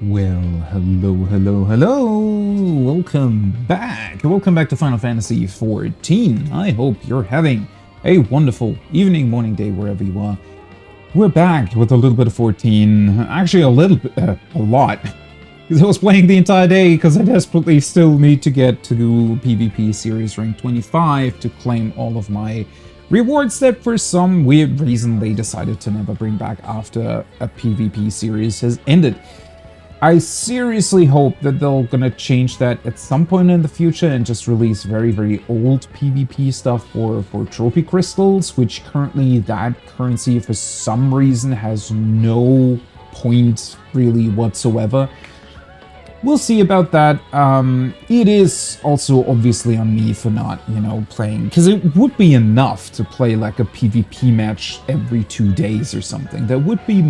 Well, hello. Welcome back. Welcome back to Final Fantasy XIV. I hope you're having a wonderful evening, morning, day, wherever you are. We're back with a little bit of 14. Actually, a little bit, a lot. Because I was playing the entire day because I desperately still need to get to PvP Series Rank 25 to claim all of my rewards that for some weird reason they decided to never bring back after a PvP series has ended. I seriously hope that they're gonna change that at some point in the future and just release very old PvP stuff for trophy crystals, which currently that currency for some reason has no point really whatsoever. We'll see about that. It is also obviously on me for not, playing, because it would be enough to play like a PvP match every 2 days or something. That would be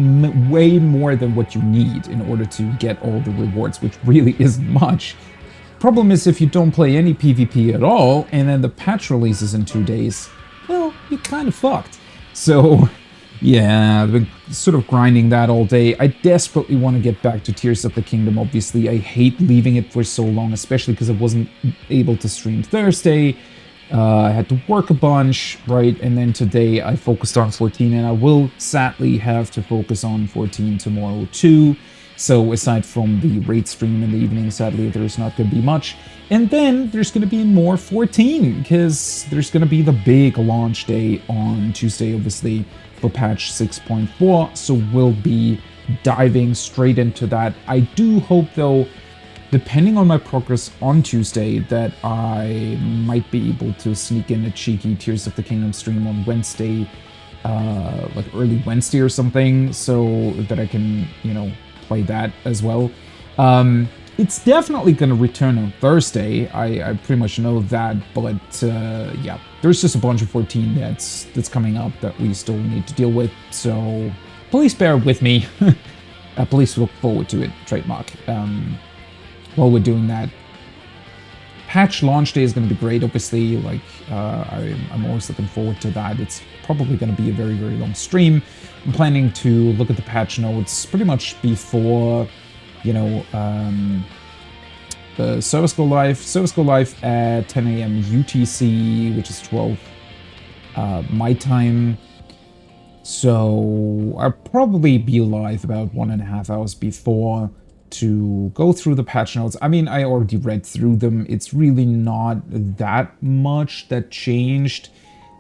way more than what you need in order to get all the rewards, which really isn't much. Problem is, if you don't play any PvP at all, and then the patch releases in 2 days, well, you're kind of fucked. So yeah, I've been sort of grinding that all day. I desperately want to get back to Tears of the Kingdom, obviously. I hate leaving it for so long, especially because I wasn't able to stream Thursday. I had to work a bunch, right? And then today I focused on 14, and I will sadly have to focus on 14 tomorrow too. So aside from the raid stream in the evening, sadly there's not going to be much. And then there's going to be more 14, because there's going to be the big launch day on Tuesday, obviously, for patch 6.4, so we'll be diving straight into that. I do hope, though, depending on my progress on Tuesday, that I might be able to sneak in a cheeky Tears of the Kingdom stream on Wednesday, like early Wednesday or something, so that I can, play that as well. It's definitely going to return on Thursday. I pretty much know that, but yeah, there's just a bunch of 14 that's coming up that we still need to deal with. So please bear with me. Please look forward to it. Trademark. While we're doing that, patch launch day is going to be great. Obviously, like I'm always looking forward to that. It's probably going to be a very long stream. I'm planning to look at the patch notes pretty much before, the service go live. Service go live at 10 a.m. UTC, which is 12 my time. So I'll probably be live about 1.5 hours before to go through the patch notes. I mean, I already read through them. It's really not that much that changed.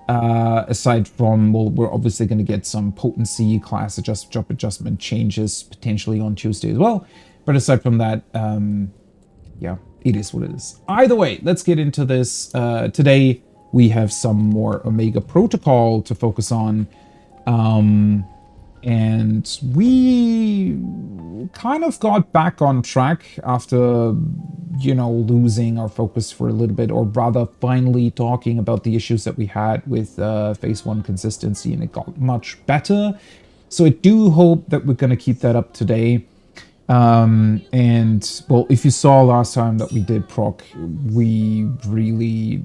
Aside from, well, we're obviously going to get some potency, class job adjustment changes potentially on Tuesday as well. But aside from that, yeah, it is what it is. Either way, let's get into this. Today, we have some more Omega Protocol to focus on. And we kind of got back on track after, losing our focus for a little bit, or rather finally talking about the issues that we had with Phase 1 consistency, and it got much better. So I do hope that we're going to keep that up today. And, well, if you saw last time that we did proc, we really,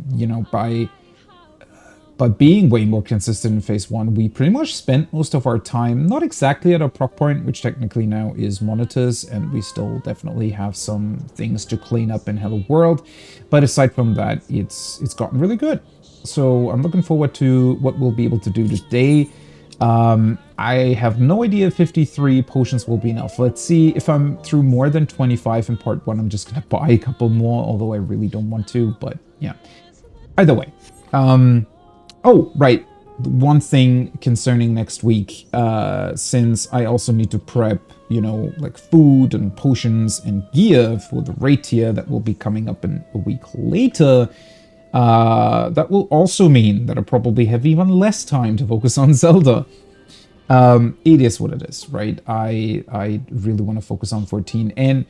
by being way more consistent in Phase 1, we pretty much spent most of our time, not exactly at our proc point, which technically now is monitors, and we still definitely have some things to clean up in Hello World. But aside from that, it's gotten really good. So I'm looking forward to what we'll be able to do today. I have no idea if 53 potions will be enough. Let's see. If I'm through more than 25 in part 1, I'm just going to buy a couple more, although I really don't want to, but yeah. Either way. Oh, right. One thing concerning next week, since I also need to prep, like food and potions and gear for the raid tier that will be coming up in a week later, that will also mean that I probably have even less time to focus on Zelda. It is what it is, right? I really want to focus on 14, and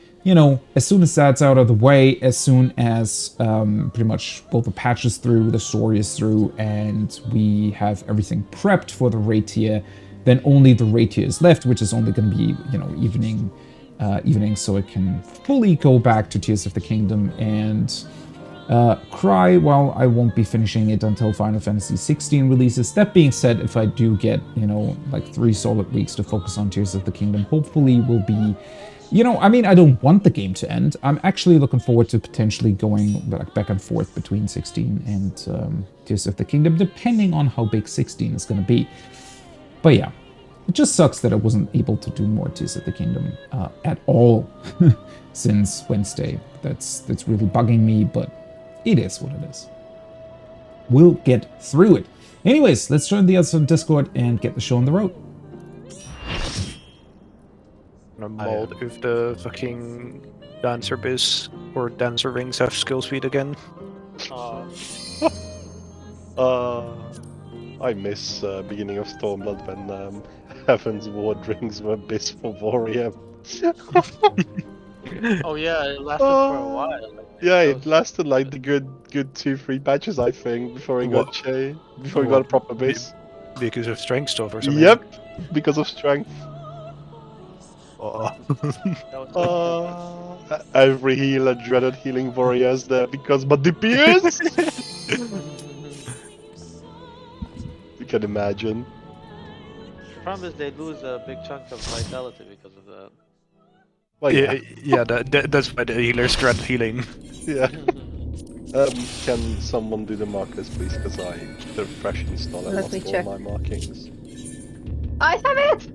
as soon as that's out of the way, as soon as pretty much both the patch is through, the story is through, and we have everything prepped for the raid tier, then only the raid tier is left, which is only going to be evening, so it can fully go back to Tears of the Kingdom and cry while I won't be finishing it until Final Fantasy XVI releases. That being said, if I do get, like 3 solid weeks to focus on Tears of the Kingdom, hopefully we'll be You know, I mean, I don't want the game to end. I'm actually looking forward to potentially going back and forth between 16 and Tears of the Kingdom, depending on how big 16 is going to be. But yeah, it just sucks that I wasn't able to do more Tears of the Kingdom at all since Wednesday. That's really bugging me, but it is what it is. We'll get through it. Anyways, let's join the others on Discord and get the show on the road. Mold if the fucking dancer biz or dancer rings have skill speed again. I miss beginning of Stormblood when Heaven's Ward rings were bis for Warrior. Oh yeah, it lasted for a while. Like, Yeah, it lasted like the good 2-3 patches, I think, before he got before he got a proper bis. Because of strength stuff or something. Yep, because of strength. that was Every healer dreaded healing warriors there because but DPS. You can imagine. The problem is they lose a big chunk of vitality because of that. Well, yeah, that's why the healers dread healing. Yeah. Can someone do the markers, please? Because the fresh install and Let me lost check. all my markings. I have it!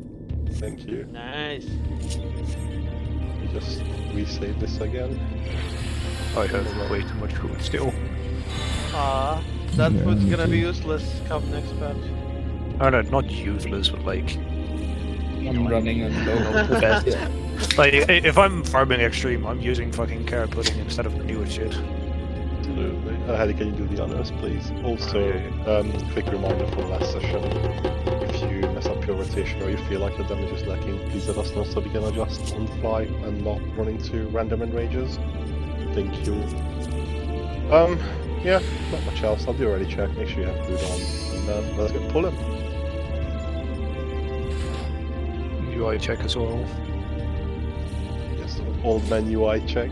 Thank you. Nice. We just resave this again. I have way too much food still. That Yeah, food's me gonna be too. useless come next patch. Oh no, not useless, but like... I'm running a low. the best. Like, if I'm farming extreme, I'm using fucking carrot pudding instead of the newest shit. Absolutely. Hedy, can you do the honors, please? Also, quick reminder from last session. If you mess up your rotation or you feel like the damage is lacking, please let us know so we can adjust on the fly and not run into random enrages. Thank you. Yeah, not much else. I'll do a ready check, make sure you have food on, and let's get pulling. UI check as well. Just an old man UI check.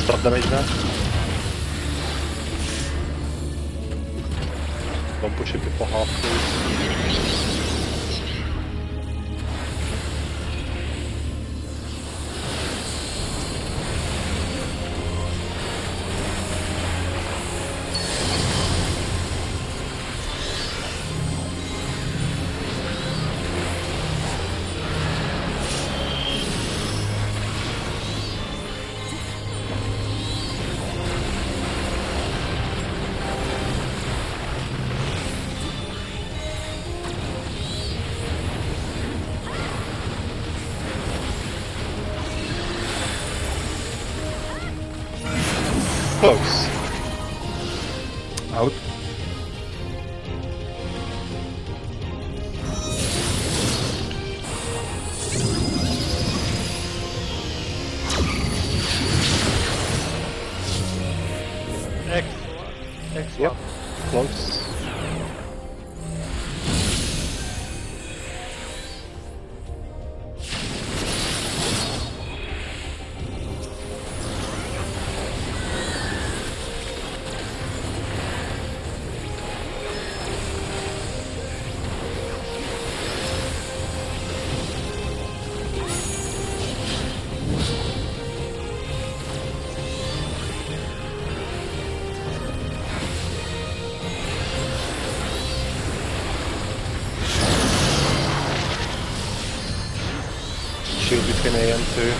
Stop damage now. Don't push it before half, please. close. Out. X1. Yep. Close. Shield between A and 2.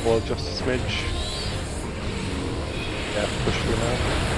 Well, just a smidge. Yeah, push through now.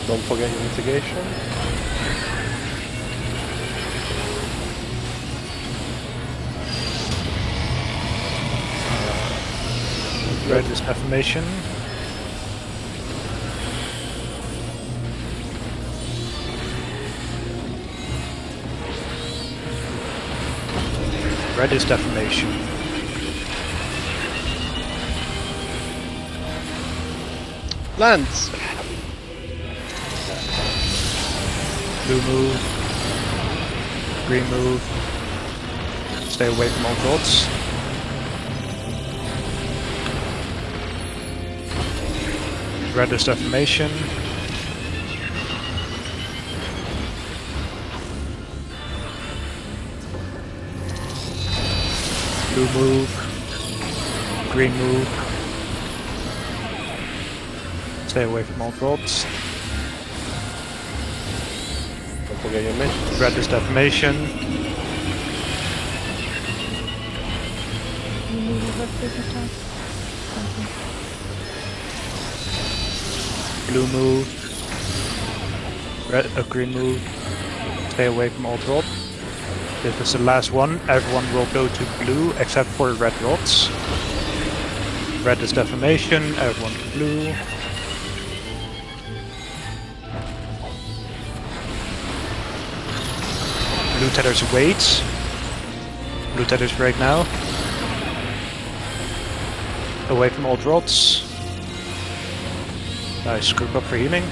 Don't forget your mitigation. Red is defamation. Red is defamation. Lands! Blue move. Green move. Stay away from all dots. Red is defamation. Blue move. Green move. Stay away from all dots. Don't forget your miss. Red is defamation. Blue move. Red, green move. Stay away from all drop. This is the last one. Everyone will go to blue except for red dots. Red is defamation. Everyone to blue. Blue tethers wait. Blue tethers right now. Away from all drops. Nice, group up for healing.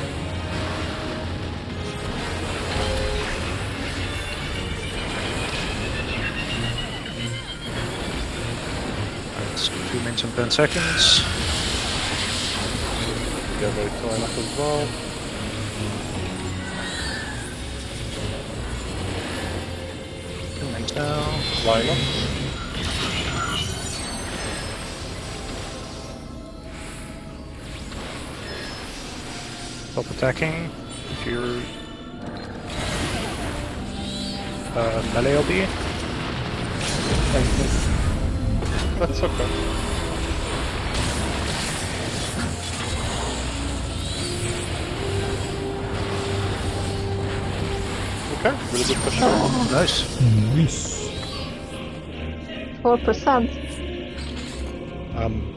That's 2 minutes and 10 seconds. Get ready to line up as well. Now, Line up. stop attacking. If you're melee LB. That's okay. Okay, really good push. Nice. Nice. 4%.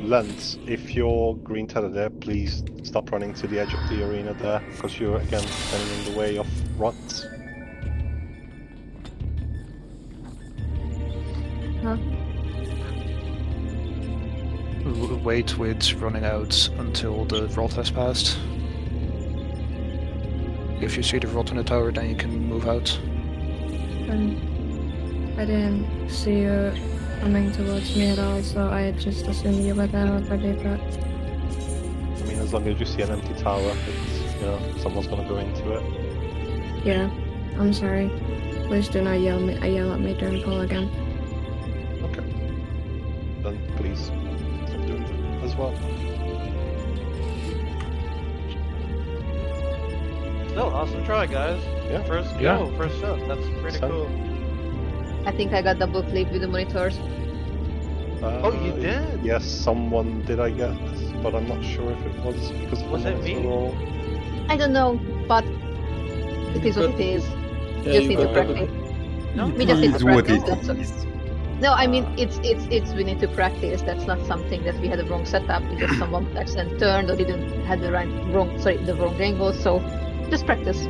Lens, if you're green tether there, please stop running to the edge of the arena there, because you're again standing in the way of rots. Huh? Wait with running out until the rot has passed. If you see the rot in the tower, then you can move out. I didn't see you coming towards me at all, so I just assumed you were there already, but... I mean, as long as you see an empty tower, it's, you know, someone's gonna go into it. Yeah, I'm sorry. Please do not yell at me during call again. Okay. Then please stop doing it as well. Still, awesome try, guys. Yeah. First go, Yeah. first shot. That's pretty So- cool. I think I got double clip with the monitors. Oh, you did? Yes, someone did, I guess, but I'm not sure if it was because of Was the it me? monster roll. I don't know, but it is what it is. Just need to practice. No, We just need to Is what practice. it That's is. No, I mean it's we need to practice. That's not something that we had a wrong setup. It's just someone accidentally turned or didn't had the wrong angle. So just practice.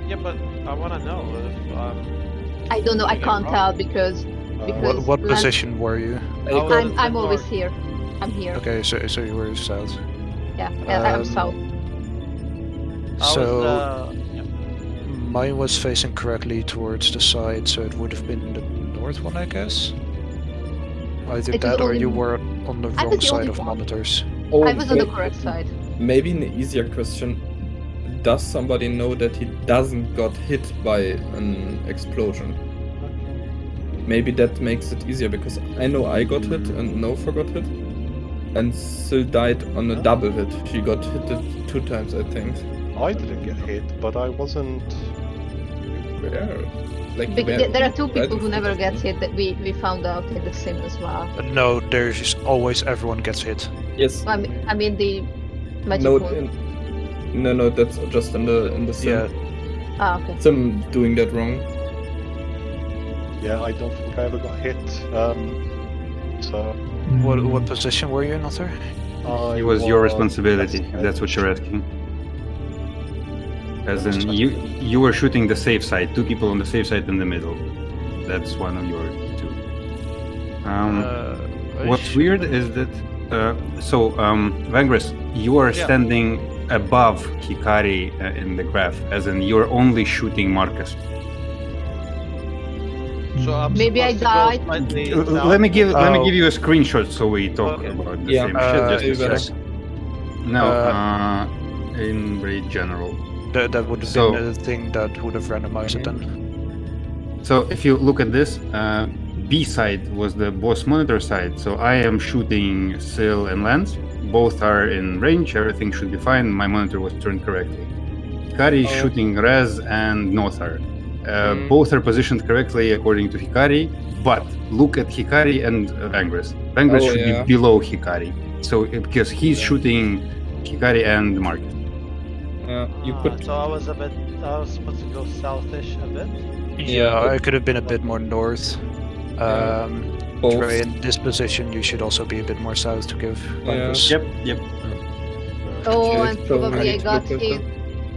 Yeah, but I want to know if I don't know. I Did it can't wrong? tell because What Lance- position were you? I was in I'm always north. here. I'm here. Okay, so you were south. Yeah, I'm Um, south. I So was, yeah. mine was facing correctly towards the side, so it would have been the north one, I guess. Either It was that or only- you were on the I wrong was the side only of one. monitors. Oh, I was on the wait, correct side. Maybe an easier question. Does somebody know that he doesn't got hit by an explosion? Maybe that makes it easier, because I know I got hit and Nova got hit. And Sil died on a double hit. She got hit 2 times, I think. I didn't get hit, but I wasn't. Where? Like, Because where? there are two Right people in who front never of get me. hit that we found out in the sim as well. No, there's always everyone gets hit. Yes. I mean the magic No, one. no, that's just in the sim. Yeah, Ah, okay. Sim doing that wrong. Yeah, I don't think I ever got hit. So what position were you in, Arthur? I It was your was responsibility, left if that's what you're asking. As in, That's you were shooting the safe side, 2 people on the safe side in the middle. That's one of your 2. What's weird is that, Vangris, you are Yeah. standing above Hikari in the graph, as in you're only shooting Marcus. So I'm Maybe I supposed to go died. slightly Let me south? give you a screenshot so we talk Okay. about the Yeah, same shit. Just a better. sec. No, in very general. That would have So- been the thing that would have randomized it then. So if you look at this, B side was the boss monitor side. So I am shooting Sil and Lance. Both are in range. Everything should be fine. My monitor was turned correctly. Hikari is Oh. shooting Rez and Nothar. Both are positioned correctly according to Hikari. But look at Hikari and Vangris. Vangris Oh, should yeah. be below Hikari. So because he's shooting Hikari and Marcus. You could. So I was supposed to go southish a bit. Yeah, I could have been a bit more north. Both. Dre, in this position, you should also be a bit more south to give. Yeah. Vangris. Yep. Oh, Okay, and so probably I need to got look at hit.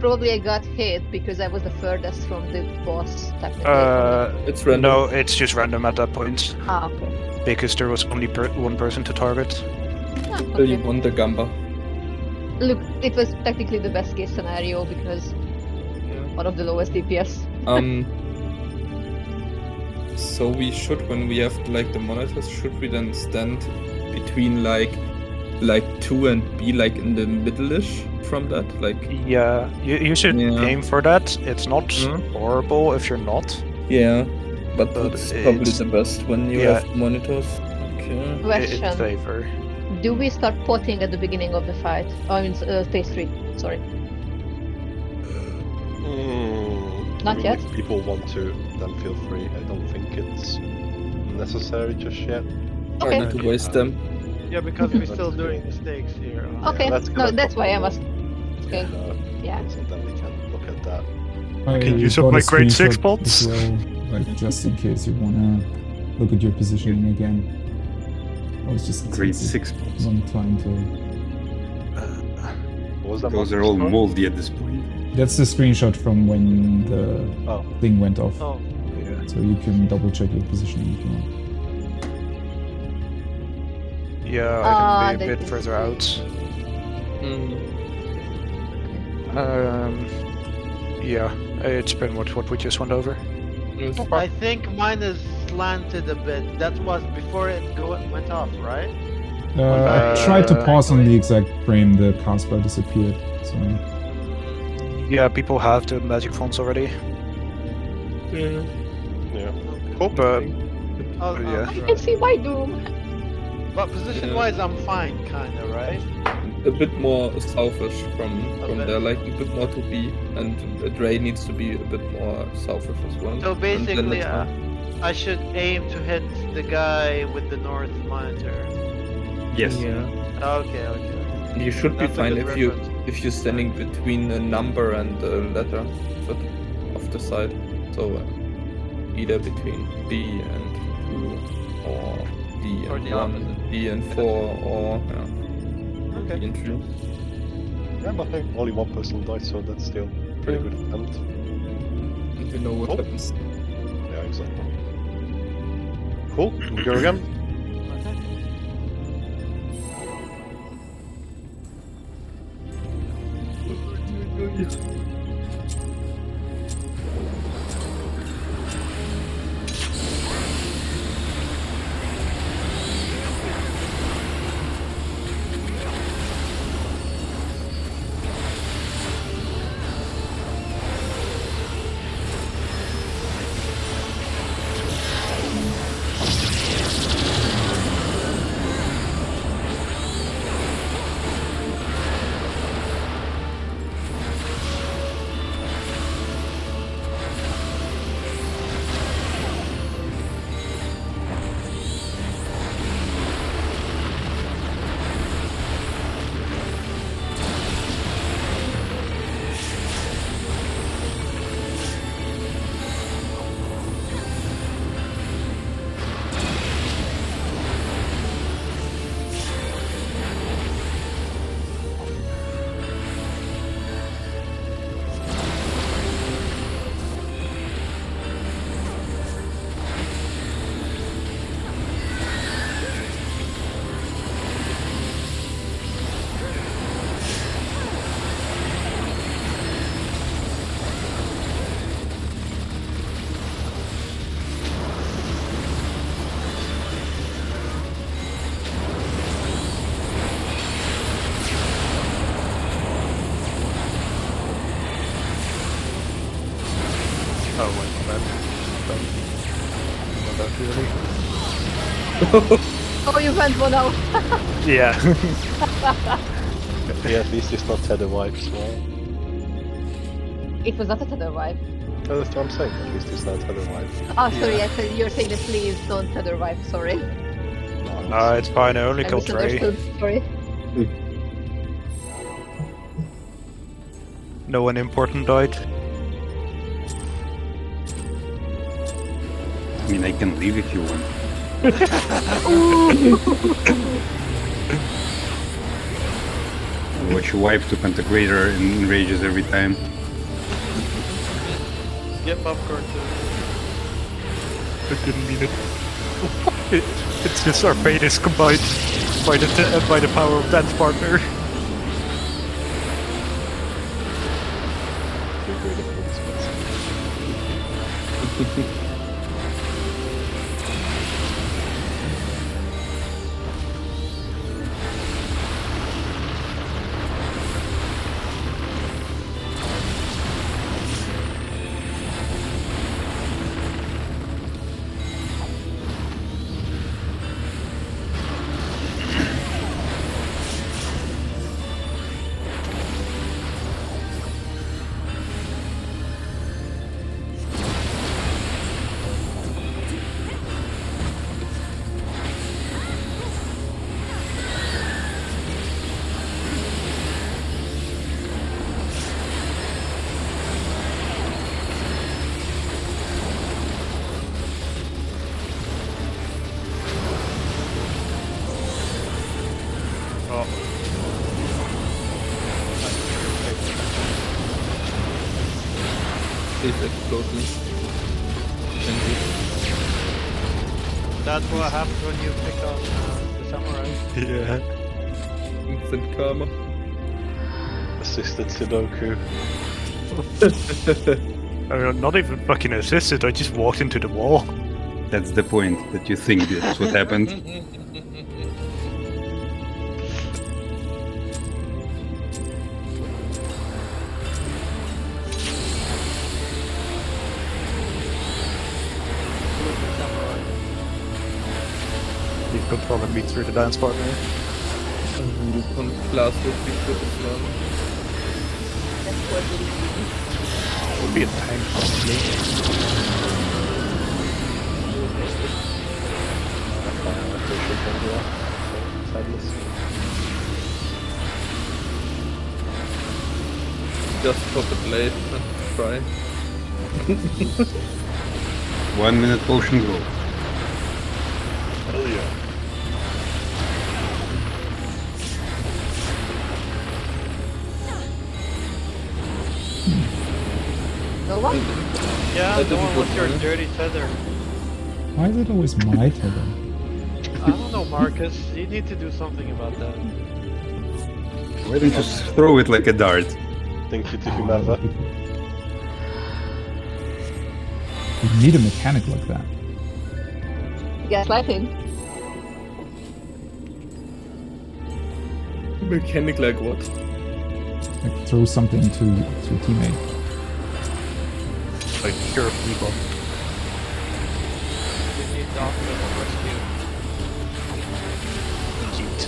Probably I got hit because I was the furthest from the boss, technically. It's random. No, it's just random at that point Ah, okay. because there was only one person to target. Ah, So you okay. won the Gamba. Look, it was technically the best case scenario because one of the lowest DPS. So we should, when we have like the monitors, should we then stand between like 2 and be like in the middle-ish from that? Like, Yeah, you should Yeah. aim for that. It's not Mhm. horrible if you're not. yeah, but But it's probably it's- the best when you yeah. have monitors. Okay. In Question: favor. do we start potting at the beginning of the fight? I mean, phase 3. Sorry. Not I mean, yet? If people want to, then feel free. I don't think it's necessary just yet. I Okay. need to waste them. Yeah, because we're still doing mistakes here. Okay. let's get No, a that's why I couple was. Okay. Yeah. So then we can look at that. I can use up got a my grade 6 screenshot bolts. as well, like just in case you wanna look at your positioning again. I was just Grade takes a 6 bolts. long time to. What was that? Those marker are all score? moldy at this point. That's the screenshot from when the Oh, thing went off. Oh, yeah. So you can double check your positioning if you want. Yeah, I can be a bit further out. Yeah, it's pretty much what we just went over. I think mine is slanted a bit. That was before it went off, right? I tried to pause on the exact frame the castbar disappeared. So Yeah, people have the magic fonts already. Yeah. Cool. But Oh, yeah. I can see my doom. But position-wise, I'm fine, kinda, right? A bit more southish from bit. there, like a bit more to B, and Dre needs to be a bit more southish as well. So And then basically, it's fine. I should aim to hit the guy with the north monitor. Yes. Okay, okay. You should be That's a fine good if reference. you're standing between a number and a letter foot of the side. So either between B and 2 or D Or and the 1, opposite. D and 4, or Okay. D and 3. Yeah, but hey, only one person died, so that's still pretty good attempt. And we know what Oh. happens. Yeah, exactly. Cool. We go again. Oh wait, my bad. Not that really. Oh, you went one out. Yeah. Yeah, at least it's not tether wipes, well. It was not a tether wipe. That's what I'm saying, at least it's not a tether wipe. Oh, sorry, yes, you're saying that please don't tether wipe, sorry. No, it's fine. I only I killed Dre. misunderstood, sorry. No one important died. I mean, I can leave if you want. Watch you wipe to Pentagrator and enrages every time. Get popcorn too. I didn't mean it. It's just our fate is combined by the power of Dan's partner. these explosions. Indeed. That's what happens when you pick on the samurai. Yeah. Instant karma. Assisted Sudoku. I mean, not even fucking assisted, I just walked into the wall. That's the point, that you think that's what happened. He's controlling me through the dance partner. Du kan blast upp i skjutslag. That's what we do. Would be a tank, probably. Just pop a blade and try. 1 minute potion go. Hell yeah. No one? Yeah, I no didn't one put wants your one. dirty tether. Why is it always my tether? I don't know, Marcus. You need to do something about that. Why don't you just throw it like a dart? Thank you to whomever. You need a mechanic like that. Gaslighting. Mechanic like what? Like throw something to a teammate. Like, cure people. You need doctor rescue. Yeet.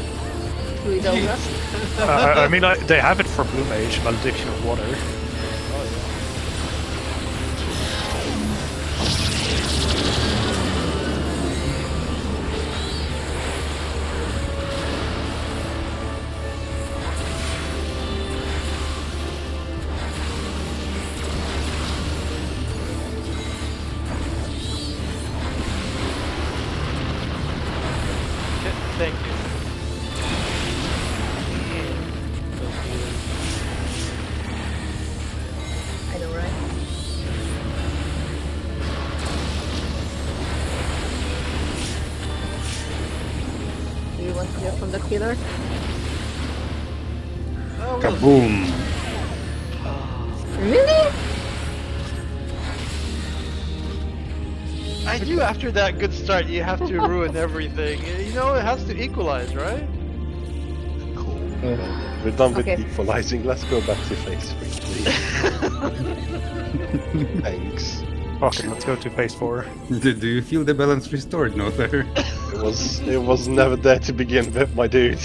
Do it over. I mean, they have it for Blue Mage, Malediction of Water. Thank you. I know, right? Do you want to hear from the killer? Kaboom! Really? I knew after that good start you have to ruin everything. You know, it has to equalize, right? Cool. Well, we're done with Okay. equalizing. Let's go back to phase 3, please. Thanks. Fuck it, let's go to phase 4. Do you feel the balance restored, Nother? It was never there to begin with, my dude.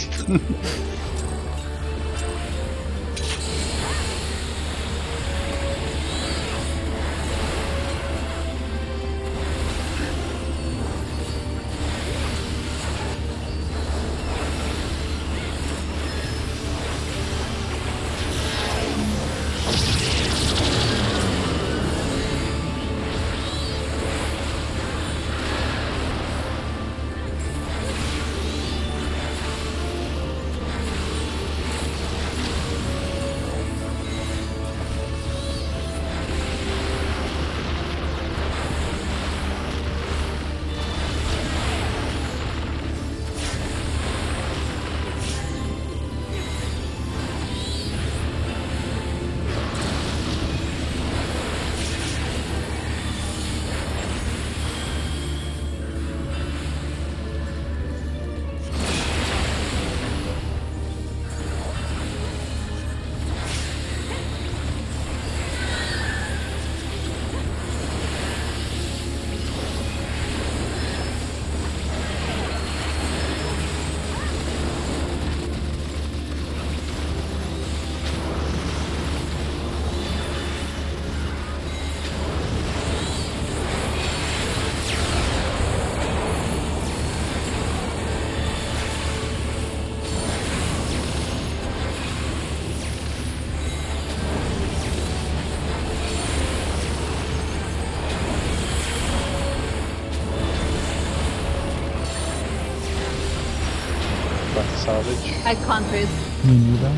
Salvage. I can't risk. Me neither.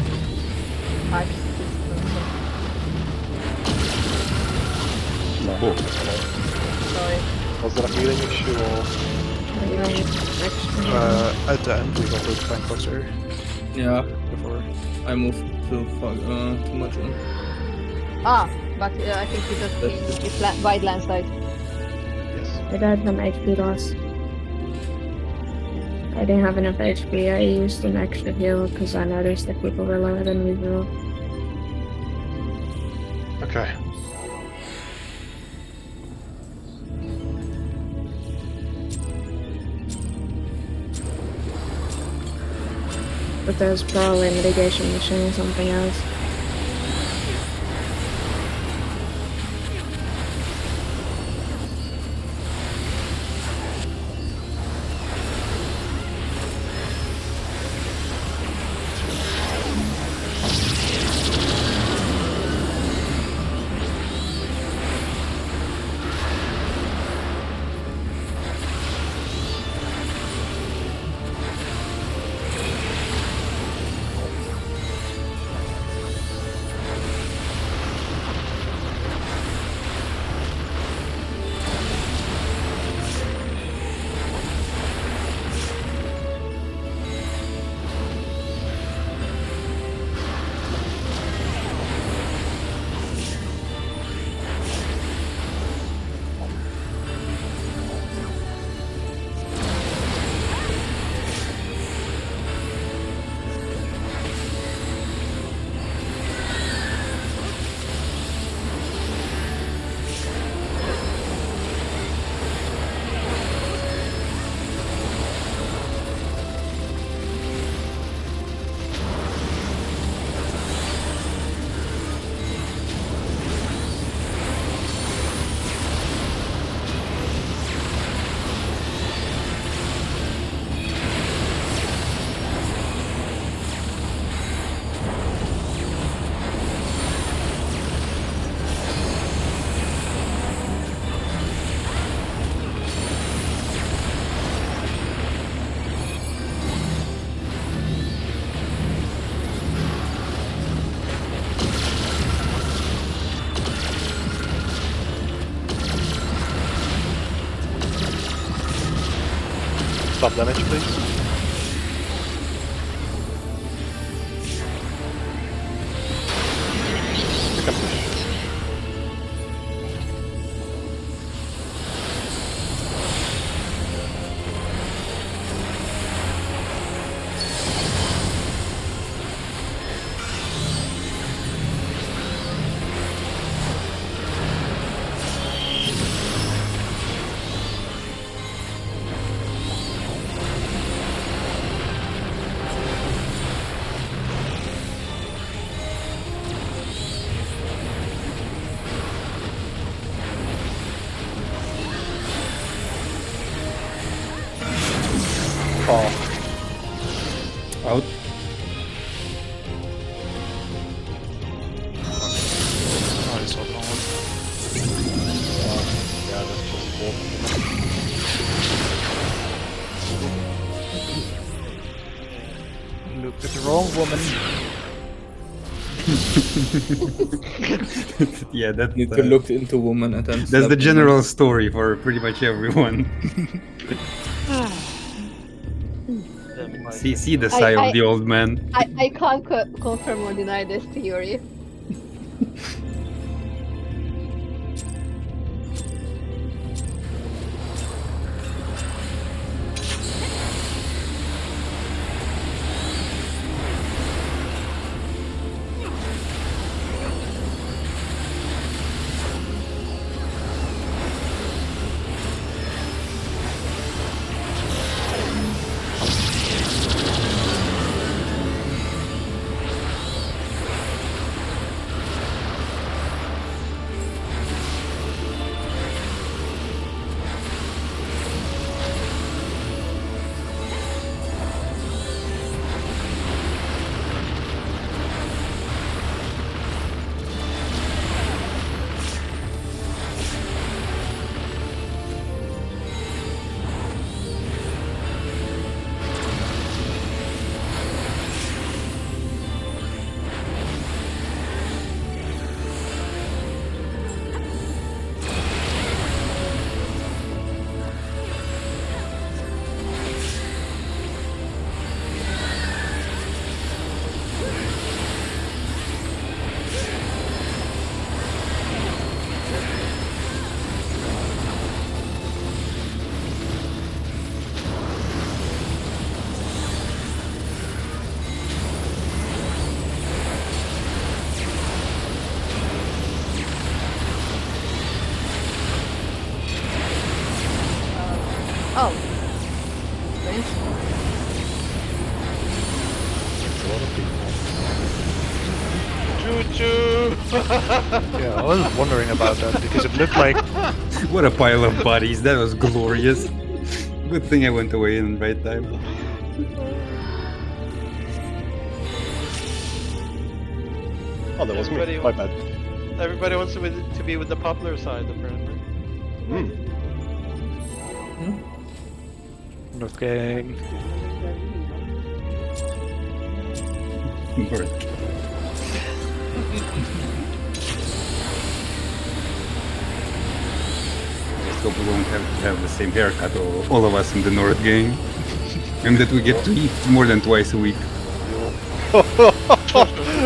I Oh, that's fine. Sorry. Was there a healing issue or? At the end, we got the tank boxer Yeah, before. I moved too much in. Ah, but I think you just it's wide landslide. Yes. I died from HP loss. I didn't have enough HP. I used an extra heal because I noticed that people were lower than usual. Okay. But there's probably a mitigation mission or something else. Stop damage, please. You can push. Oh, Out. Oh, it's all gone. yeah, that's just awful. Look at the wrong woman. Yeah, that's Need to look into woman and then. that's slap the woman. general story for pretty much everyone. See the sigh of the old man. I can't confirm or deny this theory. Yeah, I was wondering about that because it looked like What a pile of bodies. That was glorious. Good thing I went away in the right time. Oh, that was me. Everybody- My bad. Everybody wants to be with the popular side, apparently. looking. Bird. Let's hope we won't have to have the same haircut, all of us in the North gang. And that we get to eat more than twice a week.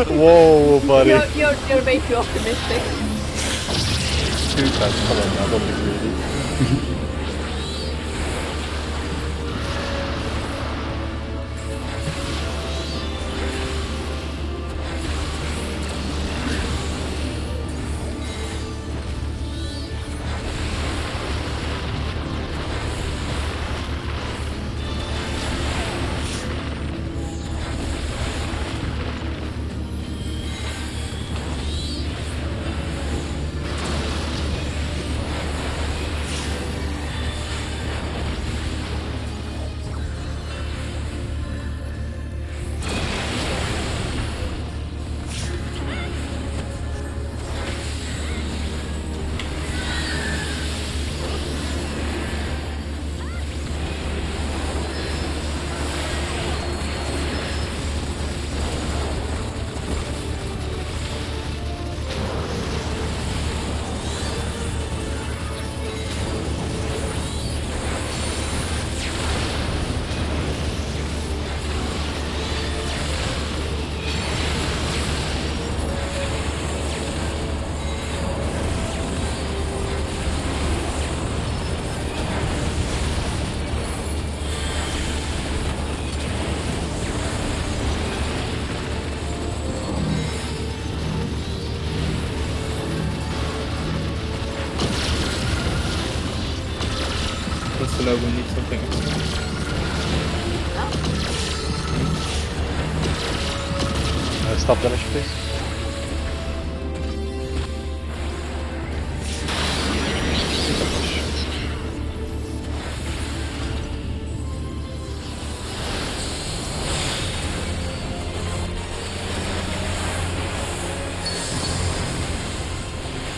Whoa, buddy. You're way too optimistic. Come on now, don't be greedy. Priscilla will need something extra. Stop damage, please.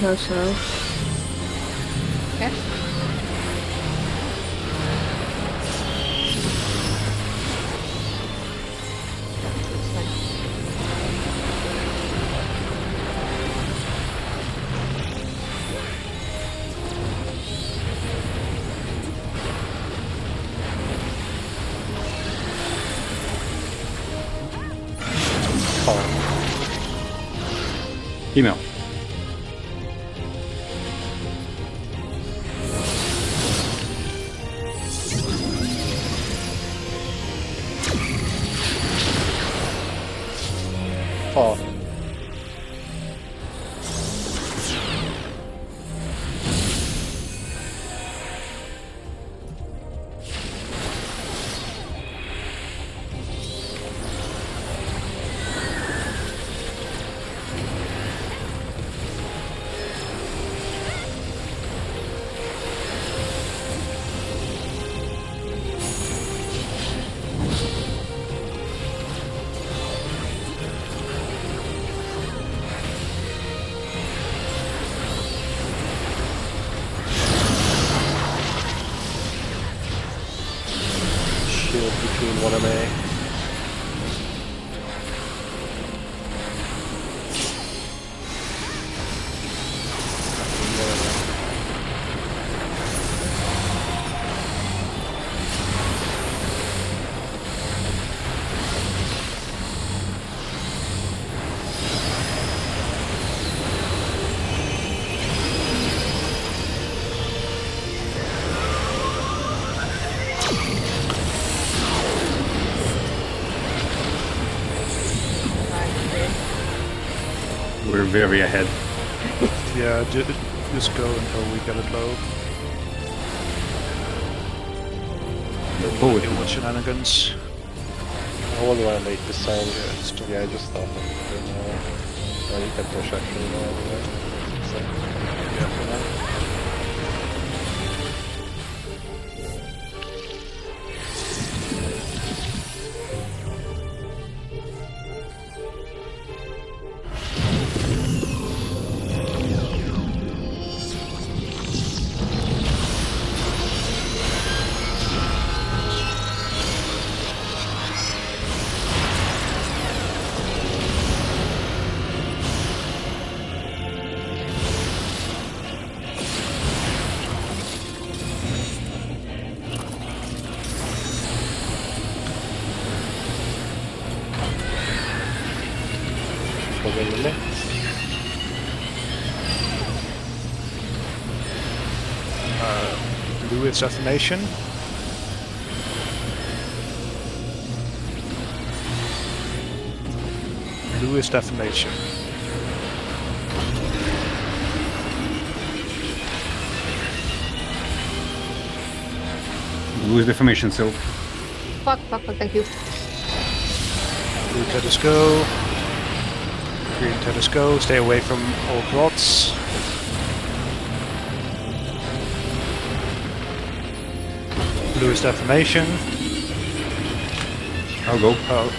No, so. Okay. Email. Oh. Shield between 1 MA. We're very ahead. Yeah, just go until we get it low. Forward. Deal with shenanigans. I wonder why I made this sound. Yeah, it's Yeah, I just thought of it. Well, you can push actually now. So, yeah, for now. Blue is defamation. Blue is defamation. Blue is defamation, so Fuck, thank you. Blue Tethers go. Green Tethers go. Stay away from old rods. Blue is defamation. I'll go. Oh.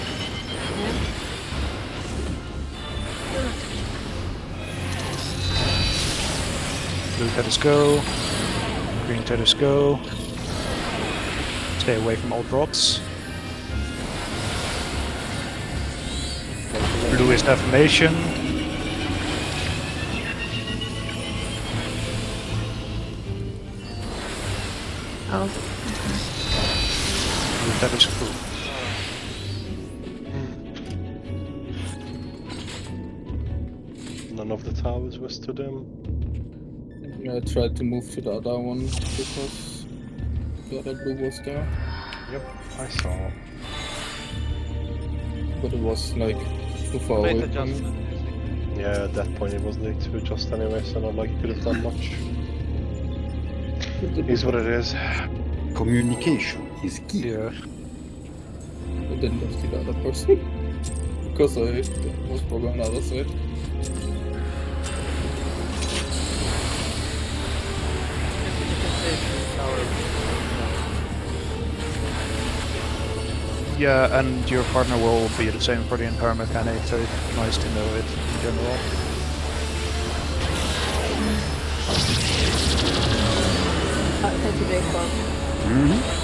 Blue Tethers go. Green Tethers go. Stay away from old rods. Blue is defamation. Oh. Blue Tethers go. None of the towers was to them. I tried to move to the other one because the other blue was there, Yep, I saw. but it was like too far Late away from me. adjustment. Yeah, at that point it was late to adjust anyway, so not like you could have done much. It is what it is. Communication is key. Yeah. I didn't see the other person because I was probably on the other side. Yeah, and your partner will be the same for the entire mechanic, so it's nice to know it in general. Thank you, Jacob. Mm-hmm.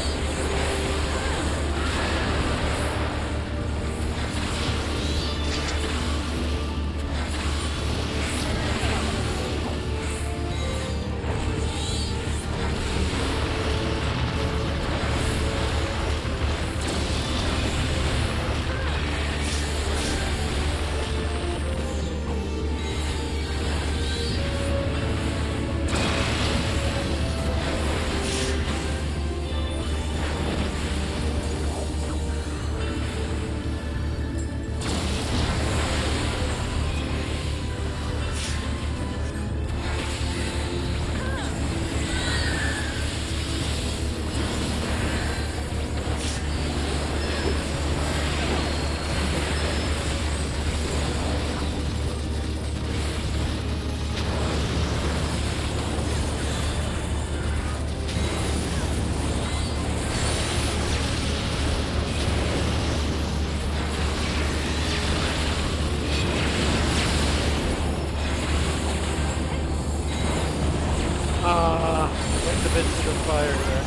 Went a bit to the fire there.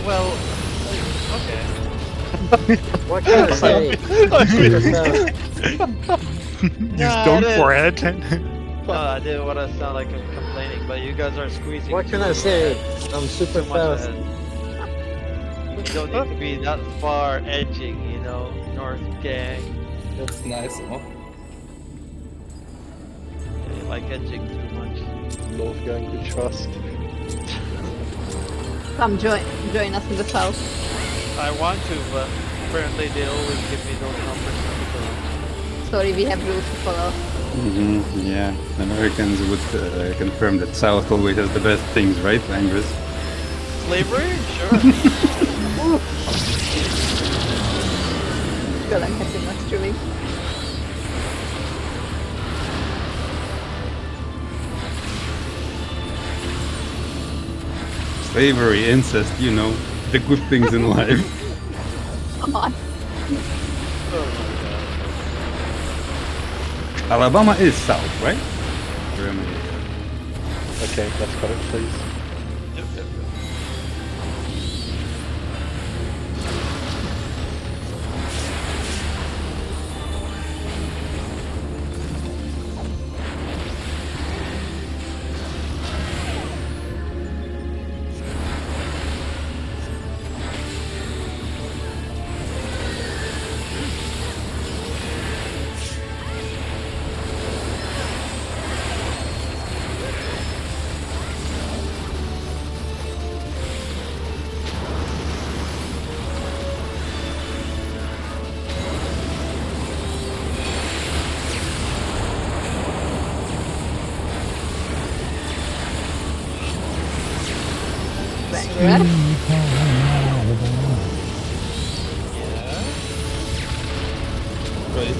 Well, okay. What can I say? Just don't for it. I didn't want to sound like I'm complaining, but you guys are squeezing. What can I say? I'm super too much fast. ahead. You don't need to be that far edging, you know, North Gang. That's nice, huh? You like edging too much. North Gang could trust. Come join us in the south. I want to, but apparently they always give me those numbers. Sorry, we have rules to follow. Mm-hmm. Yeah, Americans would confirm that South always has the best things, right, Andres? Slavery? Sure. Well, I'm guessing that's true. Slavery, incest, you know, the good things in life. God. Alabama is south, right? Or am I- Okay, let's cut it, please.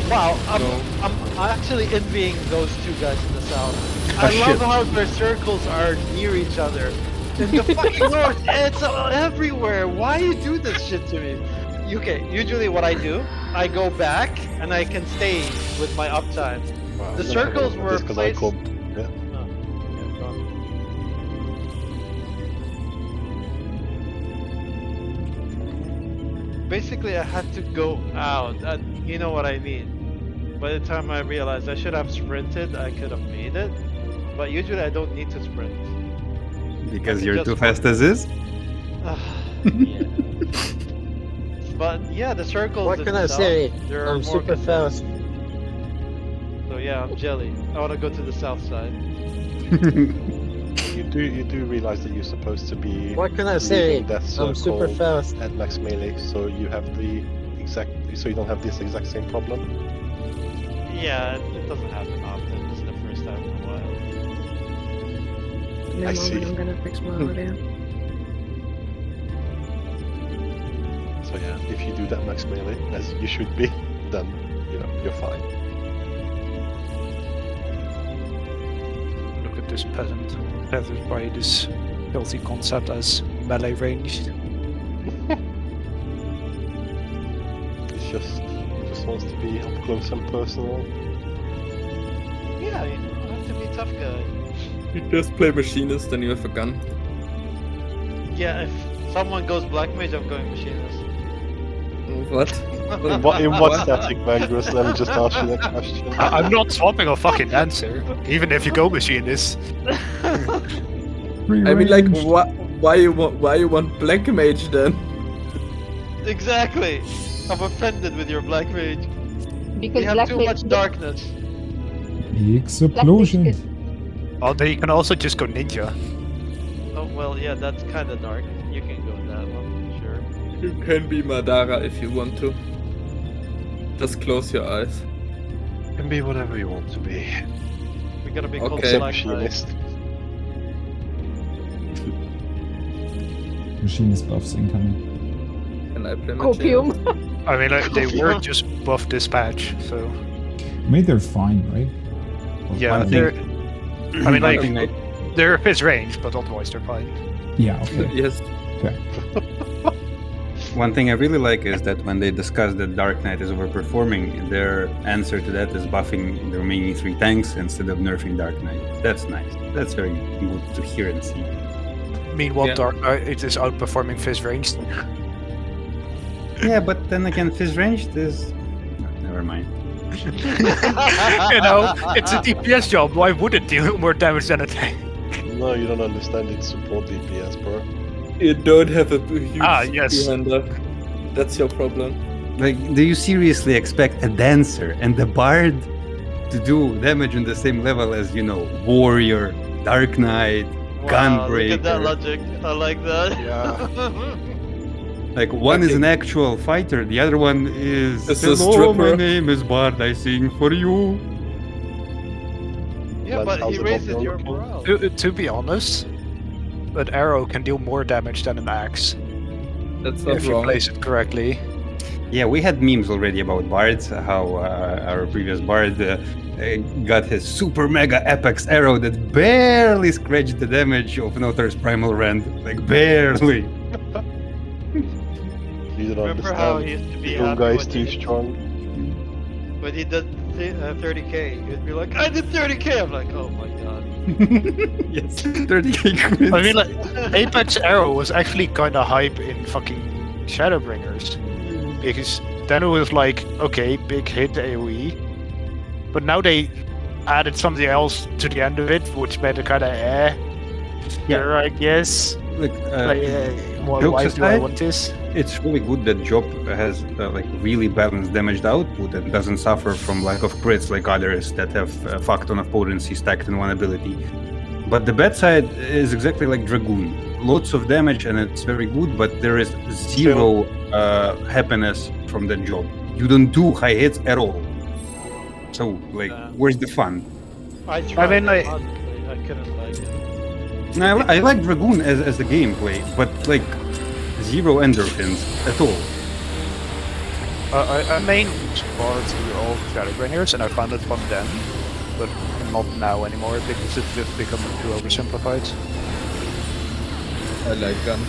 Wow, I'm actually envying those two guys in the south. I love shit. how their circles are near each other. In the fucking north, it's everywhere. Why you do this shit to me? Okay, usually what I do, I go back and I can stay with my uptime. Wow, The circles were just 'cause I placed. called. Yeah. Oh, yeah, go on. Basically, I had to go out. You know what I mean. By the time I realized I should have sprinted, I could have made it. But usually I don't need to sprint. Because I you're just too walk. fast as is? Yeah. But yeah, the circles. What in can the I south, say? they're I'm more super condensed. fast. So yeah, I'm jelly. I want to go to the south side. You do realize that you're supposed to be What can I say? leaving that I'm super circle fast. at max melee, so you have the so you don't have this exact same problem. Yeah, it doesn't happen often. This is the first time in a while. No I moment, see. I'm gonna fix my audio. So yeah, if you do that max melee as you should be, then you're fine. Look at this peasant tethered by this filthy concept as melee ranged. It's just wants to be up close and personal. Yeah, you have to be a tough guy. You just play machinist, then you have a gun. Yeah, if someone goes black mage, I'm going machinist. What? In what static, Magnus? Let me just ask you that question. I'm not swapping a fucking answer, even if you go machinist. I mean, like, why you want black mage then? Exactly. I'm offended with your black mage. Because You have black too mage- much darkness. Explosion. Black mage Oh, then you can also just go ninja. Oh well, yeah, that's kind of dark. You can go that one, sure. You can be Madara if you want to. Just close your eyes. You can be whatever you want to be. We gotta be called Okay. black knight. Machinist. Machinist buffs incoming. Can I play Copium. machinist? I mean, like, they were just buff dispatch, so I mean, they're fine, right? yeah. One They're, thing- I mean, one like, thing they're his range, but otherwise they're fine. Yeah, okay. Yes. One thing I really like is that when they discuss that Dark Knight is overperforming, their answer to that is buffing the remaining 3 tanks instead of nerfing Dark Knight. That's nice. That's very good to hear and see. Meanwhile, Yeah. Dark Knight it is outperforming Fizz ranged. Yeah, but then again, Fizz ranged is... No, never mind. You know, it's a DPS job. Why would it deal more damage than a tank? No, you don't understand. It's support DPS, bro. You don't have a huge yes. defender. That's your problem. Like, do you seriously expect a dancer and a bard to do damage on the same level as, warrior, Dark Knight, Wow, look at that Gunbreaker? logic. I like that. Yeah. Like, one is Okay. an actual fighter, the other one is... It's a Hello, my stripper." name is Bard, I sing for you. Yeah, Well, but how's he it raises all your looking? morale. To be honest, an arrow can deal more damage than an axe That's not if you wrong. place it correctly. Yeah, we had memes already about bards, how our previous bard got his super mega apex arrow that barely scratched the damage of Nothar's primal rend. Like, barely. You don't Remember how understand. he used to be The old happy guy is when too he, strong. when he did 30k? He'd be like, I did 30k! I'm like, oh my god. Yes, 30k crits. I mean, like, Apex Arrow was actually kind of hype in fucking Shadowbringers. Because then it was like, okay, big hit AoE. But now they added something else to the end of it, which made it kind of Yeah. I guess. Like, Why jokes do I aside, want this? it's really good that Job has like really balanced damaged output and doesn't suffer from lack of crits like others that have a fuck ton of potency stacked in one ability. But the bad side is exactly like Dragoon. Lots of damage and it's very good, but there is zero happiness from that job. You don't do high hits at all. So, like, where's the fun? I tried mean, it, like- honestly, I couldn't like it. I like Dragoon as the gameplay, but like zero endorphins at all. I main support through all Shadowbringers, and I found it fun then, but not now anymore because it's just become too oversimplified. I like gun.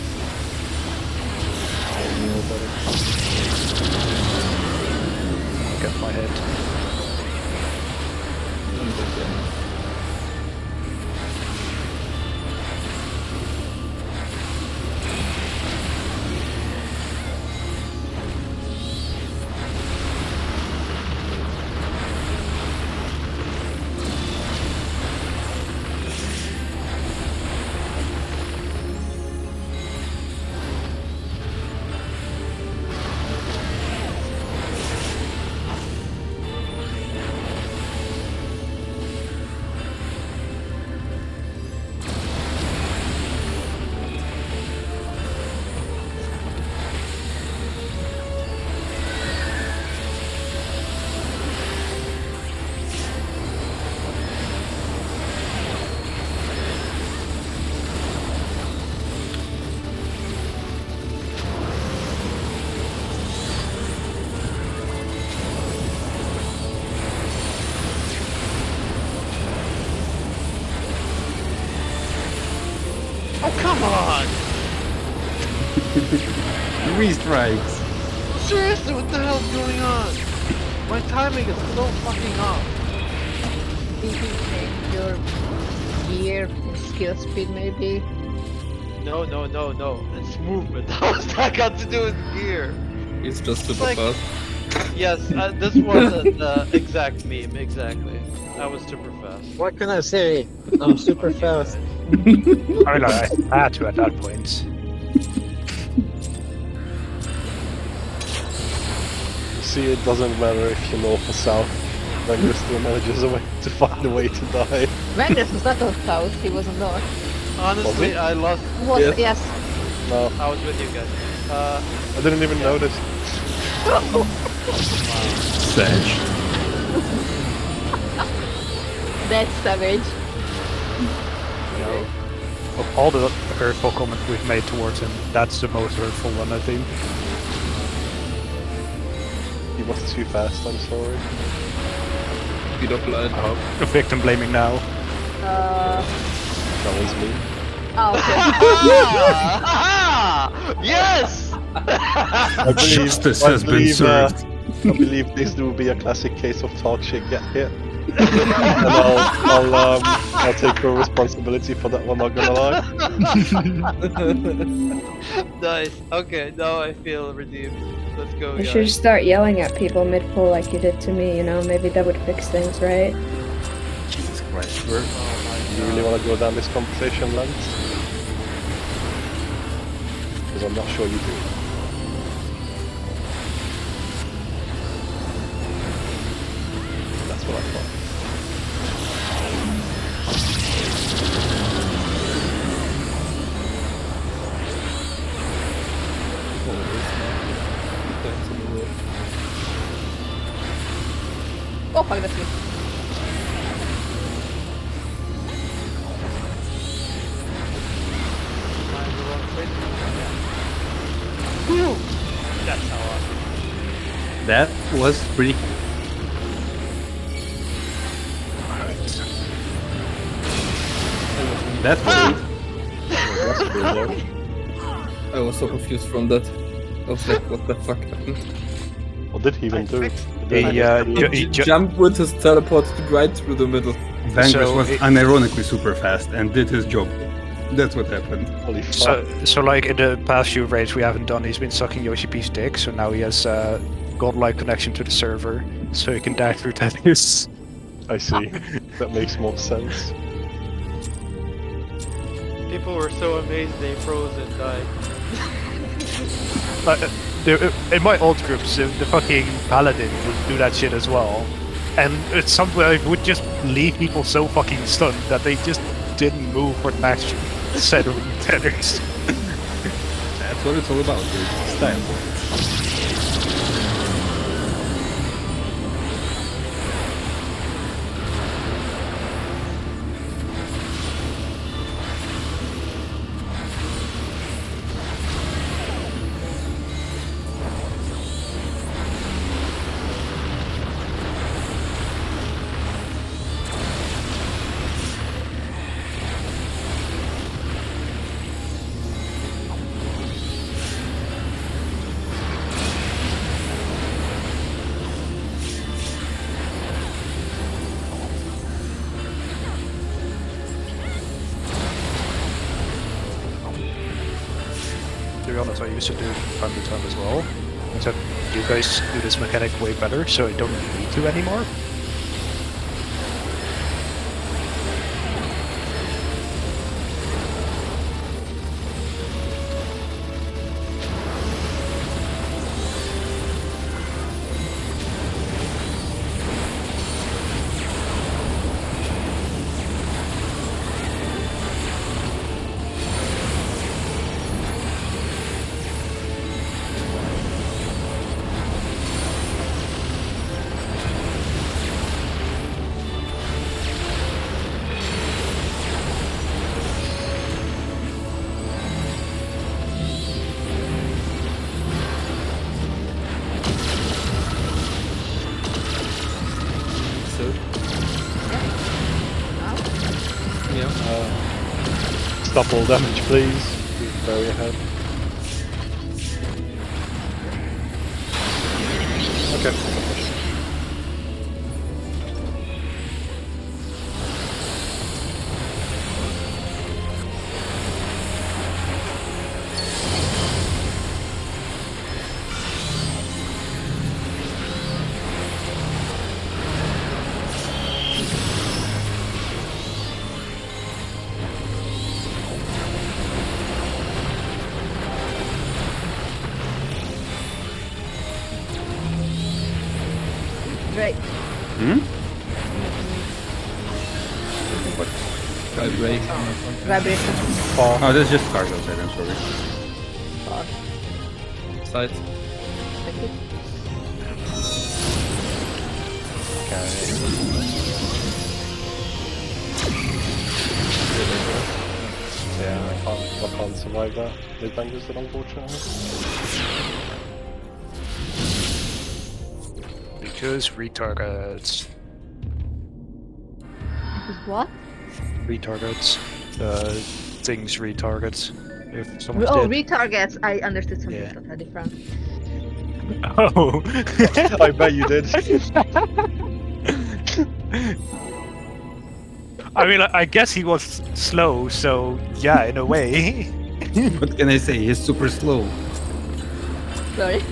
Get my head. Oh, come on! 3 strikes. Seriously, what the hell's going on? My timing is so fucking off. Did you change your gear and skill speed maybe? No. It's movement. How's that got to do with gear? He's just super Like- fast. Yes, this was the exact meme, exactly. I was super fast. What can I say? I'm super fast. I mean, I had to at that point. See, it doesn't matter if you're north or south. Vendor still manages a way to find a way to die. Vendors was not on south, he was on north. Honestly, I lost. Was, yes. No, I was with you guys. I didn't even notice. Sage. That's savage. Of all the hurtful comments we've made towards him, that's the most hurtful one, I think. He was too fast, I'm sorry. Speed of light. Victim blaming now. That was me. Oh, okay. Yes! I believe, Justice has been served. I believe this will be a classic case of talk shit, get hit. And I'll take full responsibility for that one, not gonna lie. Nice. Okay, now I feel redeemed. Let's go, You guys. should start yelling at people mid-pull like you did to me, you know? Maybe that would fix things, right? Jesus Christ. Do you really want to go down this conversation, Lance? Because I'm not sure you do. That's what I thought. Oh fuck, that's me. That's how awesome. That was pretty. That was. I was so confused from that. I was like, what the fuck happened? What did he even do? He jumped with his teleport right through the middle. Vanquish was unironically super fast and did his job. That's what happened. Holy fuck. So like in the past few raids we haven't done, he's been sucking Yoshi P's dick, so now he has godlike connection to the server, so he can die through tattoos. I see. That makes more sense. People were so amazed they froze and died. In my old groups, the fucking paladin would do that shit as well, and it's something it would just leave people so fucking stunned that they just didn't move for the next set of tethers. That's what it's all about, dude. Style. To be honest, I used to do it from time to time as well. Except you guys do this mechanic way better, so I don't need to anymore. Stop all damage, please. Very ahead. Okay. Right. Vibration. Oh, that's just cars outside, I'm sorry. Side. Thank you. Yeah, I can't survive that. They bangers it, unfortunately. Because retargets. Because what? Retargets. Things retargets. If someone's Oh, dead. retargets. I understood something Yeah. totally different. Oh! I bet you did. I mean, I guess he was slow, so yeah, in a way. What can I say? He's super slow. Sorry.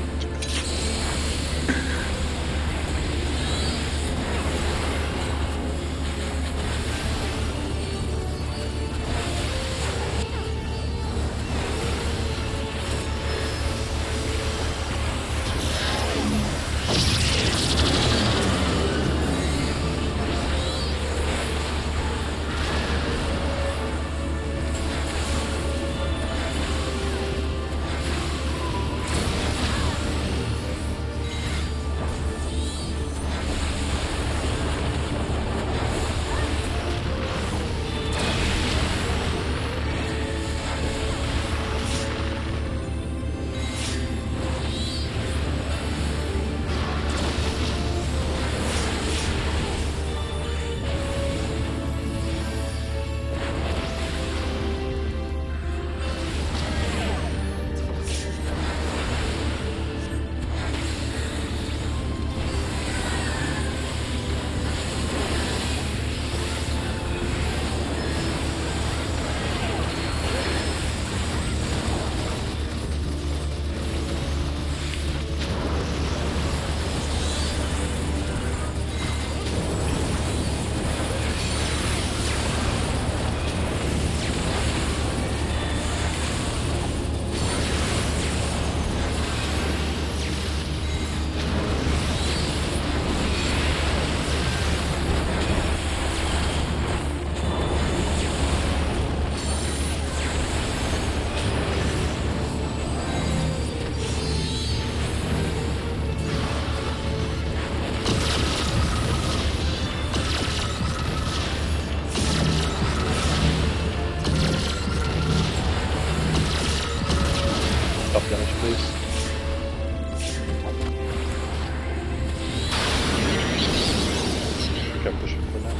can push it for now.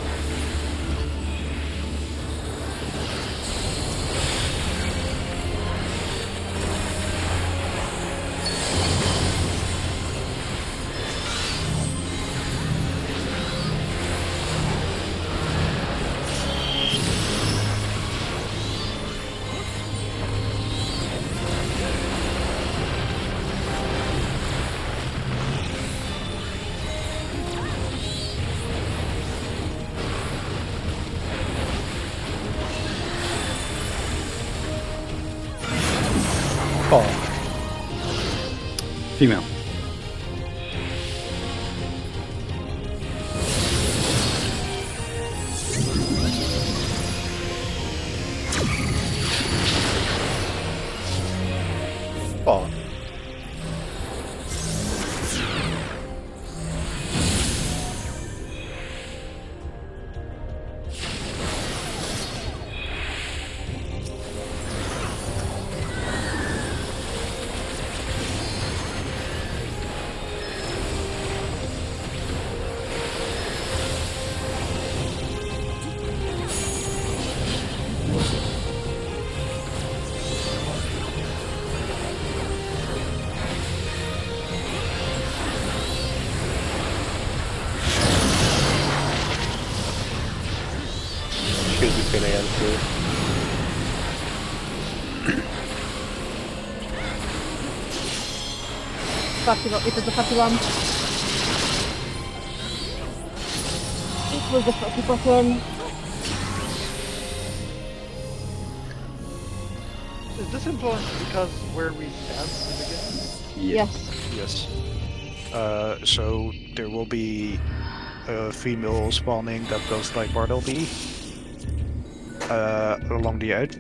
Female. Oh. Choose between A and Q. It was the 41. It was the 44 turn. Is this influenced because where we stand at the beginning? Yes. Yes. So there will be a female spawning that goes like Bartleby along the edge,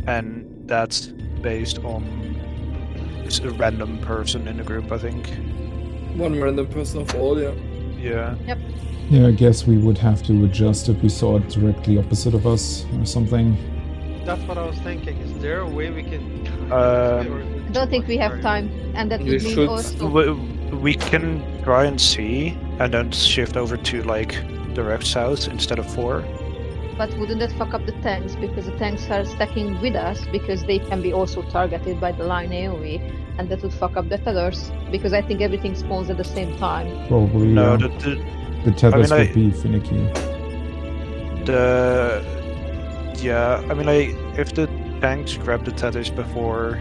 and that's based on a random person in the group, I think. One random person of all, yeah. Yeah. Yeah, I guess we would have to adjust if we saw it directly opposite of us or something. That's what I was thinking. Is there a way we can? I don't think we have time, and that We would mean should- also. We can try and see, and then shift over to like direct south instead of 4. But wouldn't that fuck up the tanks? Because the tanks are stacking with us, because they can be also targeted by the line AoE, and that would fuck up the tethers. Because I think everything spawns at the same time. Probably, No, yeah. The tethers I mean, would be finicky. If the tanks grab the tethers before,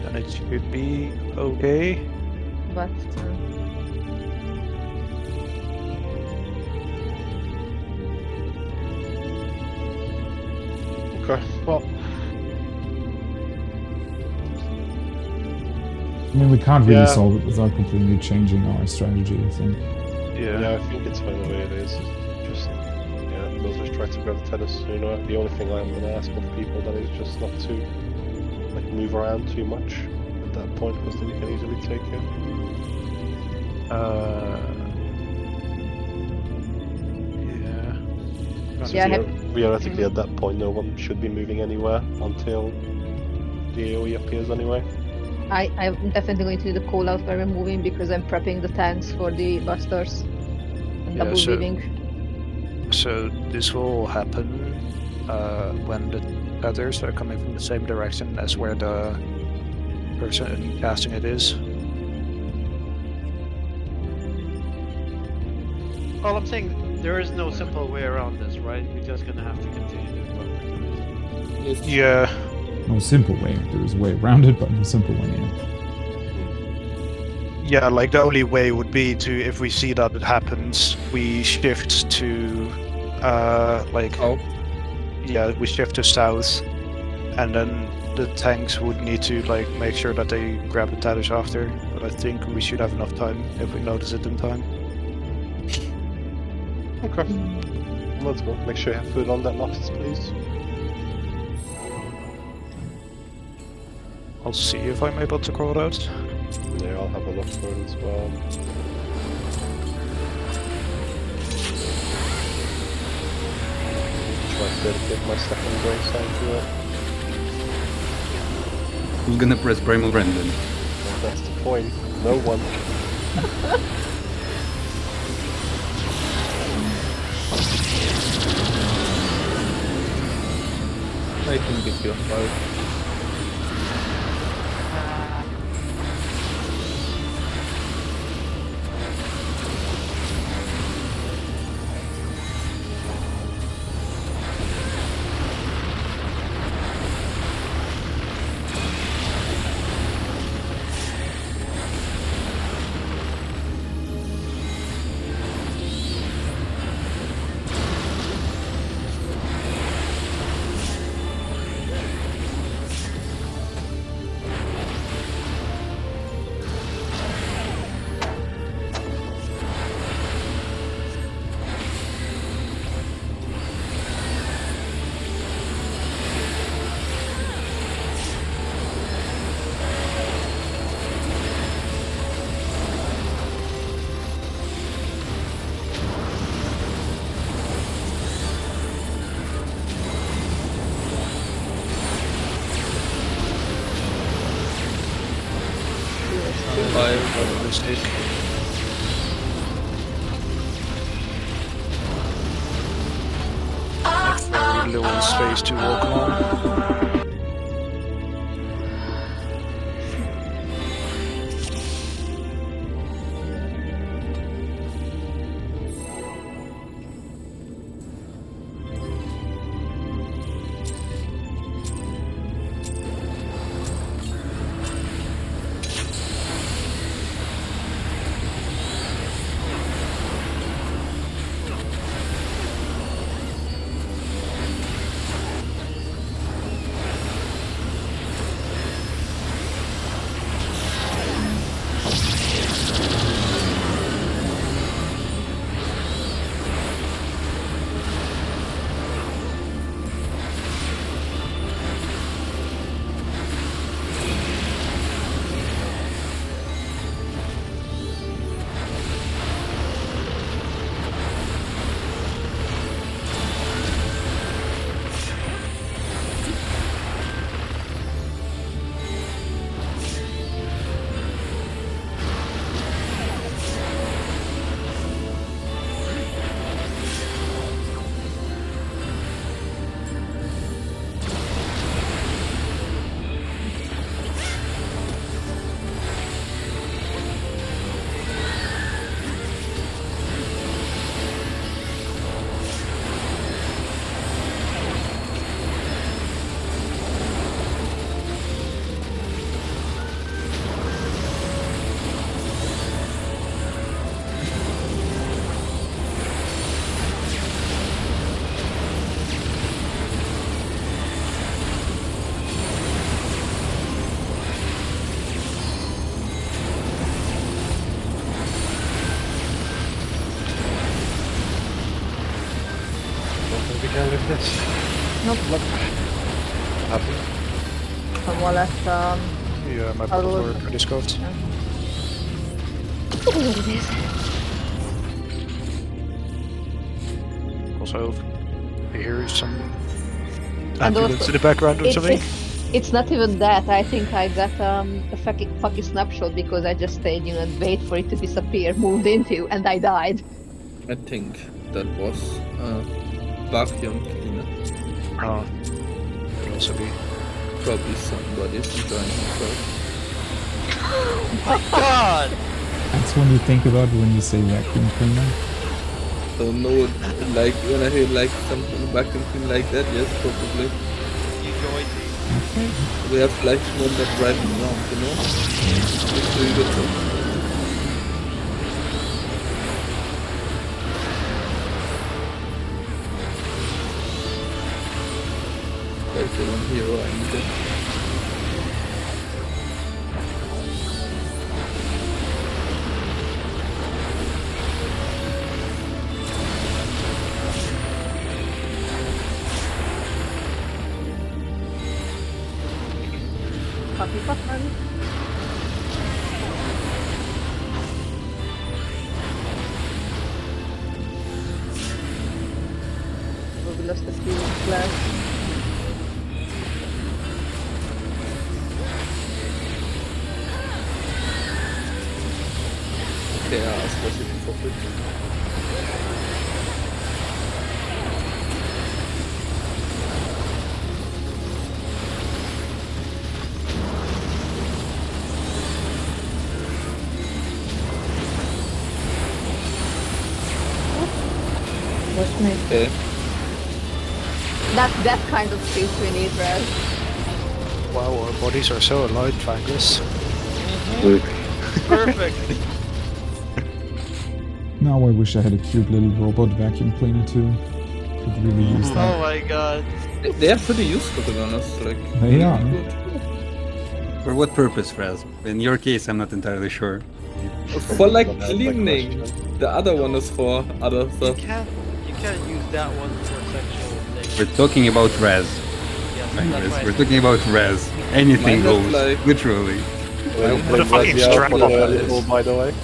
then it should be okay. But Okay, well, I mean, we can't really Yeah. solve it without completely changing our strategy, I think. yeah, I think it's fine the way it is. Just, yeah, we'll just try to grab the tennis sooner. The only thing I'm going to ask of people then is just not to like move around too much at that point, because then you can easily take it. So Yeah, I have- theoretically, at that point, no one should be moving anywhere until the AoE appears anyway. I'm definitely going to do the call out where we're moving, because I'm prepping the tanks for the busters and Yeah, double so- weaving. So this will happen when the tethers are coming from the same direction as where the person casting it is. All I'm saying, there is no simple way around this, right? We're just gonna have to continue doing what we're doing. Yes. Yeah. No simple way. There is a way around it, but no simple way. Yeah, like the only way would be to, if we see that it happens, we shift to, Oh, we shift to south, and then the tanks would need to, like, make sure that they grab the tethers after, but I think we should have enough time if we notice it in time. Okay, let's go. Make sure you have food on that Noctis, please. I'll see if I'm able to crawl it out. Yeah, I'll have a look for it as well. Try to dedicate my second brain sign to it. Who's gonna press Primal Rend then? And that's the point. No one. I can give you a 5. Mistake. Very little space to walk on. This. Nope. Happy? Someone left, Yeah, my I'll- for Discord. What it is. Also, I hear some And ambulance also- in the background or something. It's not even that. I think I got a fucking snapshot because I just stayed, and wait for it to disappear, moved into, and I died. I think that was vacuum cleaner. Oh, could also be. Probably somebody's enjoying himself. My God! That's when you think about when you say vacuum cleaner. Don't know, like when I hear like something vacuum clean like that, yes, probably. You joined me. Okay. We have like one that driving around, It's really good too. Like the one hero I needed. Copy button. We lost a few flags. Okay, I asked what you can forfeit. was me. Okay. That's that kind of speed we need, Red. Wow, our bodies are so aligned, Fangus. Perfect. Now I wish I had a cute little robot vacuum cleaner too. Could really use Oh that. my god. They are pretty useful, to be honest. Like, They are. good. For what purpose, Raz? In your case, I'm not entirely sure. For like Don't ask that cleaning. question. The other one is for other You stuff. can't use that one for sexual things. We're talking about Raz. Yes, Right, that's Raz? right. We're talking about Raz. Anything Mine has, goes, like- literally. What a fucking struggle that is. Oh, by the way.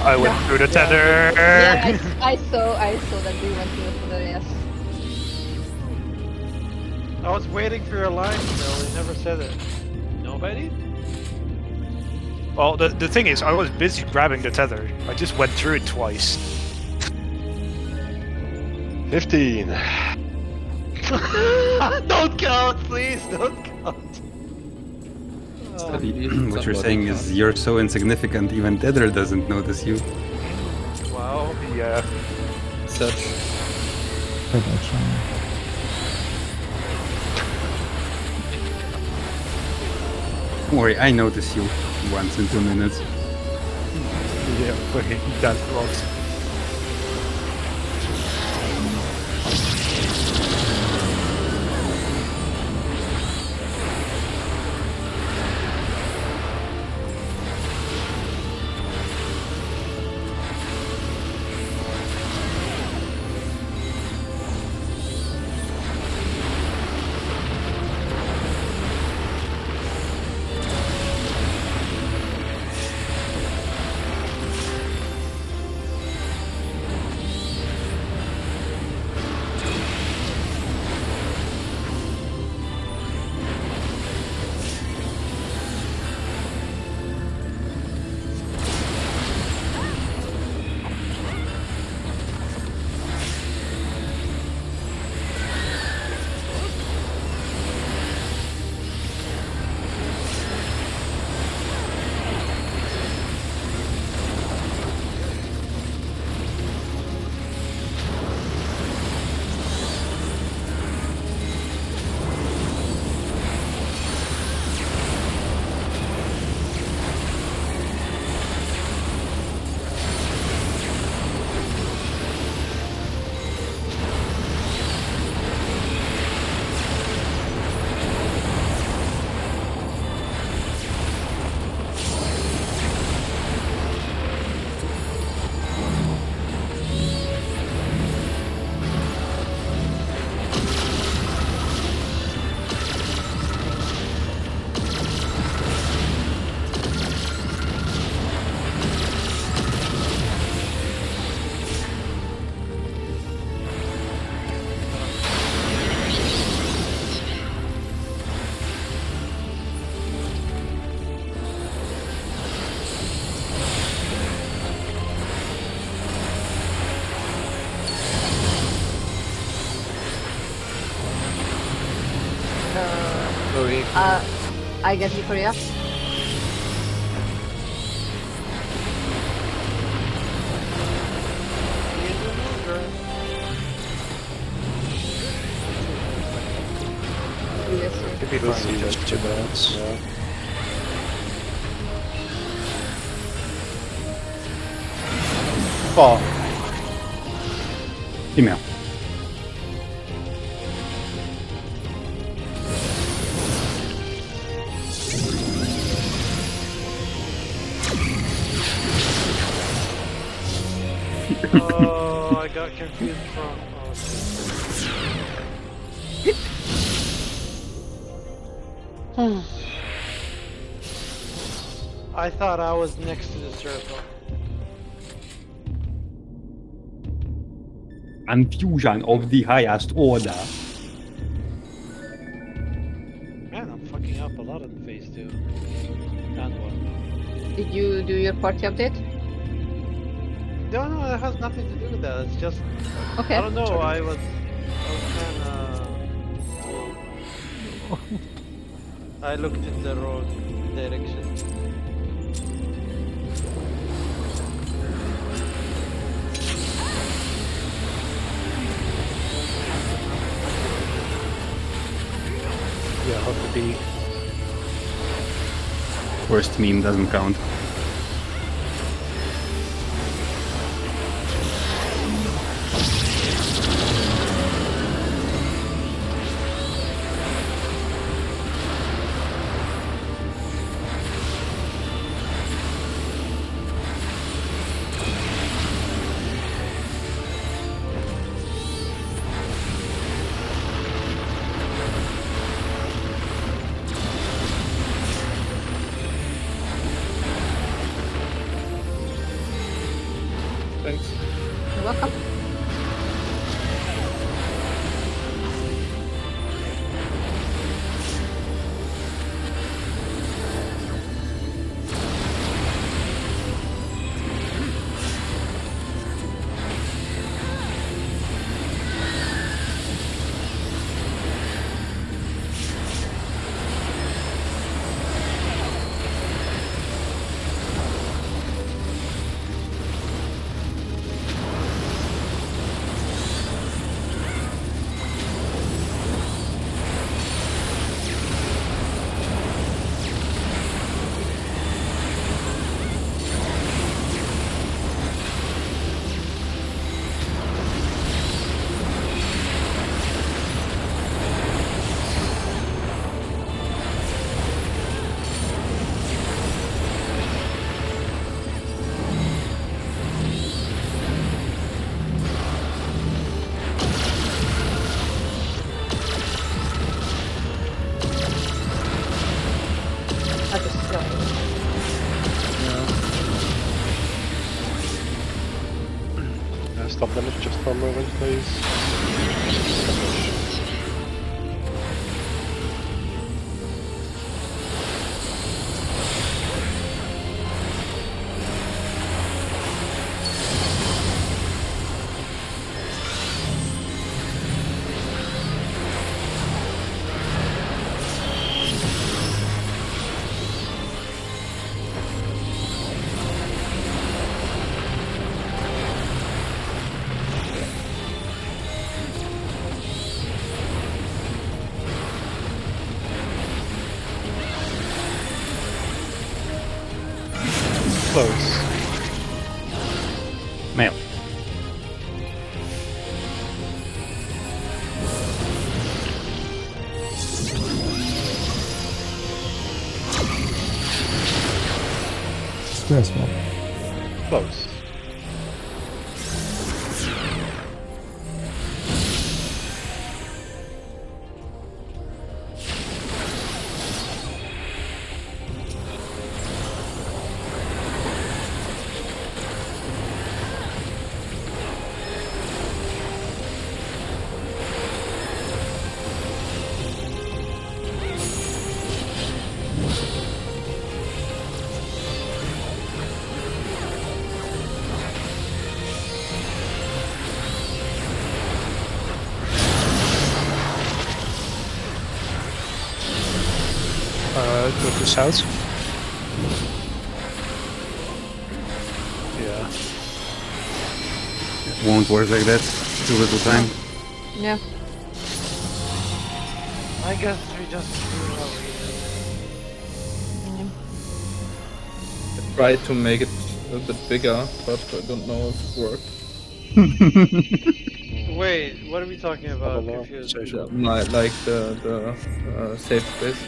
I went through the tether. Yeah, I saw that we went to the yes. I was waiting for your line, Phil. You never said it. Nobody? Well, the thing is, I was busy grabbing the tether. I just went through it twice. 15. Don't count, please. Don't count. What you're saying is you're so insignificant, even Tether doesn't notice you. Wow. Yeah. Such. Red Eye Shine. Don't worry, I notice you once in 2 minutes. Yeah, fucking that close. I get you, Korea. Yes, sir. Could be fine in just 2 minutes. Yeah. Fuck. Email. Oh, I got confused from. Oh. I thought I was next to the circle. Confusion of the highest order. Man, I'm fucking up a lot in phase 2. And one. Did you do your party update? No, it has nothing to do with that. It's just Okay. I don't know. I was kind of. I looked in the wrong direction. Yeah, how to be. Worst meme doesn't count. Thanks. You're welcome. That is slow. Stop damage just for a moment, please. Close. Mail. Stressful. Close. Go to south. Yeah. It won't work like that. Too little time. Yeah. I guess we just do what we Yeah. I tried to make it a bit bigger, but I don't know if it worked. do. Wait, what are we talking about? I'm don't know. confused. Like the safe space.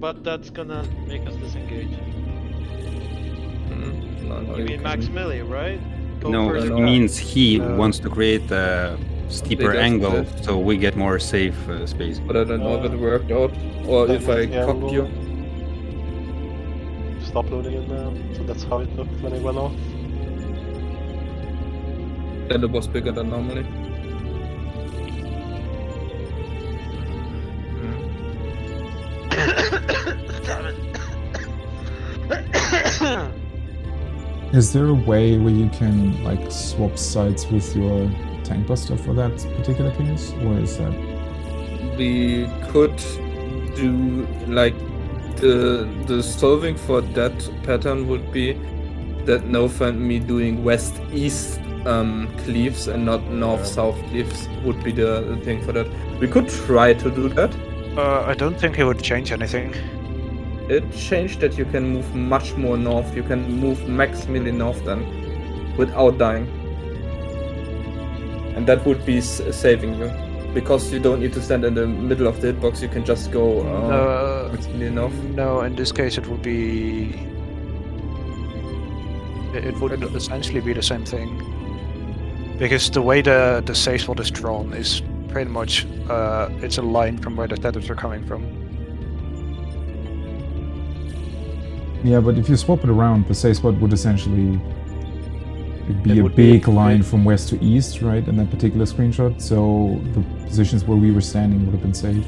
But that's gonna make us disengage. No, You mean max melee, right? Go No, further it back. means he wants to create a steeper Bigger angle space. so we get more safe space. But I don't know if it worked out or if I Yeah, cocked you. Stop loading it now. So that's how it looked when it went off. Then it was bigger than normally. Is there a way where you can like swap sides with your tank buster for that particular case, or is that? We could do like the solving for that pattern would be that Nova and me doing west-east cleaves and not north-south cleaves would be the thing for that. We could try to do that. I don't think it would change anything. It changed that you can move much more north. You can move maximally north then, without dying. And that would be saving you. Because you don't need to stand in the middle of the hitbox, you can just go maximally north. No, in this case it would be... It would essentially be the same thing. Because the way the save spot is drawn is pretty much... it's a line from where the tethers are coming from. Yeah, but if you swap it around, the save spot would essentially be a big line from west to east, right, in that particular screenshot, so the positions where we were standing would have been safe.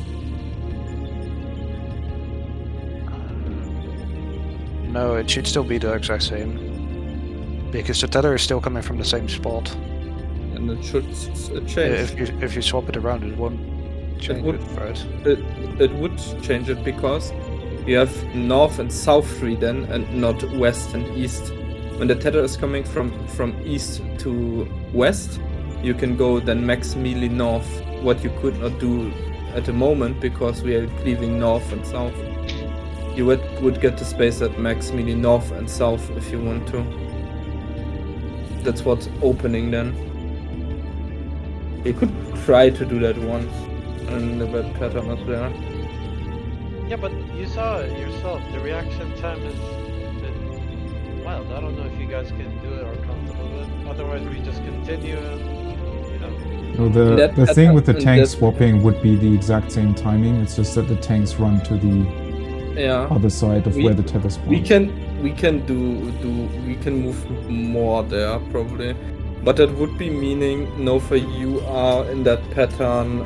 No, it should still be the exact same. Because the tether is still coming from the same spot. And it should change. If you swap it around, it won't change it, right? It would change it because you have north and south free then, and not west and east. When the tether is coming from east to west, you can go then maximally north, what you could not do at the moment because we are cleaving north and south. You would get the space at maximally north and south if you want to. That's what's opening then. You could try to do that once, and the red pattern is there. Yeah, but you saw it yourself. The reaction time is wild. I don't know if you guys can do it or comfortable with it. Otherwise, we just continue and, you know. No, the thing with the tank swapping would be the exact same timing. It's just that the tanks run to the other side of where the tether spawns. We can move more there probably. But that would be meaning Nova, you are in that pattern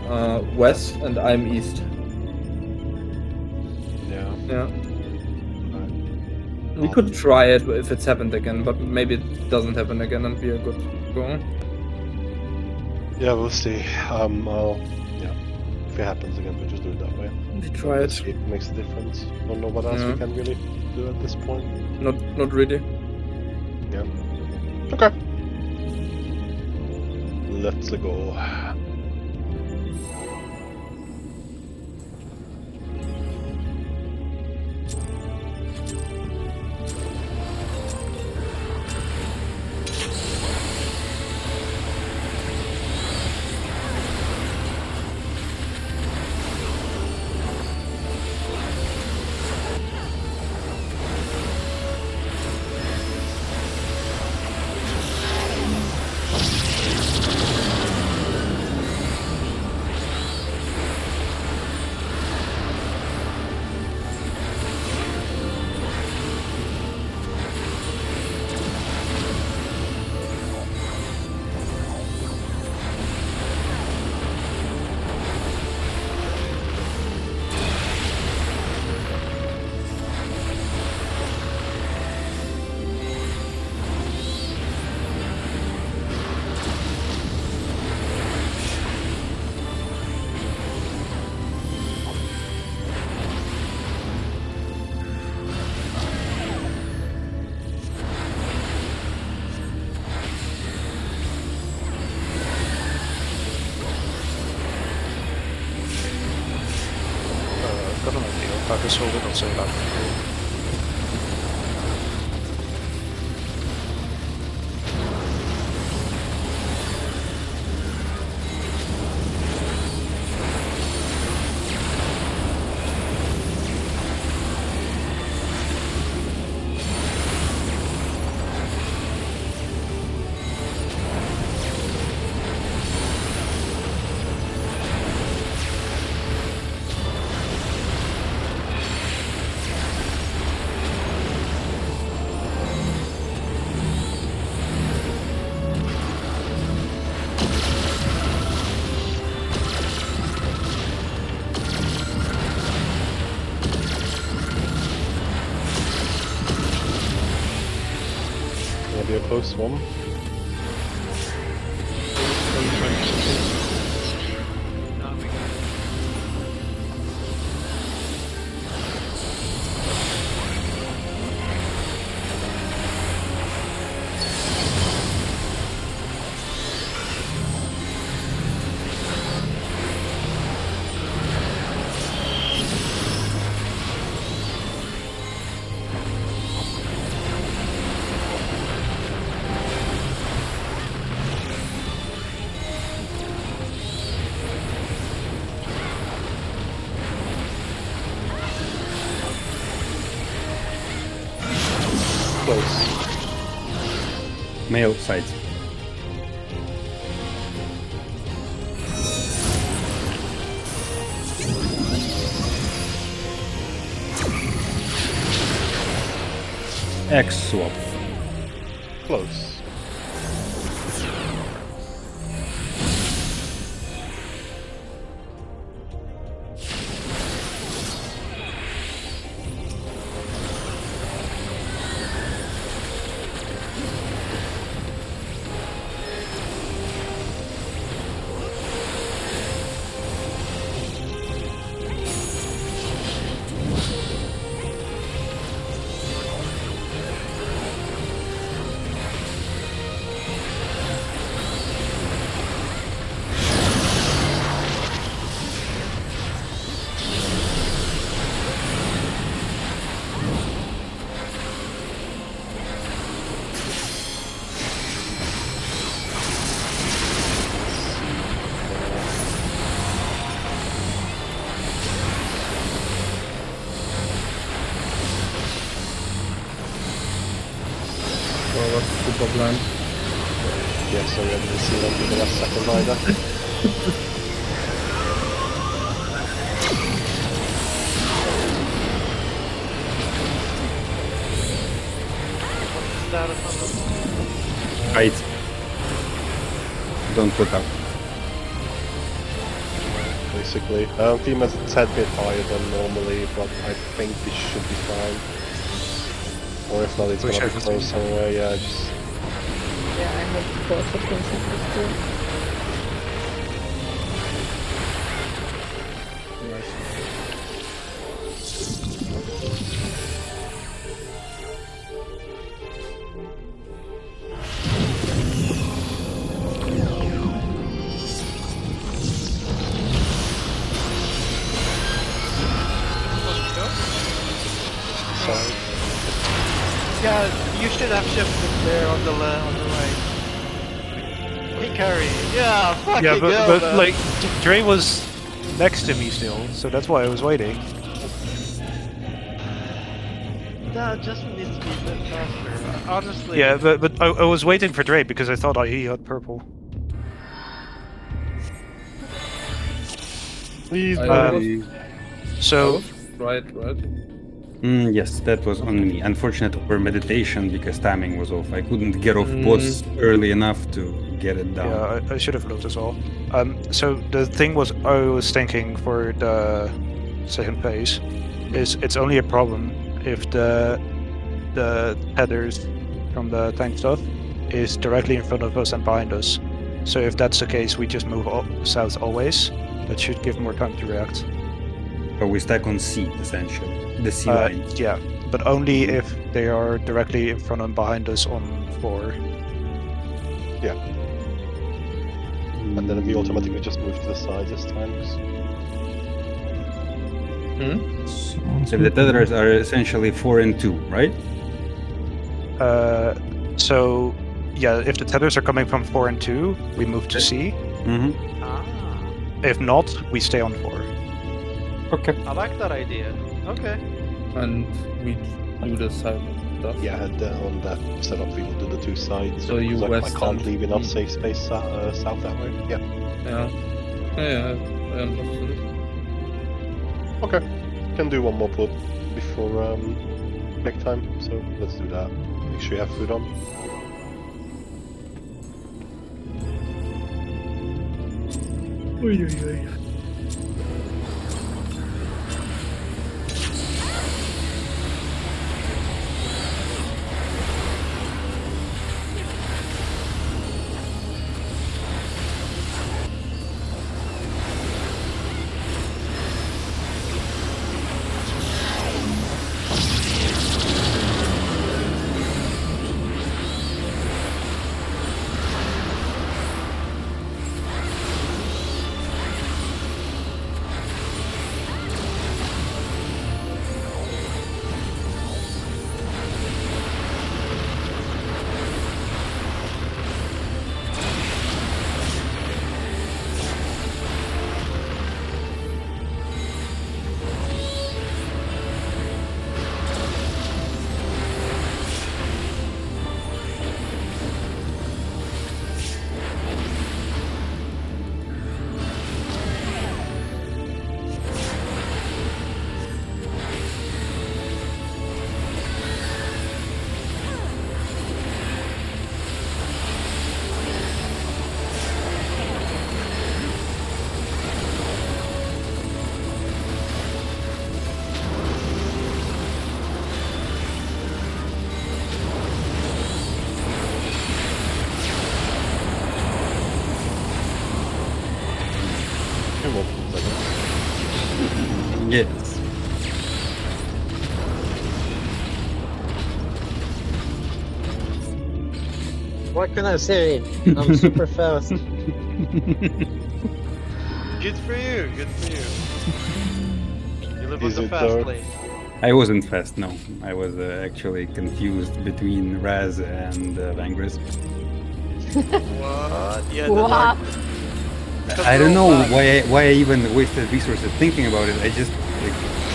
west and I'm east. Yeah. We could try it if it's happened again, but maybe it doesn't happen again and be a good go. Yeah, we'll see. If it happens again, we'll just do it that way. We try it. See if it makes a difference. Don't know what else we can really do at this point. Not really. Yeah. Okay. Let's go. This will not say that. close one. Close. Male sides. X swap. Close. Or was super blind. Yeah, sorry, I didn't see that in the last second either. Status on the Height. Don't put up. Basically, Fima's a tad bit higher than normally, but I think this should be fine. Or if not, it's Which gonna be has close somewhere. Yeah, just Yeah, I have got the consensus too. sorry. Yeah, you should have shifted there on the right. He carry. Yeah, fucking Yeah, go, but man. like Dre was next to me still, so that's why I was waiting. That adjustment needs to be a bit faster. Honestly. Yeah, but I was waiting for Dre because I thought he had purple. Please, I buddy. So Right. Yes, that was on me. Unfortunate over meditation because timing was off. I couldn't get off boss early enough to get it down. yeah, I should have looked as well. So the thing was, I was thinking for the second phase, is it's only a problem if the headers from the tank stuff is directly in front of us and behind us. So if that's the case, we just move south always. That should give more time to react. So we stack on C, essentially. The C line. Yeah, but only if they are directly in front and behind us on 4. And then we automatically just move to the side this time. Sounds So the good. tethers are essentially 4 and 2, right? So yeah, if the tethers are coming from 4 and 2, we move to C. Mm-hmm. Ah, If not, we stay on 4. Okay. I like that idea. Okay. And we do the side stuff. Yeah, and on that setup we will do the two sides. So you because I west can't and leave enough east. safe space south that way. Yeah. Yeah, I understood. Okay. Can do one more put before break time, so let's do that. Make sure you have food on. Yes. What can I say? I'm super fast. Good for you. Good for you. You live on Is the it fast dark? lane. I wasn't fast, no. I was actually confused between Raz and Vangris. What? Yeah. The What? dark. I don't know why I even wasted resources thinking about it. I just like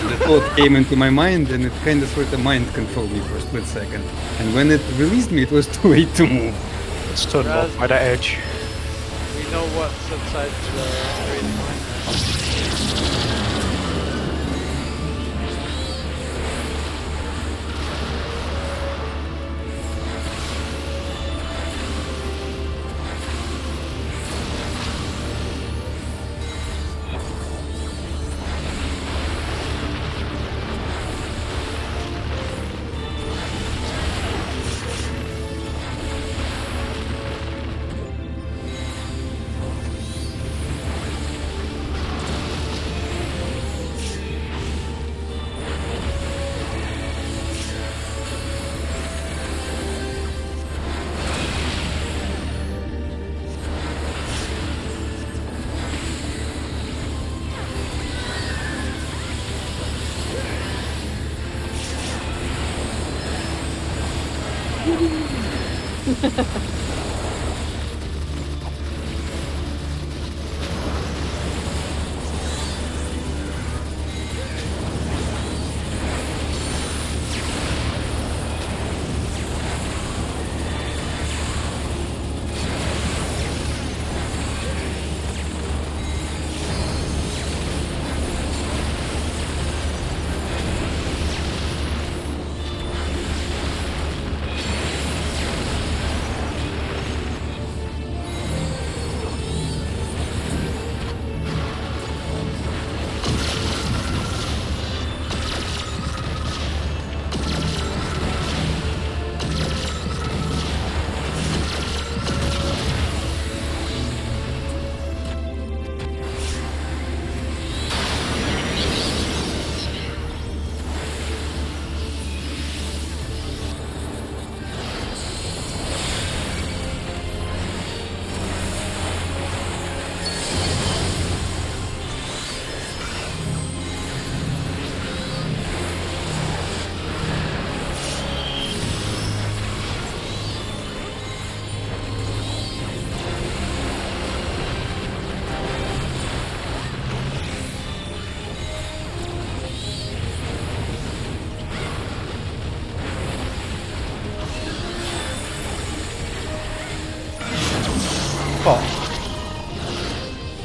the thought came into my mind and it kind of sort of mind controlled me for a split second. And when it released me, it was too late to move. Stood Raz- by the edge. We know what's inside the great mine.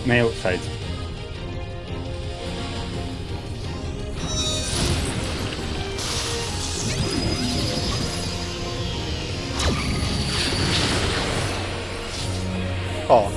Male side. Oh,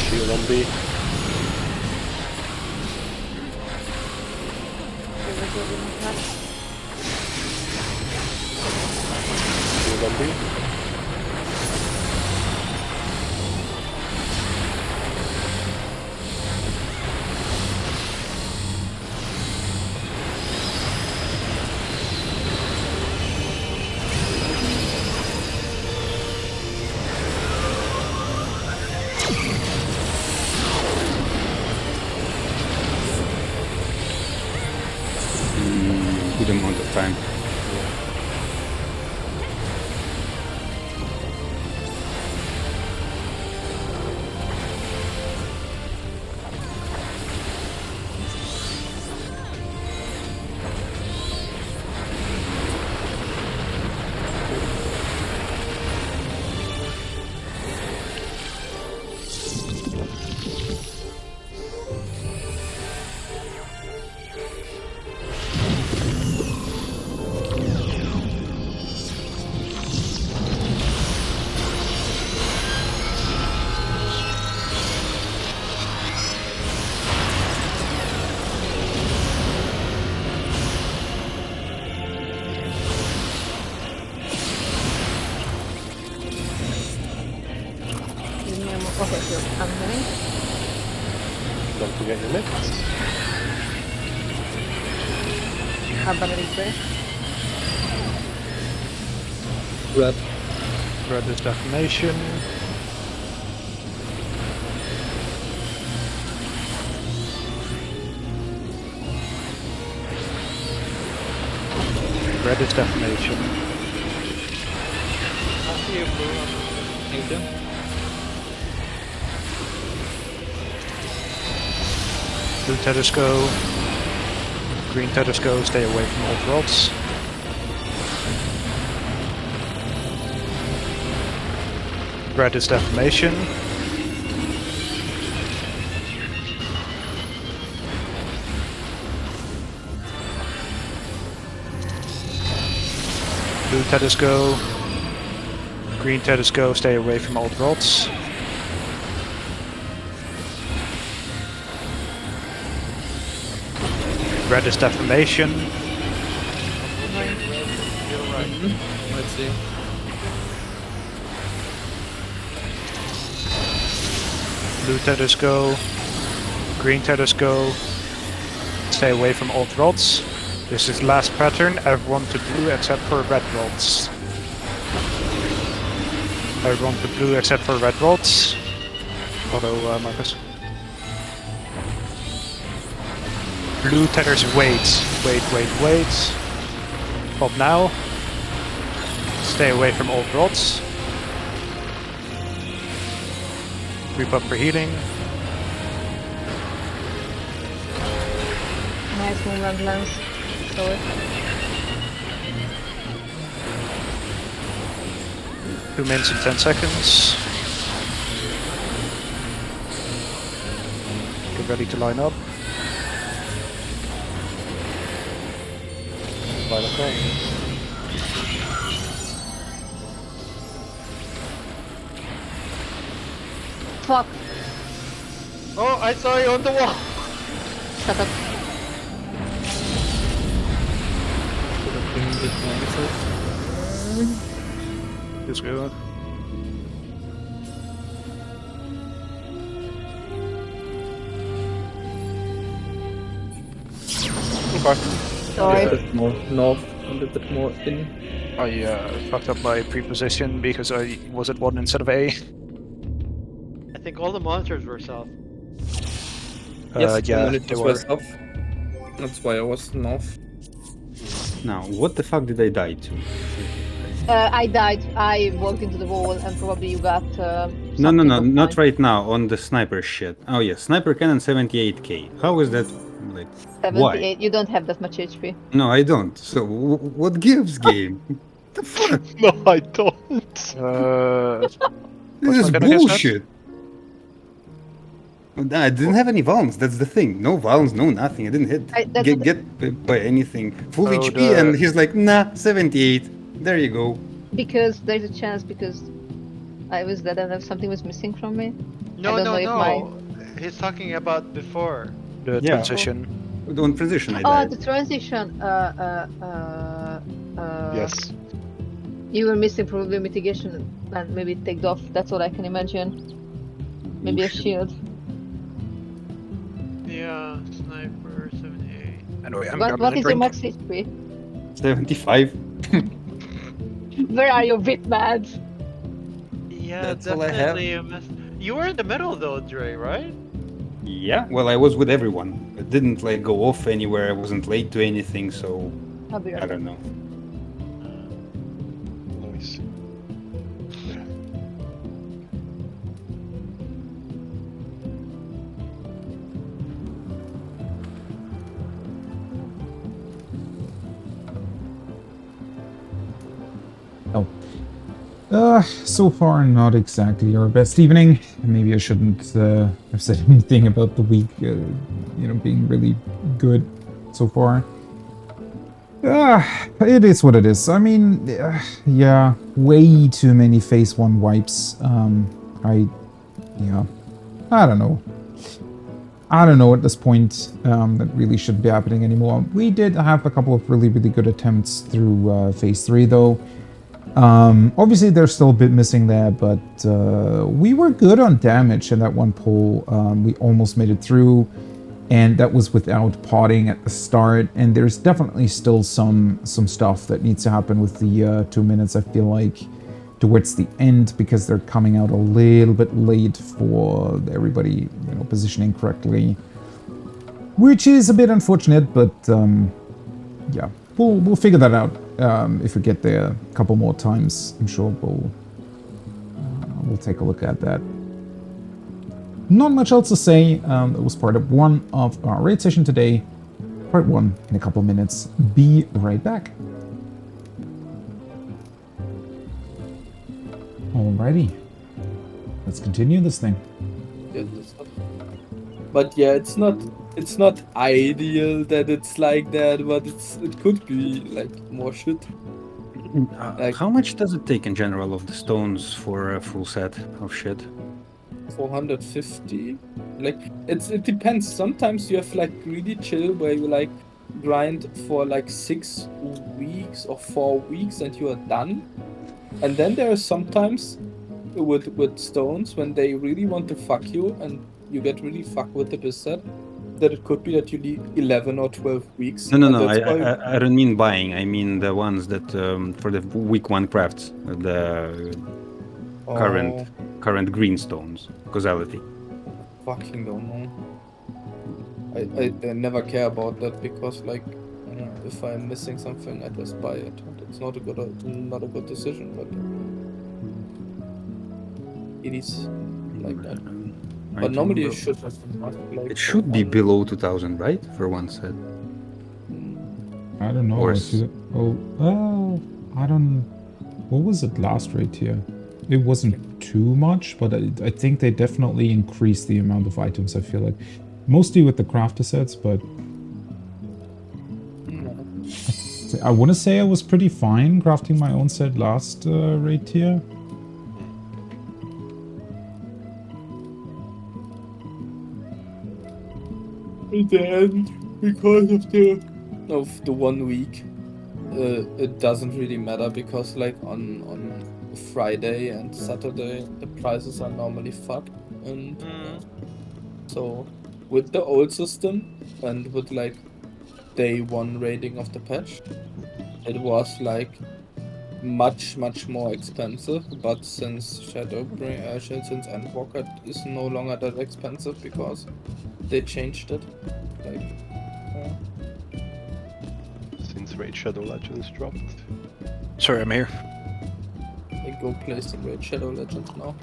shield on B. Shield on B. Good amount of time. Okay, so I'm going. Don't forget your mitts. Abandoned breath. Red. Red is defamation. Red is defamation. I'll see you, Blue. Thank you. Blue Tedesco. Green Tedesco, stay away from old rods. Red is defamation. Blue Tedesco. Green Tedesco, stay away from old rods. Red is defamation. Let's see. Blue Tedesco. Green Tedesco, stay away from old rods. This is last pattern, everyone to blue except for red rods. Everyone to blue except for red rods. Although, Marcus. Blue tethers wait. Wait. Pop now. Stay away from old rods. Creep up for healing. Nice movement lens. Sorry. 2 minutes and 10 seconds. Get ready to line up. Line up right. Fuck. Oh, I saw you on the wall. Shut up. Let's go. Okay. Sorry. A bit more north and a bit more in. I fucked up my preposition because I was at 1 instead of A. I think all the monitors were south. Yes, Yeah, and it they was were. south. That's why I was north. Now, what the fuck did I die to? I died. I walked into the wall, and probably you got. No, something of not mine. right now. On the sniper shit. Oh yeah, sniper cannon 78k. How is that? Like, 78. why? You don't have that much HP. No, I don't. So what gives, game? The fuck? No, I don't. This is my gun against that? bullshit. I didn't have any vulns. That's the thing. No vulns, no nothing. I didn't get by anything. Full Oh, HP, and he's like, nah, 78. There you go. Because there's a chance because I was dead and if something was missing from me. No, I don't no, know if no. He's talking about before. The Yeah. transition. On transition, I Oh, died. the transition. Yes. You were missing probably mitigation and maybe it taked off. That's what I can imagine. Maybe a shield. Yeah, sniper 78. Anyway, I'm What grabbing is a your drink. max HP? 75. Where are your bitmads? Yeah, That's all I have. definitely a mess. You were in the middle though, Dre, right? Yeah, well, I was with everyone. I didn't like go off anywhere. I wasn't late to anything, so I'll be I right. don't know. Let me see. So far not exactly our best evening. Maybe I shouldn't have said anything about the week, being really good so far. It is what it is. I mean, yeah, way too many phase 1 wipes. I don't know. I don't know at this point. That really shouldn't be happening anymore. We did have a couple of really, really good attempts through phase 3 though. Obviously, there's still a bit missing there, but we were good on damage in that one pull. We almost made it through, and that was without potting at the start. And there's definitely still some stuff that needs to happen with the 2 minutes, I feel like, towards the end, because they're coming out a little bit late for everybody, you know, positioning correctly, which is a bit unfortunate, but yeah, we'll figure that out. If we get there a couple more times, I'm sure we'll take a look at that. Not much else to say. It was part of one of our raid session today. Part one in a couple minutes. Be right back. Alrighty. Let's continue this thing. But yeah, it's not ideal that it's like that, but it could be like more shit. Like, how much does it take in general of the stones for a full set of shit? 450. Like it depends. Sometimes you have like really chill where you like grind for like 6 weeks or 4 weeks and you are done. And then there are sometimes with stones when they really want to fuck you and you get really fucked with the set, that it could be that you need 11 or 12 weeks. No. I don't mean buying. I mean the ones that for the week 1 crafts, the current green stones, causality. Fucking don't know. I never care about that because like if I'm missing something, I just buy it. It's not a good decision, but it is like that. But normally it should have like it should be below 2000, right? For one set. I don't know. I don't. What was it last rate here? It wasn't too much, but I think they definitely increased the amount of items. I feel like mostly with the crafter sets, but I want to say I was pretty fine crafting my own set last rate here. At the end, because of the 1 week, it doesn't really matter because like on Friday and Saturday the prices are normally fucked, and so with the old system and with like day 1 rating of the patch, it was like much more expensive, but since since Endwalker is no longer that expensive because they changed it. Like since Raid Shadow Legends dropped. Sorry, I'm here. I go play some Raid Shadow Legends now.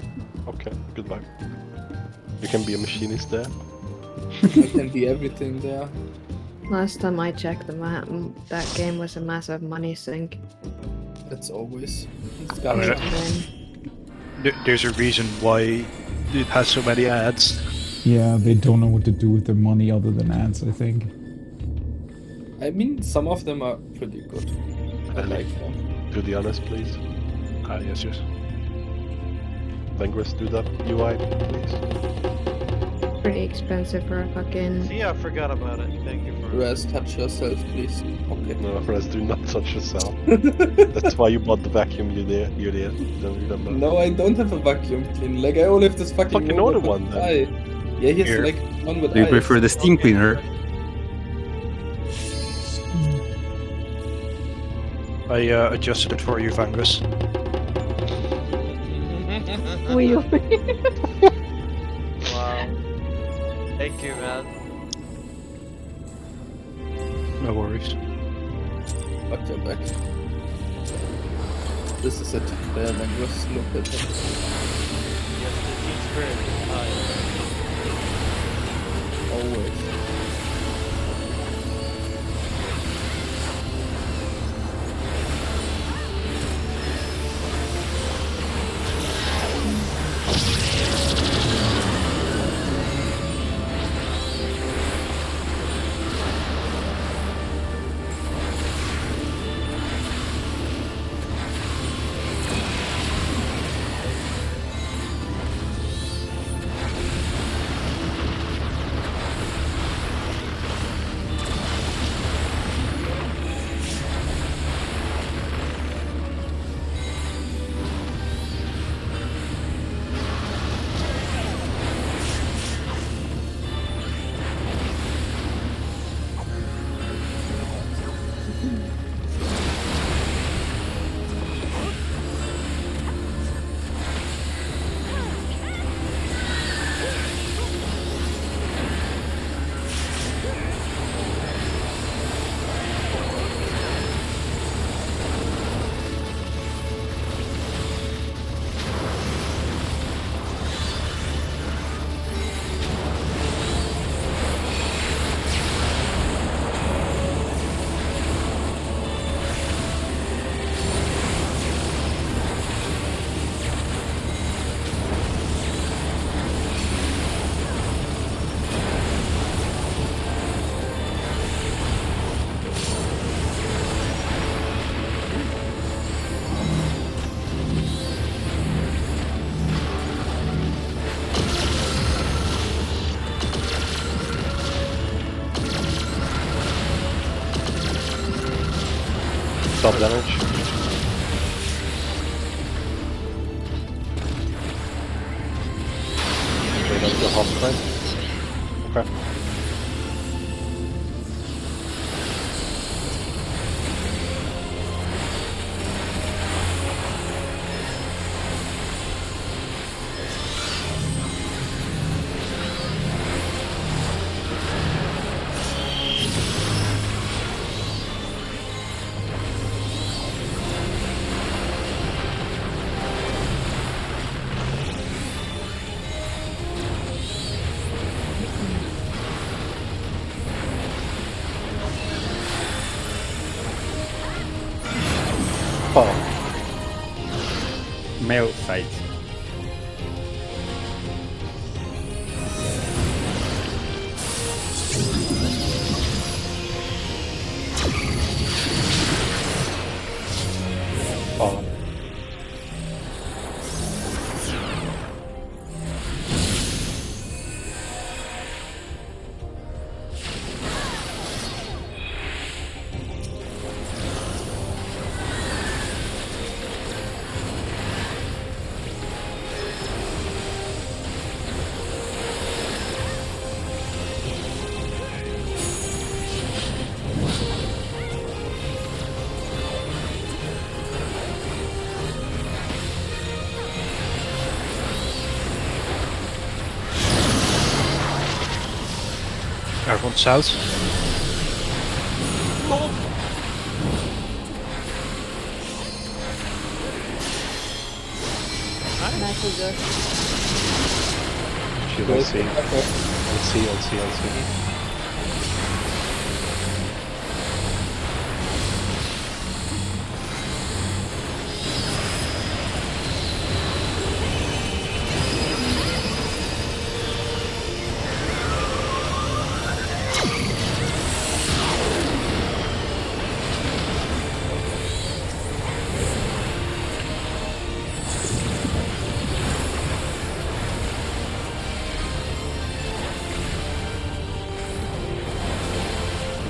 Okay, goodbye. You can be a machinist there. I can be everything there. Last time I checked, that game was a massive money sink. That's always. There's a reason why it has so many ads. Yeah, they don't know what to do with their money other than ads, I think. I mean, some of them are pretty good. I like them. Do the honors, please. Yes. Vengress, do that UI, please. Pretty expensive for a fucking... See, I forgot about it. Thank you for... Res, touch yourself, please. Okay. No, Res, do not touch yourself. That's why you bought the vacuum, you there. Don't remember. No, I don't have a vacuum cleaner. Like, I only have this fucking order one, then. Yeah, he has like one with Do you prefer the steam cleaner? I adjusted it for you, Vangus. Wow. Thank you, man. No worries. Fuck your back. This is it. There, Vangus, look at him. Yes, the team spirit is high. Always. damage. Okay, that's the half time. Okay. Oh, Male side. oh. Everyone south. Nice result. Should I see? I'll see.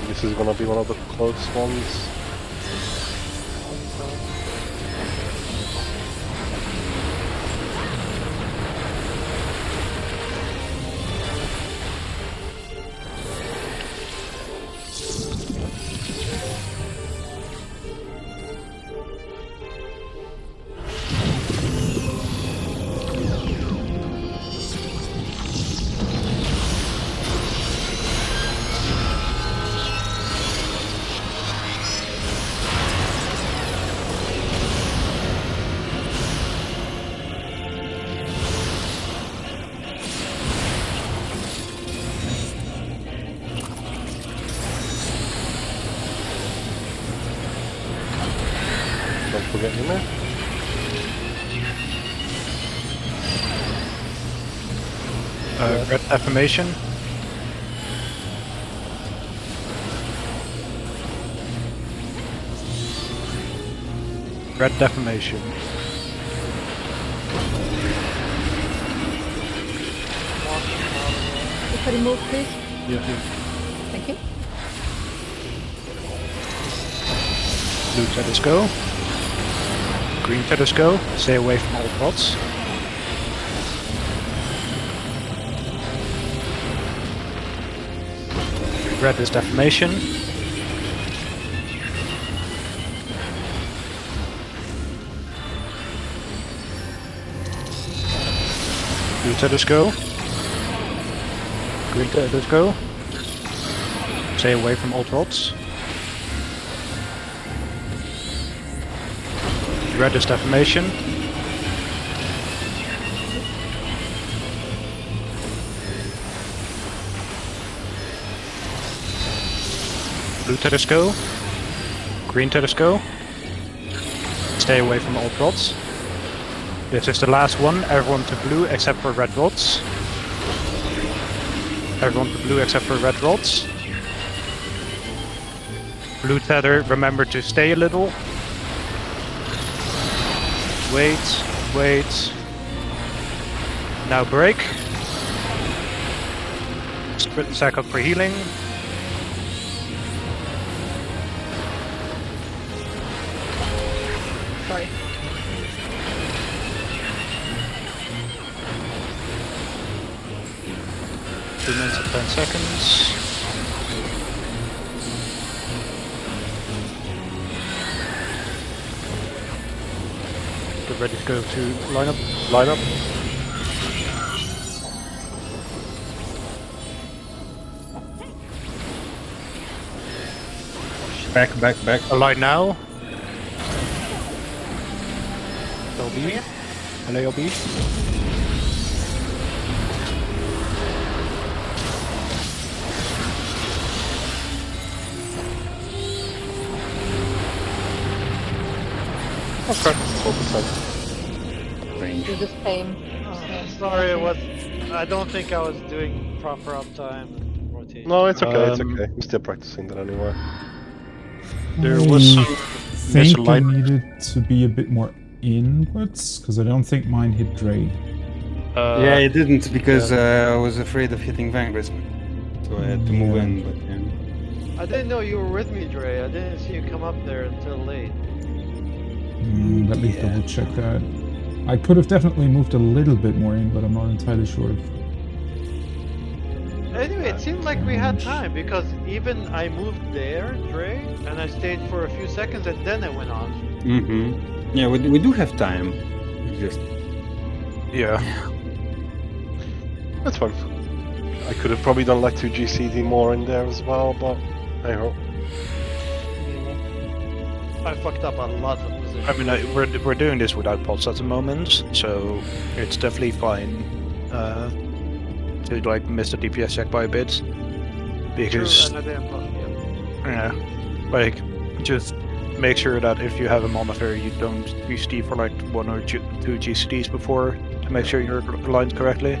This is gonna be one of the close ones. Don't forget him there. Red Affirmation. Red Defamation. If I remove, please. Yeah. Thank you. Blue Feathers go. Green Feathers go. Stay away from all bots. Red is Defamation. Blue Feathers go. Green Feathers go. Stay away from all rods. Red is Defamation. Blue Feathers go. Green Feathers go. Stay away from all rods. This is the last one. Everyone to blue except for red rods. Everyone to blue except for red rods. Blue Tether, remember to stay a little. Wait, wait. Now break. Split the sack up for healing. Sorry. Two minutes and 10 seconds. Get ready to go to lineup. Line up. Back. Align now. LB. LALB. Okay. 4%. Range. Do the same. Sorry, I don't think I was doing proper uptime and rotation. No, it's okay. It's okay. I'm still practicing that anyway. There was some I think I misalignment. needed to be a bit more inwards, because I don't think mine hit Dre. Yeah, it didn't because I was afraid of hitting Vanguard, so I had to move in. But yeah. I didn't know you were with me, Dre. I didn't see you come up there until late. Let me double check that. I could have definitely moved a little bit more in, but I'm not entirely sure. Anyway, it seemed like we had time because even I moved there, Dre, and I stayed for a few seconds and then it went on. Mm-hmm. Yeah, we do have time. It's just Yeah. That's fine. I could have probably done like 2 GCD more in there as well, but I hope. I fucked up a lot of positions. I mean, we're doing this without pods at the moment, so it's definitely fine to like miss the DPS check by a bit, because True, and I didn't yeah, like just make sure that if you have a monitor, you don't UCD for like 1 or 2 GCDs before to make sure you're aligned correctly. I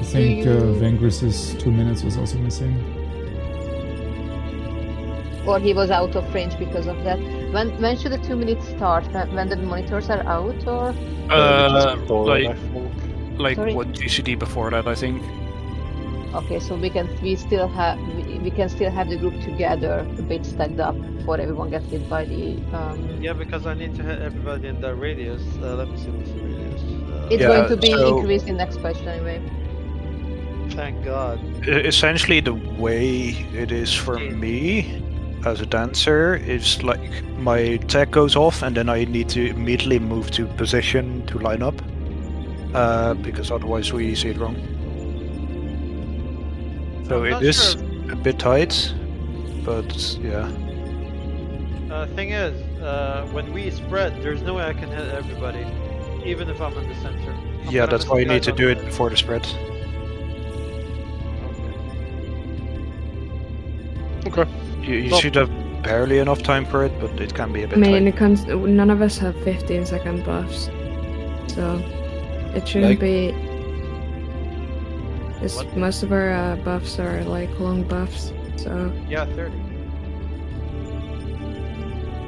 think Vengris's 2 minutes was also missing. Or he was out of range because of that. When should the 2 minutes start? When the monitors are out, or? Like Sorry? 1 GCD before that, I think. Okay, so we can still have the group together, a bit stacked up before everyone gets hit by the. Yeah, because I need to hit everybody in that radius. Let me see what's the radius. It's Yeah, going to be so- increased in next patch anyway. Thank God. Essentially, the way it is for me as a dancer is like my tech goes off, and then I need to immediately move to position to line up, because otherwise we see it wrong. So I'm it not is sure. a bit tight, but yeah. Thing is, when we spread, there's no way I can hit everybody, even if I'm in the center. I'm Yeah, gonna that's miss why the you need guys to on do the it side. before the spread. Okay. You Well- should have barely enough time for it, but it can be a I bit mean, tight. none of us have 15-second buffs, so it shouldn't Like- be. Most of our buffs are like long buffs, so Yeah, 30.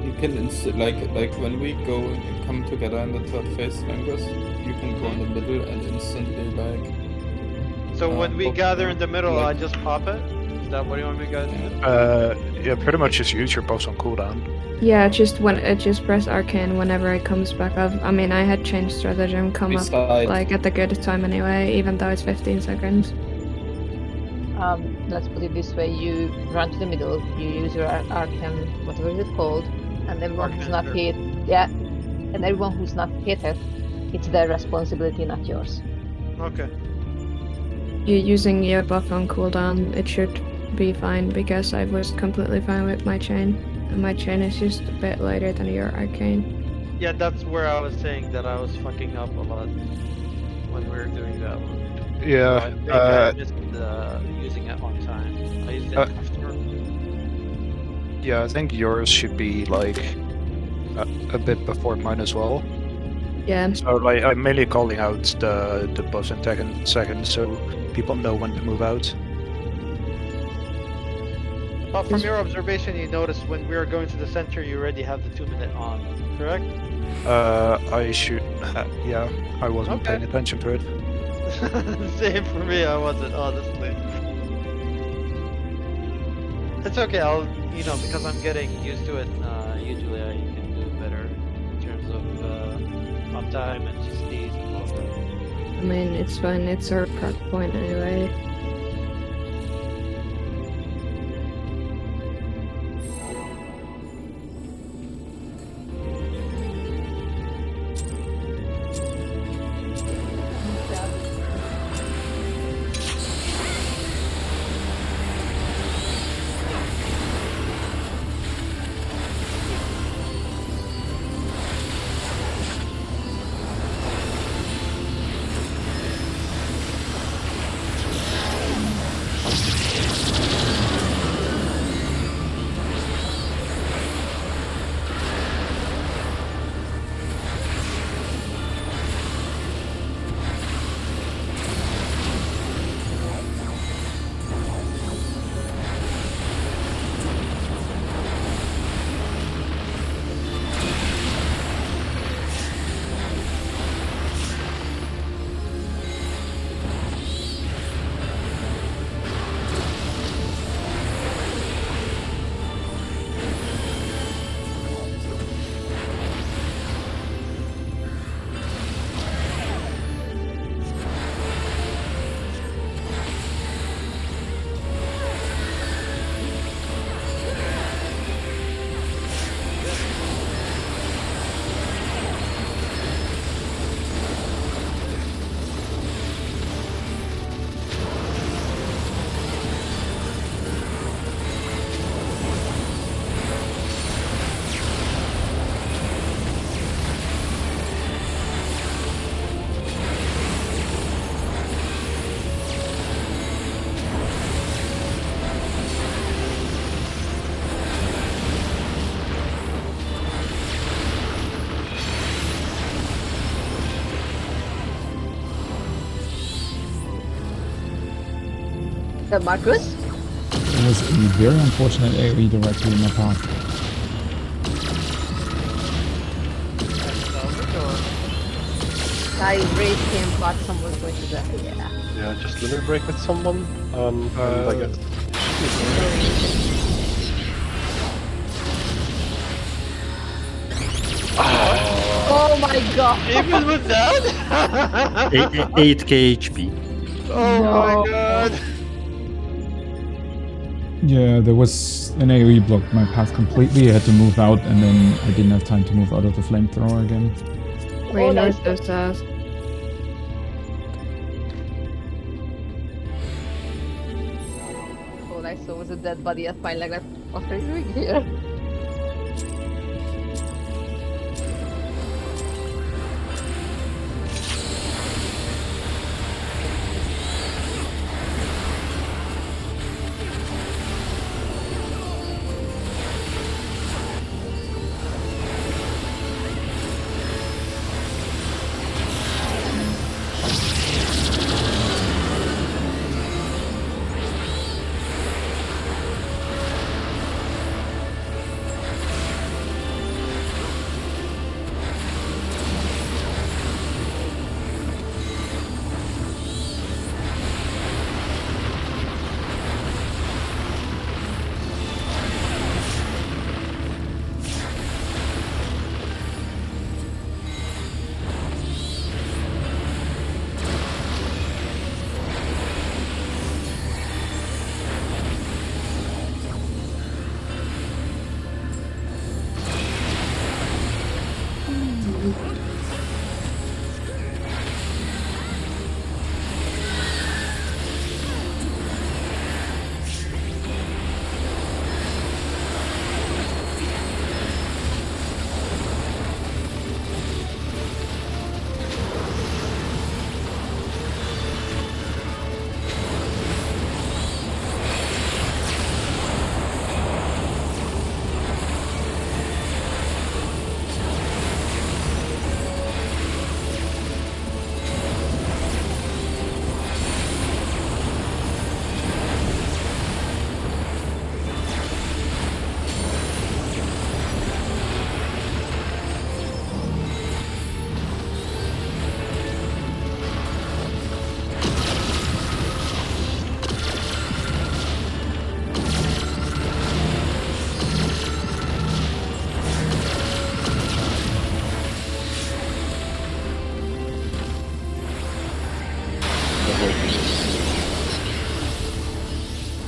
You can like when we come together in the third phase, Angus, you can go in the middle and instantly like. So when we pop gather in the middle, like- I just pop it? Is that what you want me guys to do? Yeah, pretty much just use your buffs on cooldown. yeah, just press arcane whenever it comes back up. I mean, I had changed stratagem come up Besides, like at the good time anyway, even though it's 15 seconds. Let's put it this way: you run to the middle, you use your arcane, whatever is it called, and everyone who's not Arcane, hit, yeah, and everyone who's not hit it, it's their responsibility, not yours. Okay. You're using your buff on cooldown, it should be fine because I was completely fine with my chain. And my chain is just a bit later than your arcane. Yeah, that's where I was saying that I was fucking up a lot when we were doing that one. I Yeah, think I missed using it on time. I used it after. yeah, I think yours should be like a bit before mine as well. Yeah, So like I'm mainly calling out the buffs in second, so people know when to move out. But from your observation, you noticed when we were going to the center, you already have the 2 minute on, correct? I should, yeah, I wasn't Okay. paying attention to it. Same for me, I wasn't, honestly. It's okay, because I'm getting used to it, usually I can do better in terms of time and she stays involved. I mean, it's fine. It's our proc point anyway. Marcus? It was a very unfortunate AoE directly in my path. I raised him, but someone's going to die. Yeah. Yeah, just limit break with someone. And I guess. Oh my god! Even with that? 8k HP. Oh my god! Yeah, there was an AoE blocked my path completely. I had to move out, and then I didn't have time to move out of the flamethrower again. Wait, no, it's so sad. All I saw was a dead body at my leg. Like, what are you doing here?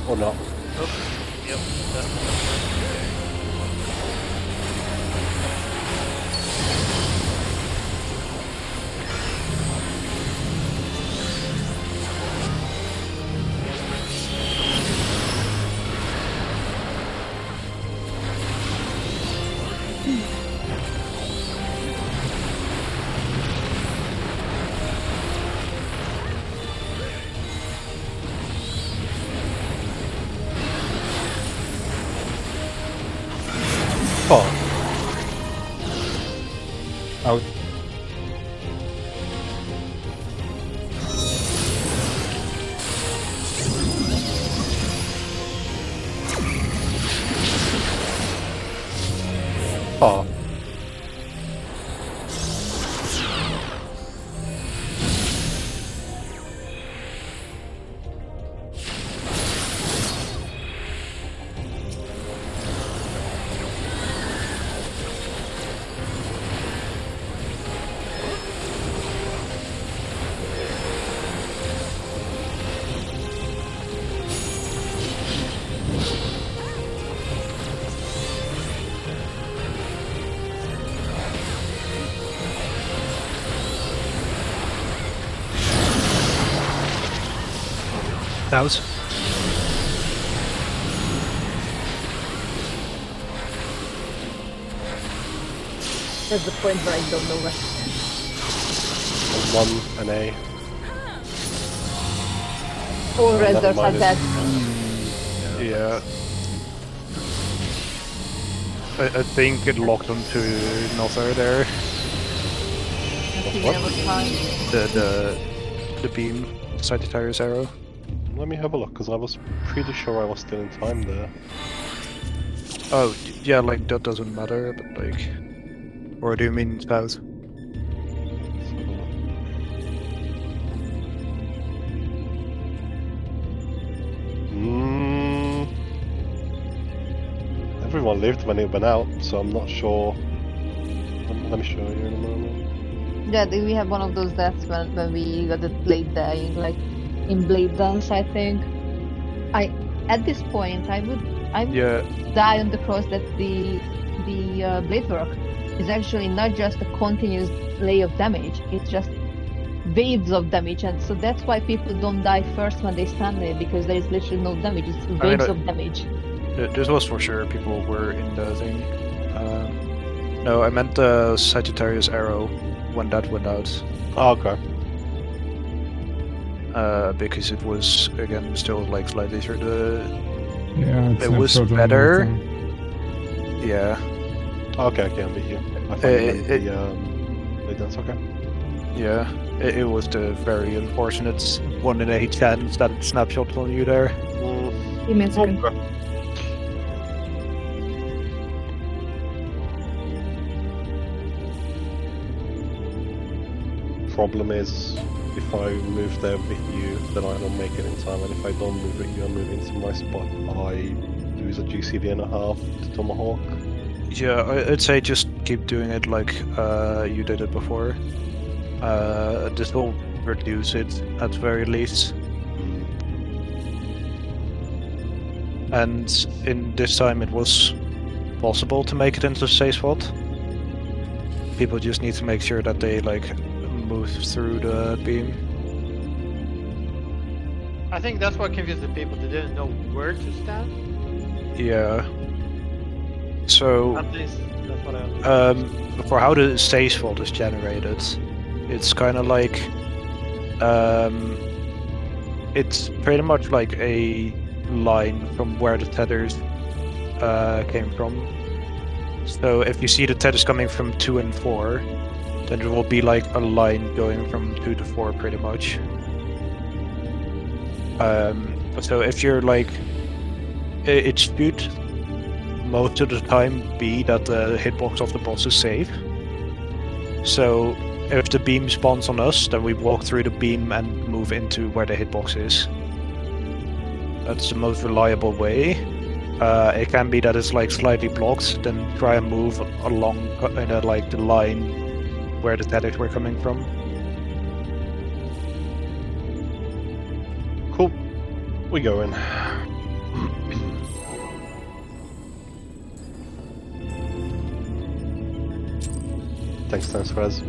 Or not. Oh, yep. Oh, Out. oh. That was. That's the point where I don't know what. 1 and A. All that reserves are minus- dead. Yeah. I think it locked onto Nother there. What? Never time. The beam, Sagittarius arrow. Let me have a look, because I was pretty sure I was still in time there. Oh, yeah, like that doesn't matter, but like. Or do you mean south? Let's have a look. Everyone lived when it went out, so I'm not sure. Let me show you in a moment. Yeah, we have one of those deaths when we got the blade dying, like in Blade Dance, I think. At this point I would Yeah. die on the cross that the blade work is actually not just a continuous lay of damage, it's just waves of damage, and so that's why people don't die first when they stand there, because there is literally no damage, it's waves of damage. This was for sure people were in the thing. No, I meant the Sagittarius arrow when that went out. Oh, okay. Because it was again still like slightly through the. Yeah, it's It not was short on better. everything. Yeah. Okay, I beat you. I thought you meant the Blade Dance, okay. Yeah. It was the very unfortunate 1 in 8 chance that it snapshot on you there. Give me a second. Okay. Problem is, if I move there with you, then I don't make it in time, and if I don't move with you and move into my spot, I lose a GCD and a half to Tomahawk. Yeah, I'd say just keep doing it like you did it before. This will reduce it at very least. And in this time it was possible to make it into safe spot. People just need to make sure that they like move through the beam. I think that's what confused the people. They didn't know where to stand. Yeah. So At least that's what I understand. for how the stage fault is generated, it's kind of like it's pretty much like a line from where the tethers came from. So if you see the tethers coming from 2 and 4, then there will be like a line going from 2 to 4 pretty much. So if you're like, it should most of the time be that the hitbox of the boss is safe. So if the beam spawns on us, then we walk through the beam and move into where the hitbox is. That's the most reliable way. It can be that it's like slightly blocked, then try and move along like the line where the tethers were coming from. We go in. Thanks, Fraz.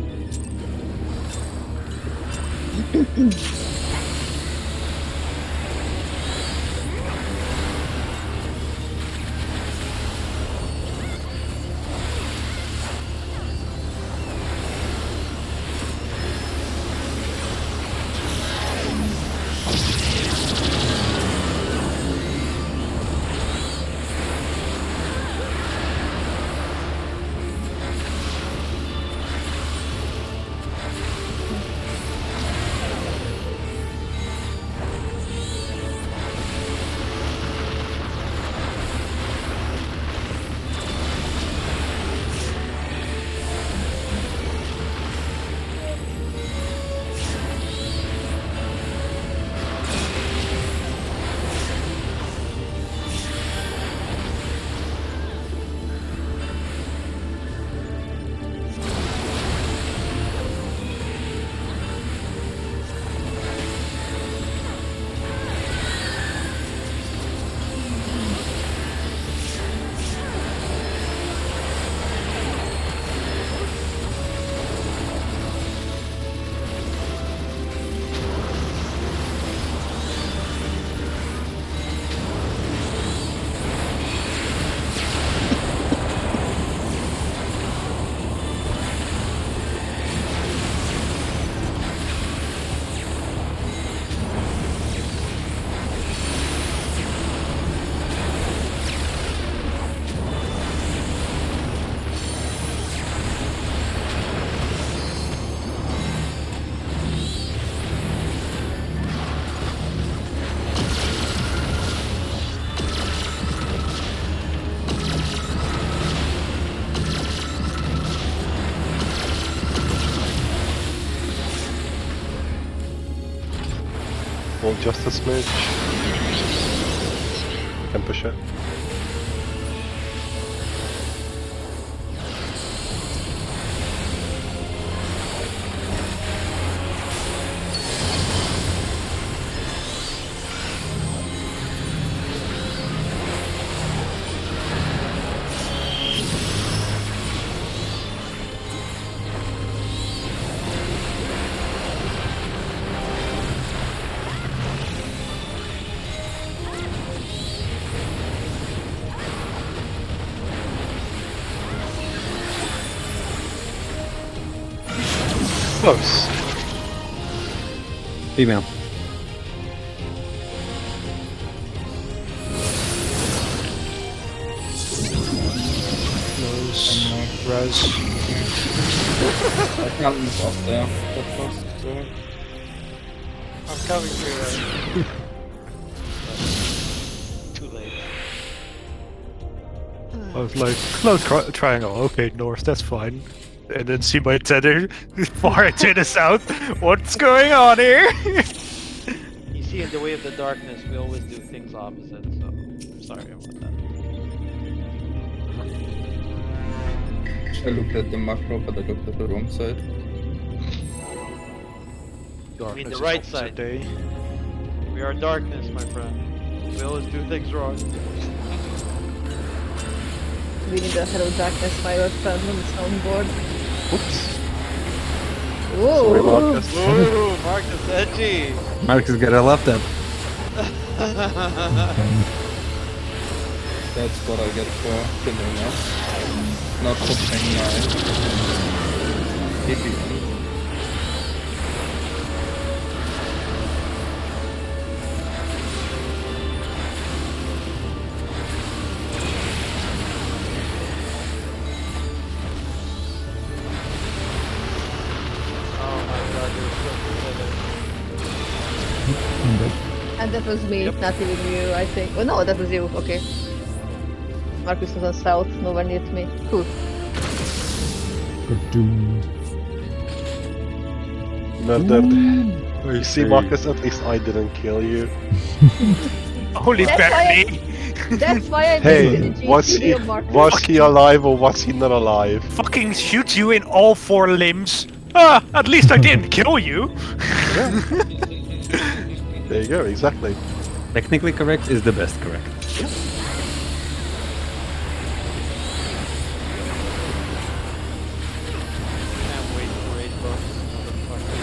Well, just a smidge. Can push it. Close. Female. Close. Res. I can't move up there. That was I'm coming through. Too late. I was like, close triangle. Okay, north. That's fine. And then see my tether far to the south. What's going on here? You see, in the way of the darkness, we always do things opposite, so I'm sorry about that. I looked at the macro, but I looked at the wrong side. I mean the right side. Day. We are darkness, my friend. We always do things wrong. We need a Hello Darkness, my old friend on the soundboard. Oops. Ooh. Sorry, Marcus. Ooh, Marcus edgy. Marcus got a laptop. That's what I get for killing us. Not pushing my APM. And that was me, not even you, I think. Oh no, that was you, okay. Marcus was on south, nowhere near to me. Cool. Murdered. You see, Marcus, at least I didn't kill you. Only barely. That's why I Hey, made the was he, was he alive or was he not alive? Fucking shoot you in all four limbs. Ah, at least I didn't kill you. There you go, exactly. Technically correct is the best correct. Can't wait for 8 bucks, motherfucker.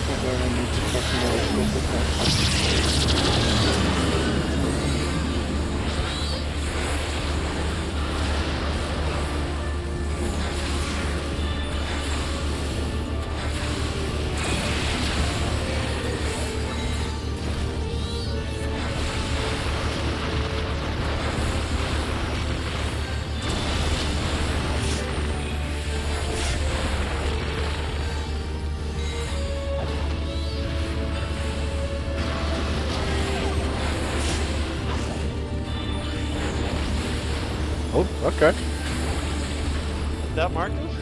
Whether I need to talk more about that. Oh, okay. That Marcus?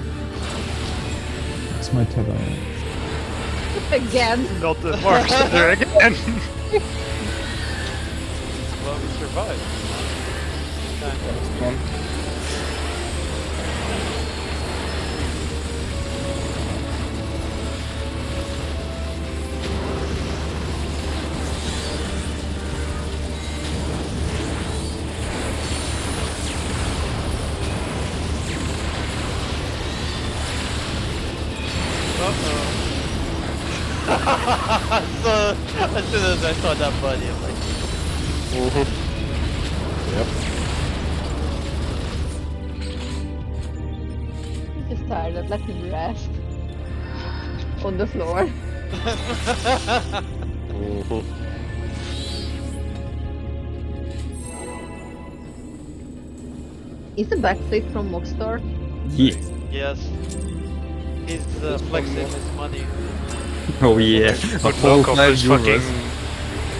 It's my tether. Again. Not the Mark there again. Well, we survived. Last one. So, as soon as I saw that buddy, I'm like, Yep. He's just tired. Let him rest. On the floor. Is the backflip from Mockstar? Yeah. yes. He's flexing his money. Oh yeah. Good look of his fucking...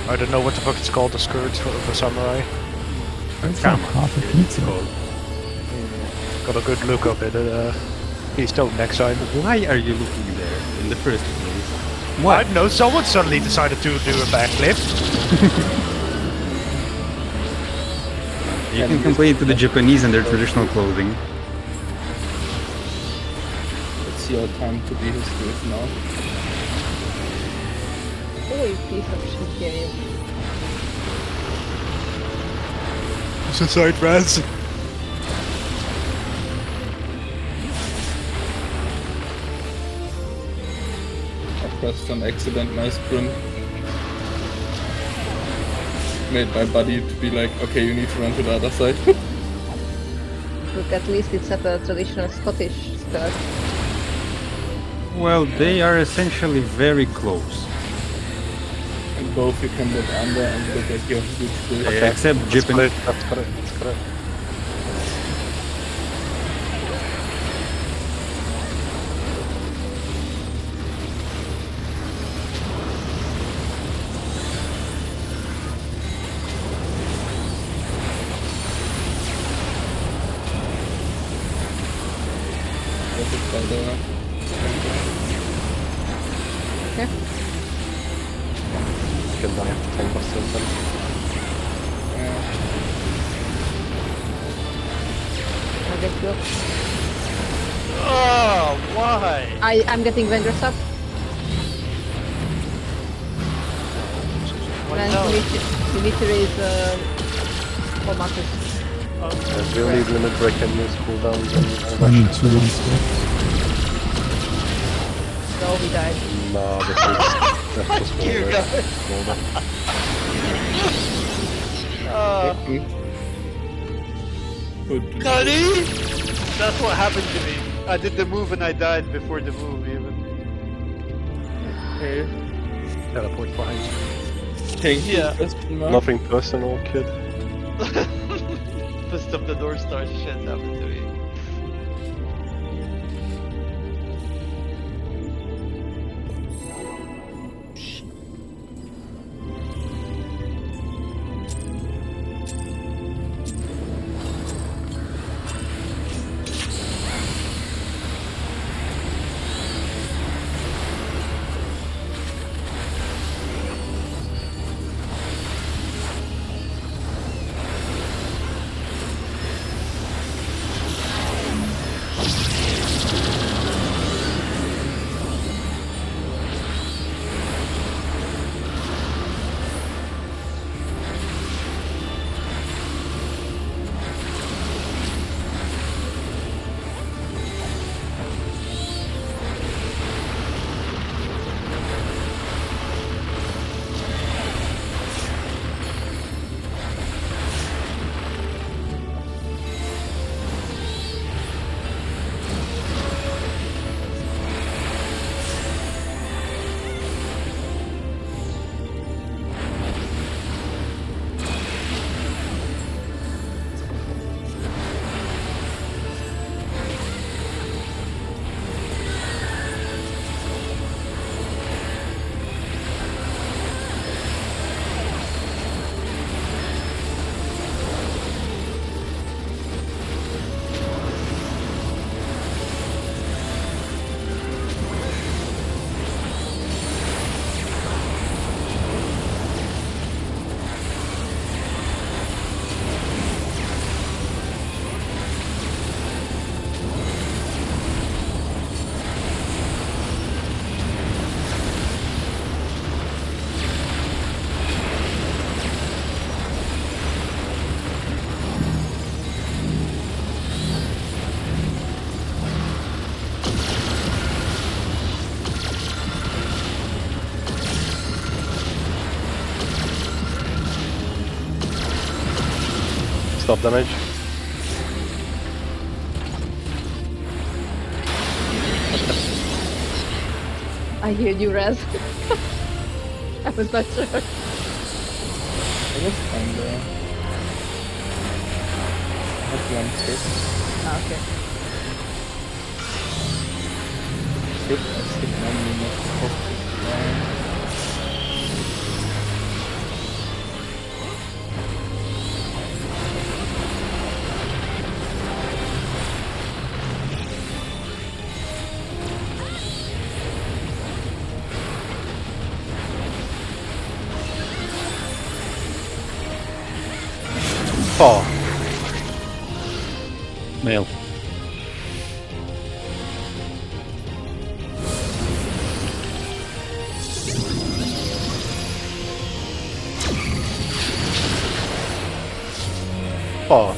I don't know what the fuck it's called, the skirt for samurai. It's like half a pizza. Got a good look of it. He's don't next time. Why are you looking there in the first place? I don't know, someone suddenly decided to do a backflip. You can complain to the Japanese and their traditional clothing. It's your time to be his slave now. Oh, you piece of shit game. Suicide Rats. I pressed on accident my sprint. Made my buddy to be like, okay, you need to run to the other side. Look, at least it's at a traditional Scottish skirt. Well, they are essentially very close. And both you can look under and look at your huge build. Except Japanese. That's correct. That's correct. That is by the... Okay. You can die after 10 busters then. I'll get you up. Oh, why? I'm getting Vendors up. What Then the you need to raise for Marcus. We only need limit break and use cooldowns and all I that need shit. 2 1-steps. No, he died. Nah, that's just you over. guys. Over. Good. Nani? That's what happened to me. I did the move and I died before the move even. Okay. Teleport behind you. Thank you, Yeah. question mark. Nothing personal, kid. Fist of the North Star shit happened to me. stop damage. I hear you, Raz. I was not sure. I was kinda... Not one hit. Ah, okay. Hit, I think normally not focused. Oh. Male. Oh.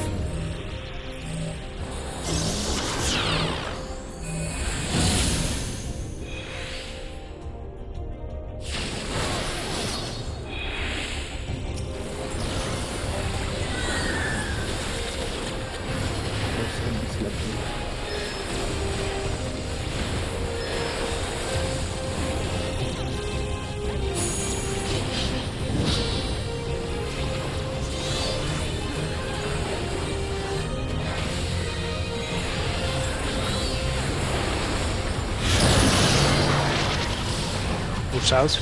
Move south.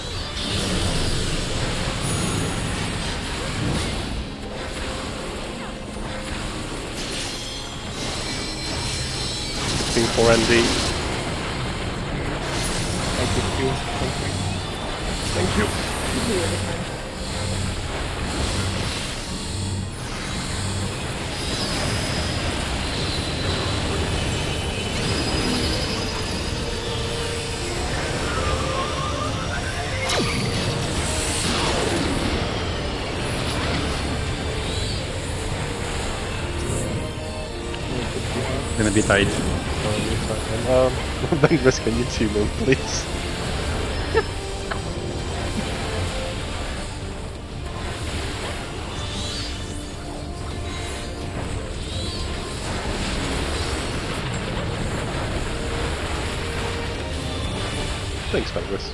Looking for ND. I give you something. Thank you. Gonna be tight. Bangers, can you tune in, please? Thanks, Bangers.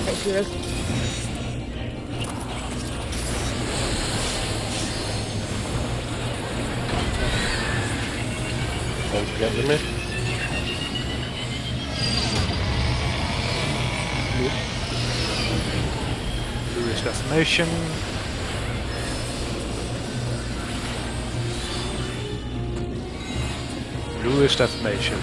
Thank you, Raz. Don't forget with me. Blue is Defamation. Blue is Defamation.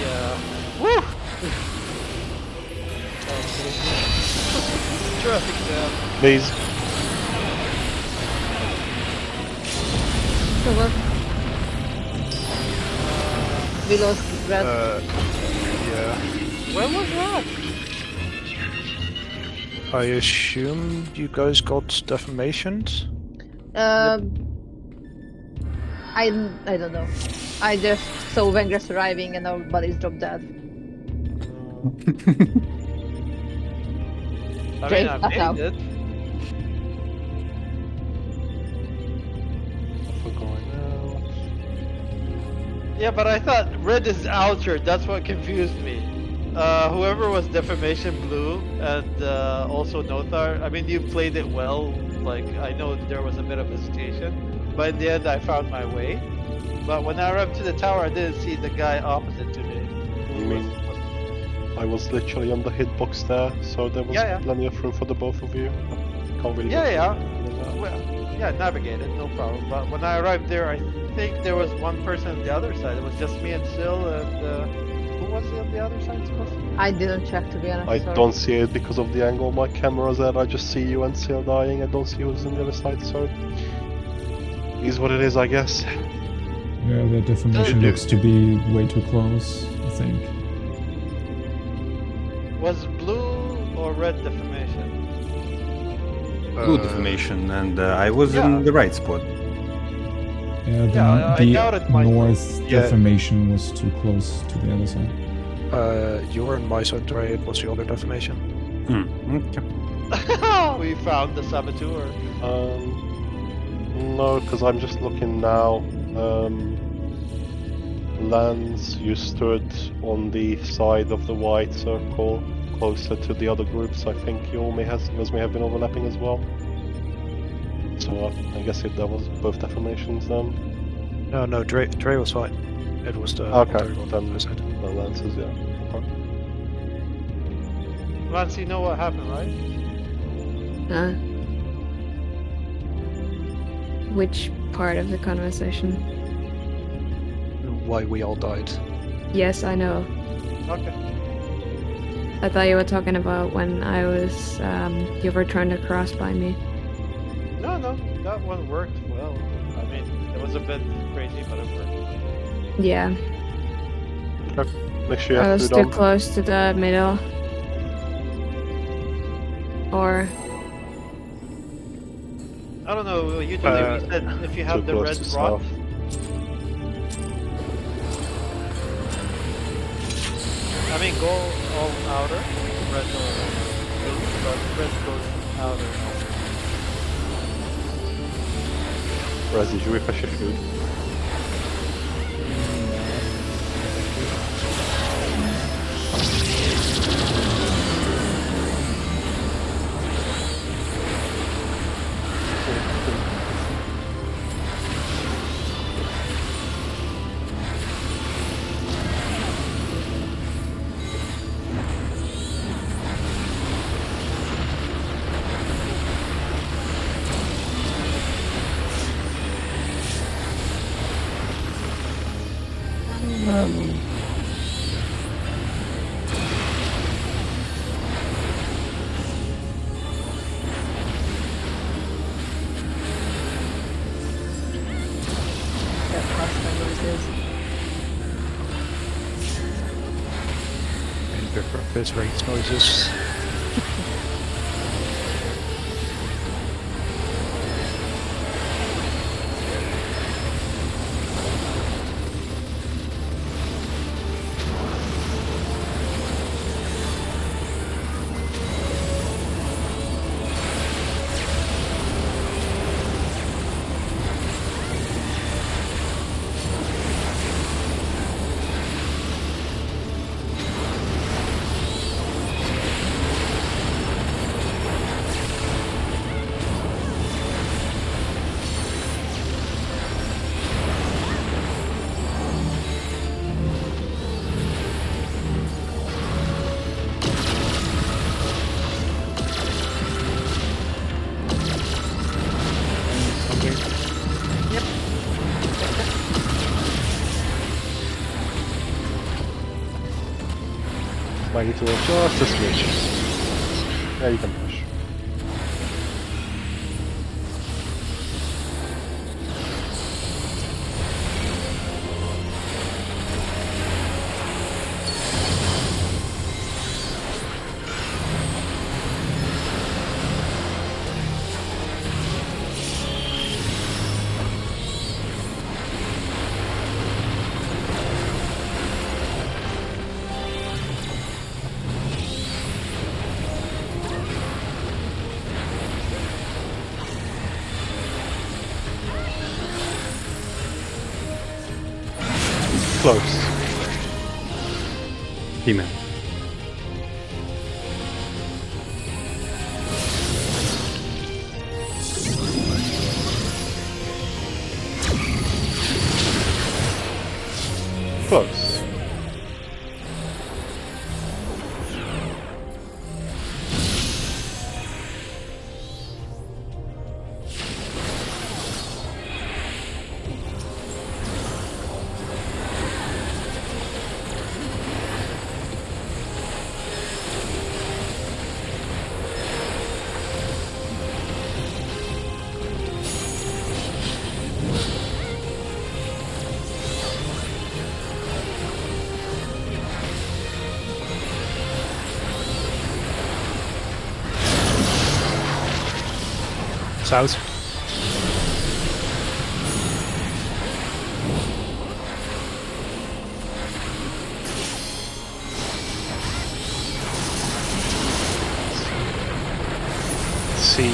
Yeah. Woo! Traffic jam. Please. So what? We lost Raz. Yeah. When was that? I assume you guys got defamations? I don't know. I just saw Vengers arriving and our bodies dropped dead. I Jake, mean, I that's out. made it. For going out. Yeah, but I thought red is outer. That's what confused me. Whoever was defamation blue and also Nothar. I mean, you played it well. Like I know there was a bit of hesitation, but in the end, I found my way. But when I arrived to the tower, I didn't see the guy opposite to me. You mean I was literally on the hitbox there, so there was Yeah, yeah. plenty of room for the both of you. Can't really Yeah, get yeah. anything like that. Well, yeah, navigated, no problem. But when I arrived there, I think there was one person on the other side. It was just me and Sil and who what's the other side supposed to be? I didn't check, to be honest. I sorry. don't see it because of the angle of my camera there. I just see you and Seal dying. I don't see who's on the other side, so is what it is, I guess. Yeah, the deformation looks to be way too close, I think. Was blue or red deformation? Blue deformation, and I was yeah. in the right spot. Yeah, Yeah, I doubted the myself. north Yeah. deformation was too close to the other side. You were on my side, Dre. It was the other deformation. Okay. We found the saboteur. No, because I'm just looking now. Lance, you stood on the side of the white circle, closer to the other groups. I think yours may have been overlapping as well. So I guess that was both deformations then. No, Dre was fine. It was the Okay, other one then on the side. the Lances, yeah. Okay. Lance, you know what happened, right? Which part of the conversation? Why we all died. Yes, I know. Okay. I thought you were talking about when I was, you were trying to cross by me. No, that one worked well. I mean, it was a bit crazy, but it worked. Yeah, Make sure you I have was to too do close to the middle. Or, I don't know, usually we said if you have too the close red to rod, south. I mean, go all outer, red or blue, but red goes outer. Raz, did you refresh your food? That cross noises. Interference rate noises. Might need to go just a smidge. Yeah, you can push. Close. Female. Close. south. See.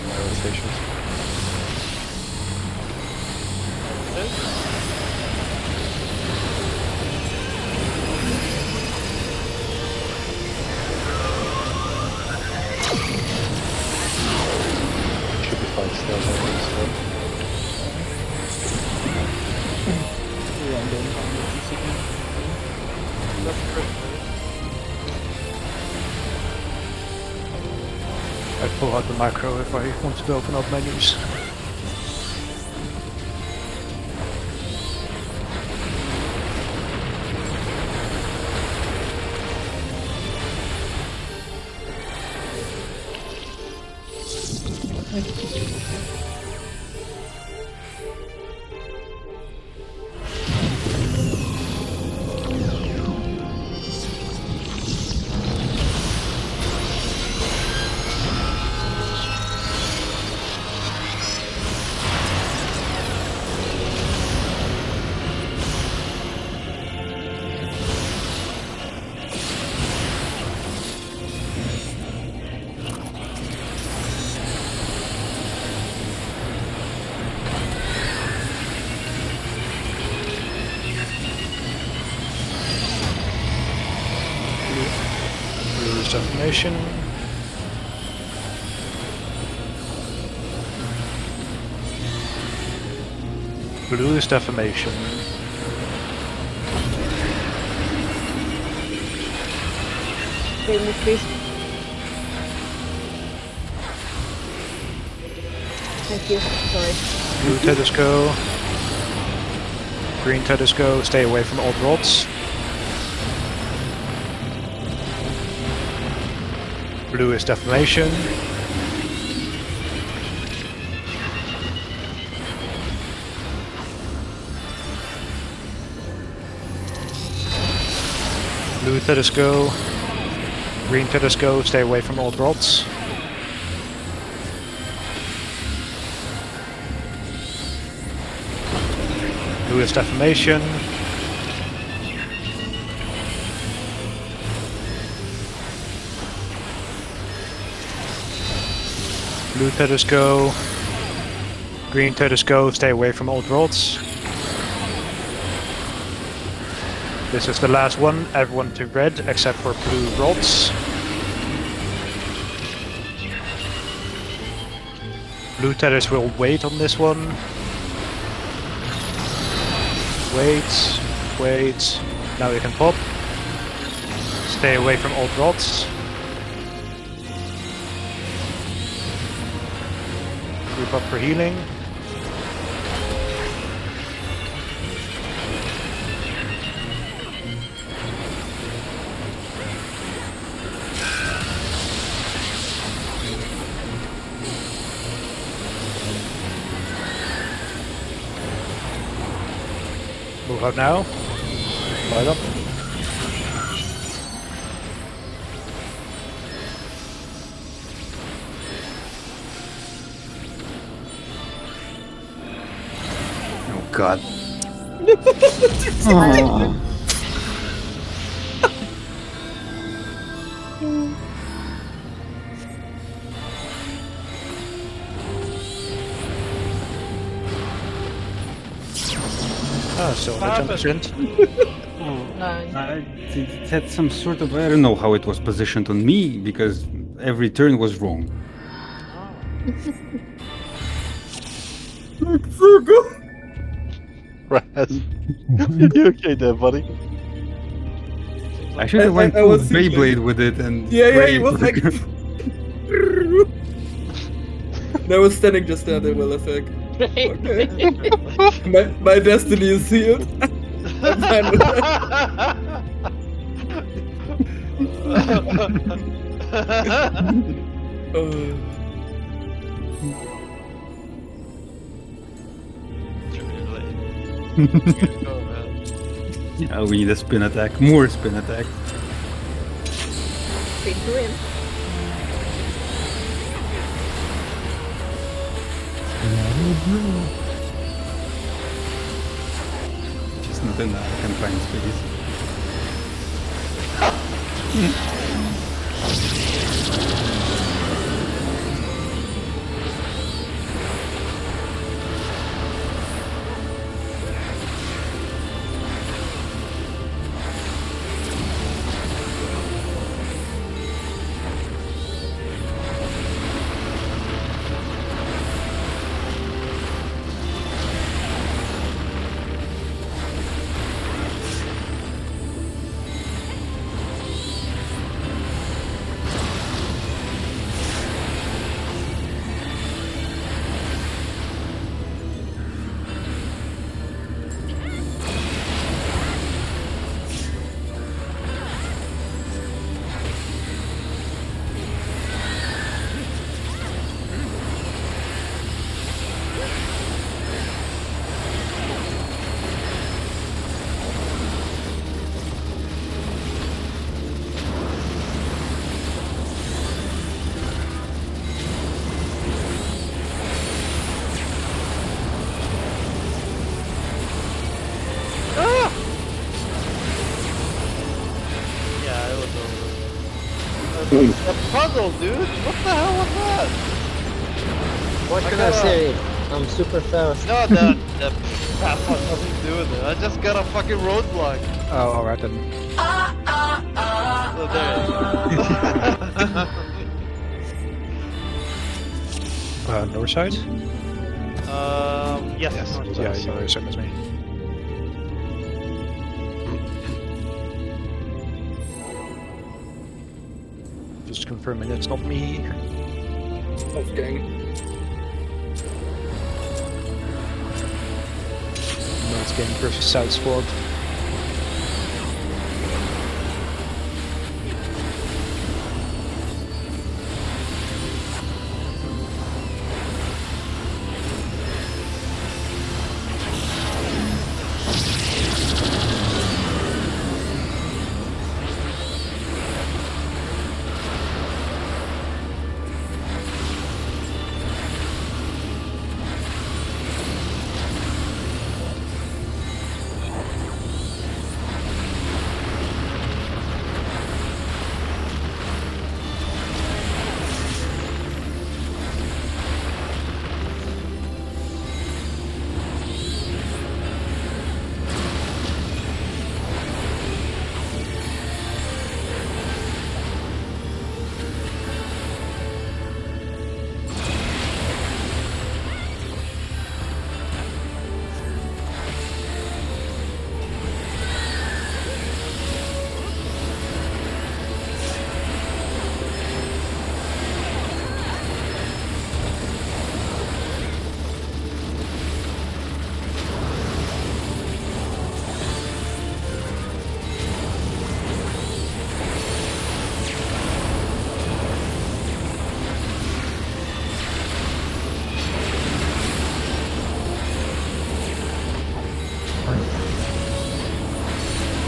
My rotations. Should be fine still, I think so. I pull out the macro if I want to open up menus. Blue's defamation. Blue's defamation. Remove, please. Thank you. Sorry. Blue Tedesco. Green Tedesco, stay away from old rods. Blue is defamation. Blue Tedesco. Green Tedesco, stay away from old rods. Blue is defamation. Blue Tedesco. Green Tedesco, stay away from old rods. This is the last one. Everyone to red except for blue rods. Blue Tedesco will wait on this one. Wait, wait. Now you can pop. Stay away from old rods. Group up for healing. Move out now. Light up. Oh God. Ah, so What the 10%. It had some sort of, I don't know how it was positioned on me because every turn was wrong. Raz, you okay there, buddy? I should have went I full was thinking- Beyblade with it and Yeah, prayed he was for- like. I was standing just there, they will attack. Okay. my destiny is sealed. I'm fine with that. Yeah, we need a spin attack, more spin attack. Spin to win. Just not in a confined space. Yeah, it was over. The puzzle, dude! What the hell was that? What can I gotta- say? I'm super fast. No, the fast one nothing to do with it. I just got a fucking roadblock. Oh, alright then. So there North side? yes. Yes. north Yeah, side, you're the same as me. Just confirming it's not me. Wolfgang. North Gang versus South Squad.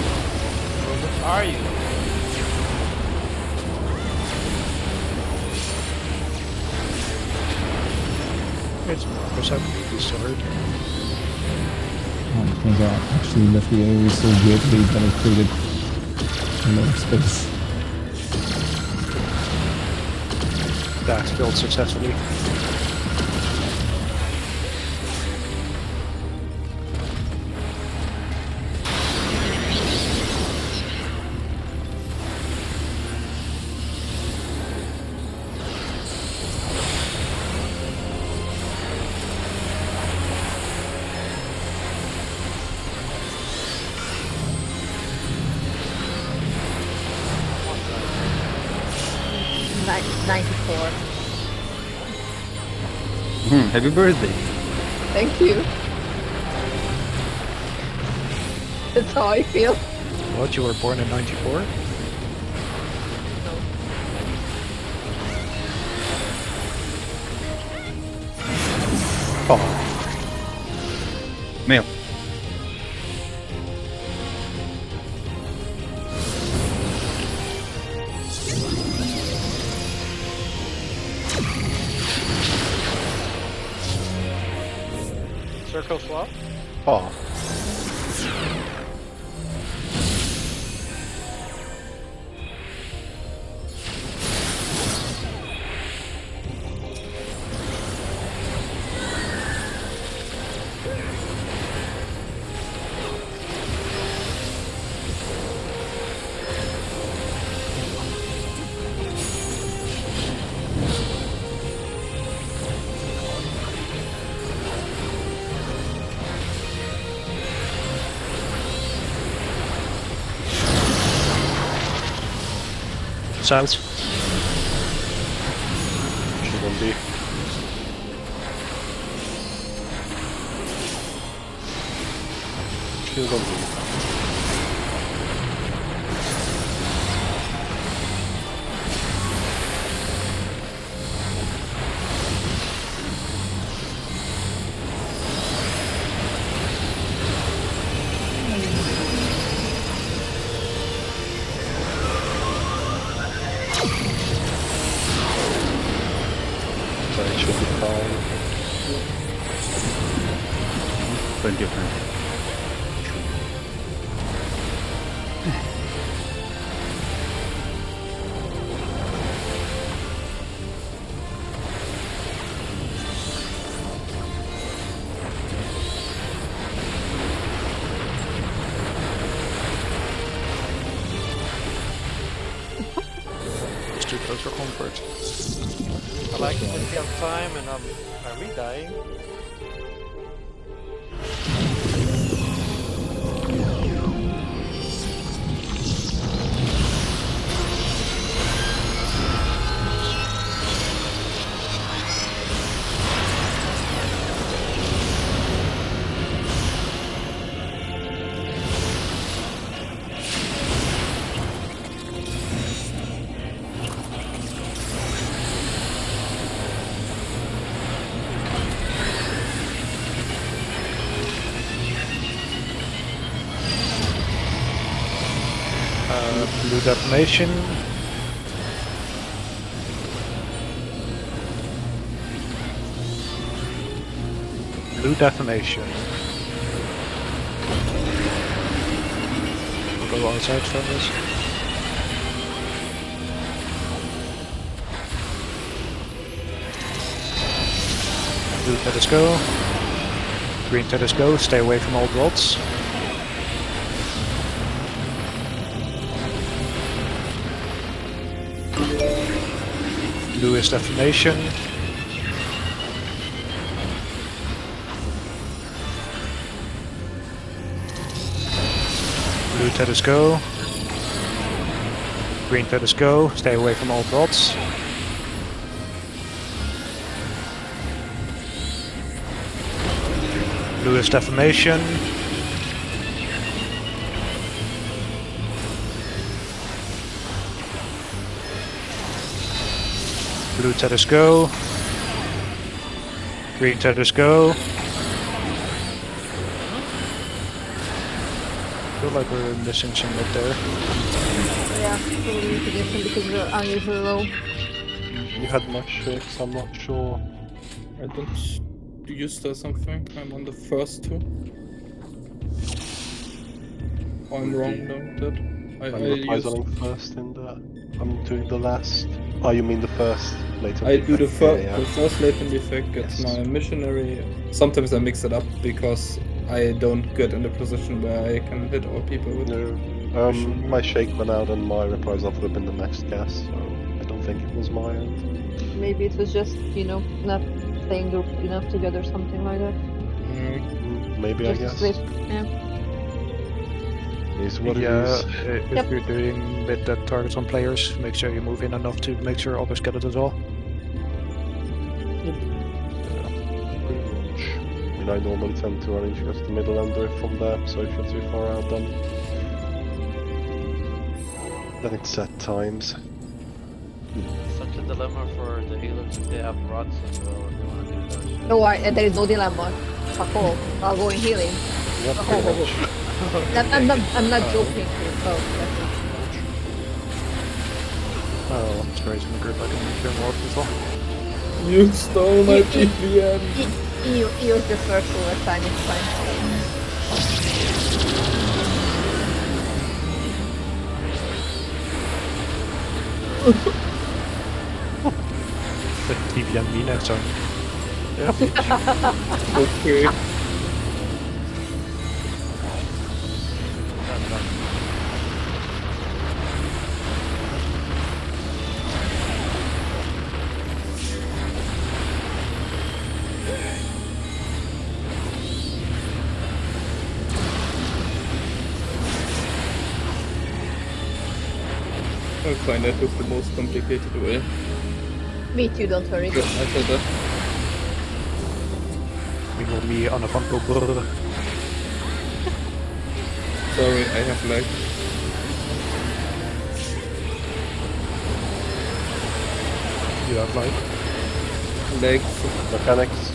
Where are you? It's Marcus, I believe he's still hurt. I think I actually left the area so weirdly that I created a lot of space. That's filled successfully. Ni- 94. Happy birthday. Thank you. That's how I feel. What, you were born in 94? Oh, Mail. Circle swap. Oh. South. Shouldn't be. Shouldn't be. So it should be fine. Plenty of time. It's too close for comfort. I like plenty of time, and are we dying? Blue detonation. Blue detonation. We'll go outside from this. Blue let us go. Green let us go. Stay away from old rods. Blue is detonation. Blue let us go. Green let us go. Stay away from old rods. Blue is deformation. Blue let us go. Green let us go. I feel like we're missing some mid there. Yeah, probably need to get some because we're unusually low. You had much tricks, I'm not sure. I don't. Do you still something? I'm on the first two. Oh, I'm wrong doing that. I'm I reprising first in the... I'm doing the last... Oh, you mean the first latent I do the, defect? the first latent effect gets Yes. my missionary. Sometimes I mix it up because I don't get in the position where I can hit all people with. No. My shake went out and my reprisal would have been the next guess, so I don't think it was my end. Maybe it was just, you know, not staying grouped enough together, something like that. Maybe Just I guess. split. Yeah. Is what Yeah, it is. if Yep. you're doing mid that targets on players, make sure you move in enough to make sure others get it as well. Pretty much. I mean, I normally tend to run into just the middle ender from there, so if you're too far out, then it's set times. Such a dilemma for the healers if they have rods as well. If they want to do those. No, there is no dilemma. Fuck all. I'll go in healing. Yeah, pretty much. I'm not joking. Oh, that's it. Oh, it's great in the group. I can hear more people. You stole my GPN. Use the first overtime, it's fine. Put TV on me next time. Okay. I find that was the most complicated way. Me too, don't worry. Good, I thought that. We will be on a bunko brrr. Sorry, I have lag. You have like Legs. Mechanics.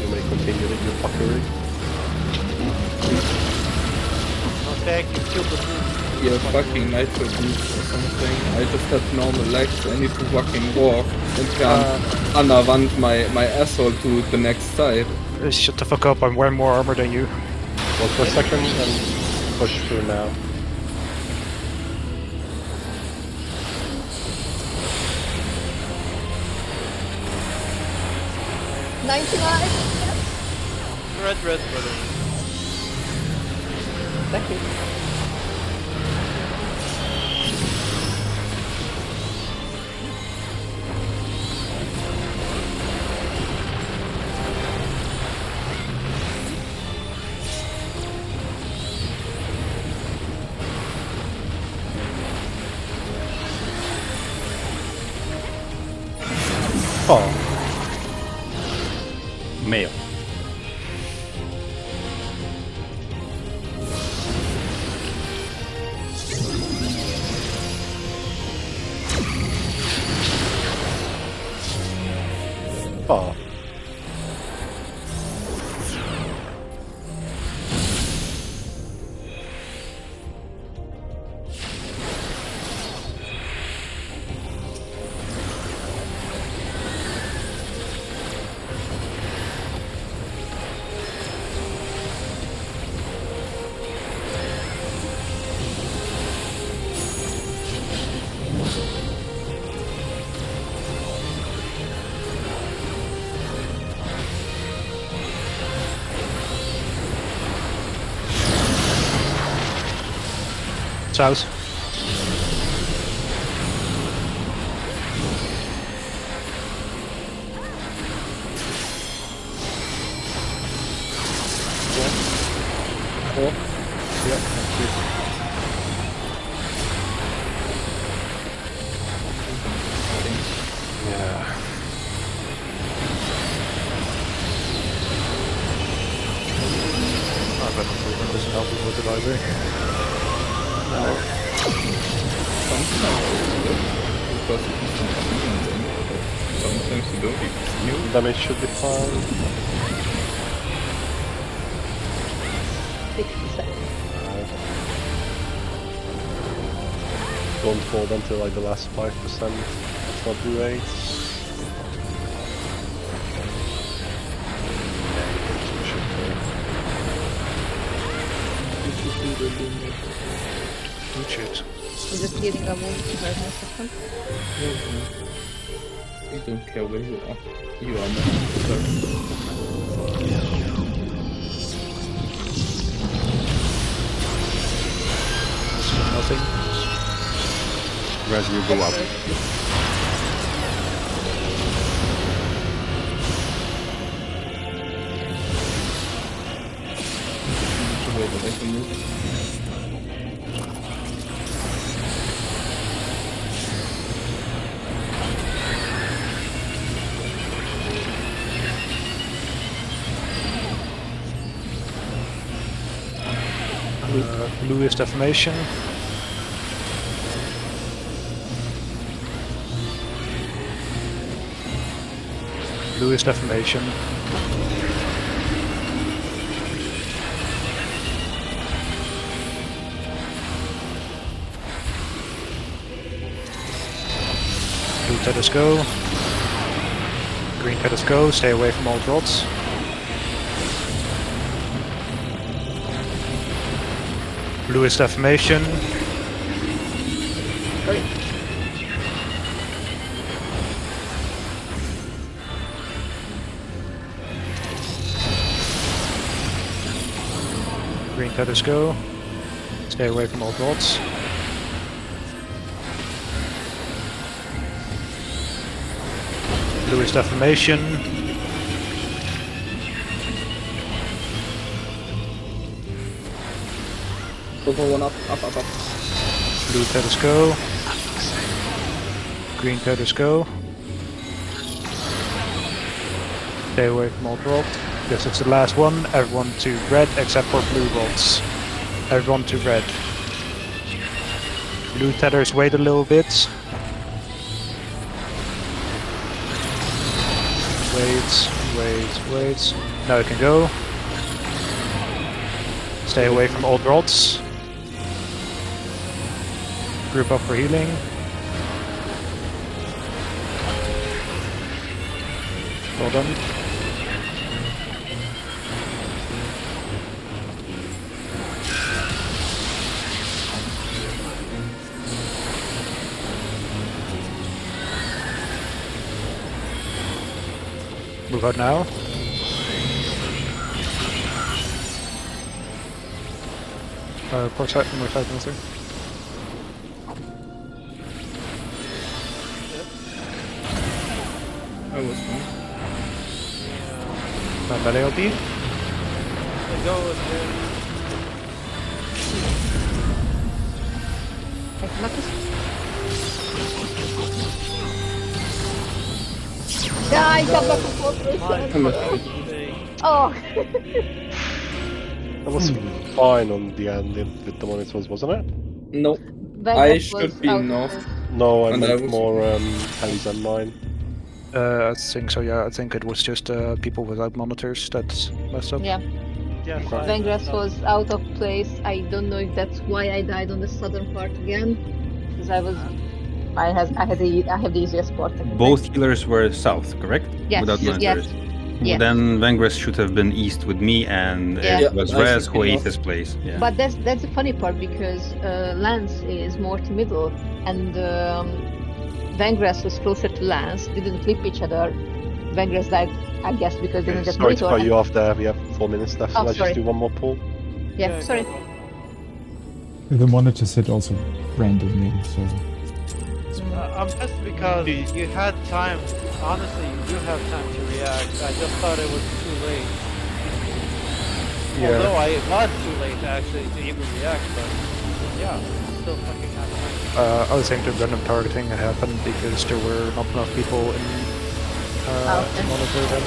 You may continue with your fuckery. No thank you, kill the food. Yeah, fucking nitro boots or something. I just have normal legs. I need to fucking walk and can't unavant my asshole to the next side. shut the fuck up, I'm wearing more armor than you. Hold for a second and push through now. Red, brother. Thank you. Oh, Male. oh. South. Yeah. That improvement doesn't help me with it either. Sometimes you don't even feel. Damage should be fine. 60%. Don't fall until like the last 5%. That's not great. Oh shit. I'm just getting a move to my second. You don't care where you are. You are not. Nothing. As you go up. Wait, but I can move. Blue is Defamation. Blue is Defamation. Blue Tethers go. Green Tethers go. Stay away from all rods. Blue is Defamation. Green Tethers go. Stay away from all rods. Blue is Defamation. Purple one up. Blue Tethers go. Green Tethers go. Stay away from all rods. This is the last one. Everyone to red except for blue rods. Everyone to red. Blue Tethers wait a little bit. Wait. Now you can go. Stay away from old rods. Group up for healing. Well done. Move out now. Port side, number 5 minutes. I was fine. Melee LB. Go with him. Die, come back to Fortification. Oh. That was fine on the end with the monitors, wasn't it? No, Vegas I was should be out of north. place. No, I And I meant was- more Helly's and mine. I think so, yeah. I think it was just people without monitors that messed up. Yeah, Yeah, Vengras was out of place. I don't know if that's why I died on the southern part again, because I have the easiest part. I think. Both healers were south, correct? Yes, Without yes, monitors. yes. Then Vengras should have been east with me, and Yeah. it was Yeah, I Rez should who be ate north. his place. Yeah. But that's the funny part because Lance is more to middle, and Vengras was closer to Lance. They didn't flip each other. Vengras died, I guess, because they didn't get Sorry to Blade cut you or- off there. We have 4 minutes left. Oh, Let's sorry. just do one more pull. Yeah, sorry. The monitors hit also randomly, so I'm pissed because you had time. Honestly, you do have time to react. I just thought it was too late. Yeah. Although it was too late actually to even react, but yeah, still fucking had time. I think the random targeting happened because there were not enough people in Okay. to monitor them.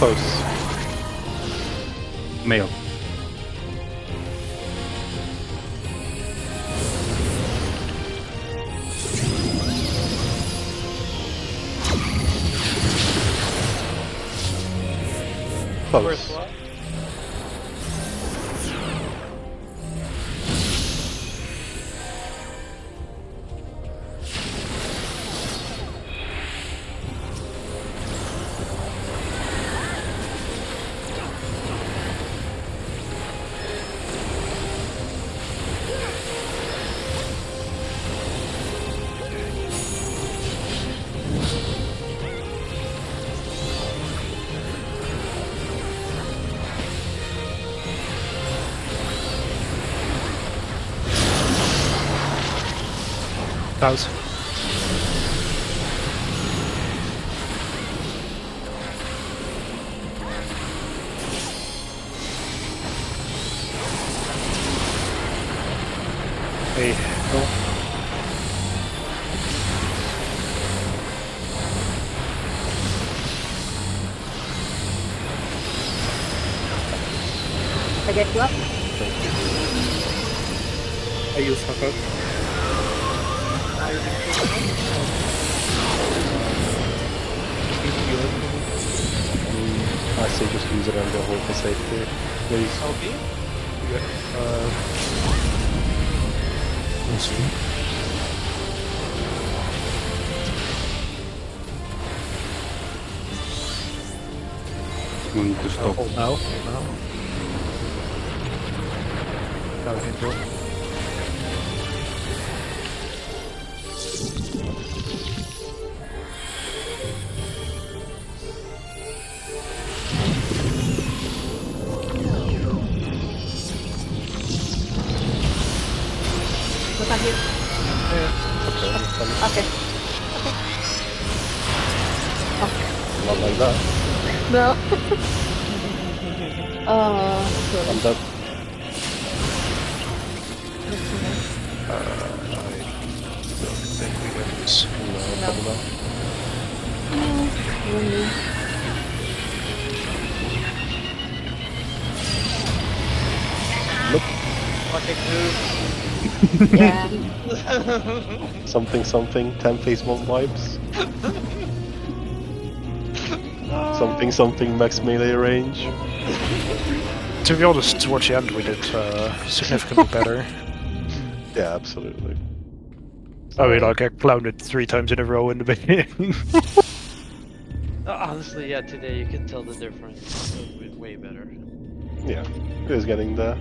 Close. Male. Close. What? Klaus. Hey, go. I get you up. I use Hacker. I say just use it and go hold for safety, please. Okay. Let's see. We need to stop. Hold now. Now. Now we can go. What are you? Okay. Not like that. No. I'm dead. I think we got this. No, probably not. Fucking dude. Yeah. Something, 10 phase 1 vibes. Something, max melee range. To be honest, towards the end we did significantly better. Yeah, absolutely. I mean, like I clowned it 3 times in a row in the beginning. Honestly, yeah, today you can tell the difference. It was way better. Yeah, it is getting there.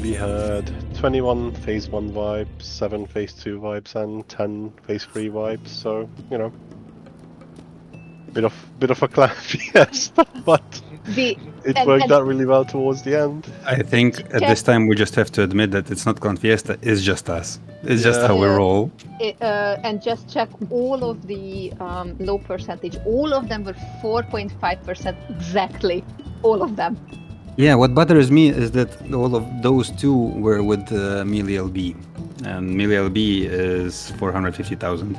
We had 21 phase 1 vibes, 7 phase 2 vibes, and 10 phase 3 vibes, so, you know. Bit of a clan fiesta, but it worked out really well towards the end. I think at this time we just have to admit that it's not Clan Fiesta, it's just us. It's just how we roll. And just check all of the low percentage. All of them were 4.5% exactly. All of them. Yeah, what bothers me is that all of those two were with melee LB. And melee LB is 450,000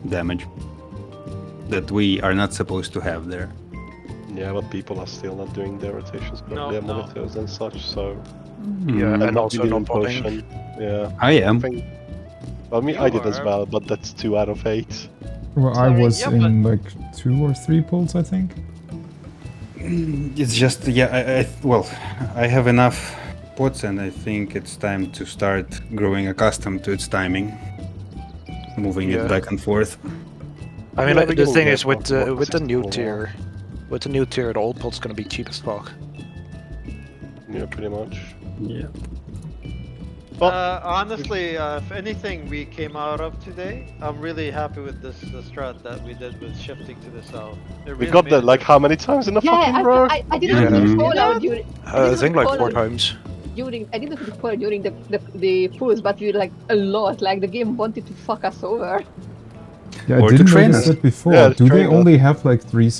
damage. That we are not supposed to have there. Yeah, but people are still not doing their rotations correctly, their monitors and such, so... Yeah, and also not not popping. potion. Yeah. I am. Well, I did as well, but that's 2 out of 8. Well, I Sorry, was yeah, in like 2 or 3 pulls, I think. It's just, yeah, I have enough pots and I think it's time to start growing accustomed to its timing. Moving it back and forth. I mean, Yeah, like, we the can thing get is with the new more. tier, the old pot's gonna be cheap as fuck. Yeah, pretty much. Yeah. Honestly, if anything we came out of today, I'm really happy with this strat that we did with shifting to the south. It We really got made that a like how many times in a fucking row? I didn't Yeah. call out during. I think like 4 times. I didn't call during the pulls, but we like a lot. Like the game wanted to fuck us over. Yeah, I Or to didn't train notice us. that before. Yeah, to Do they train us. only have like 3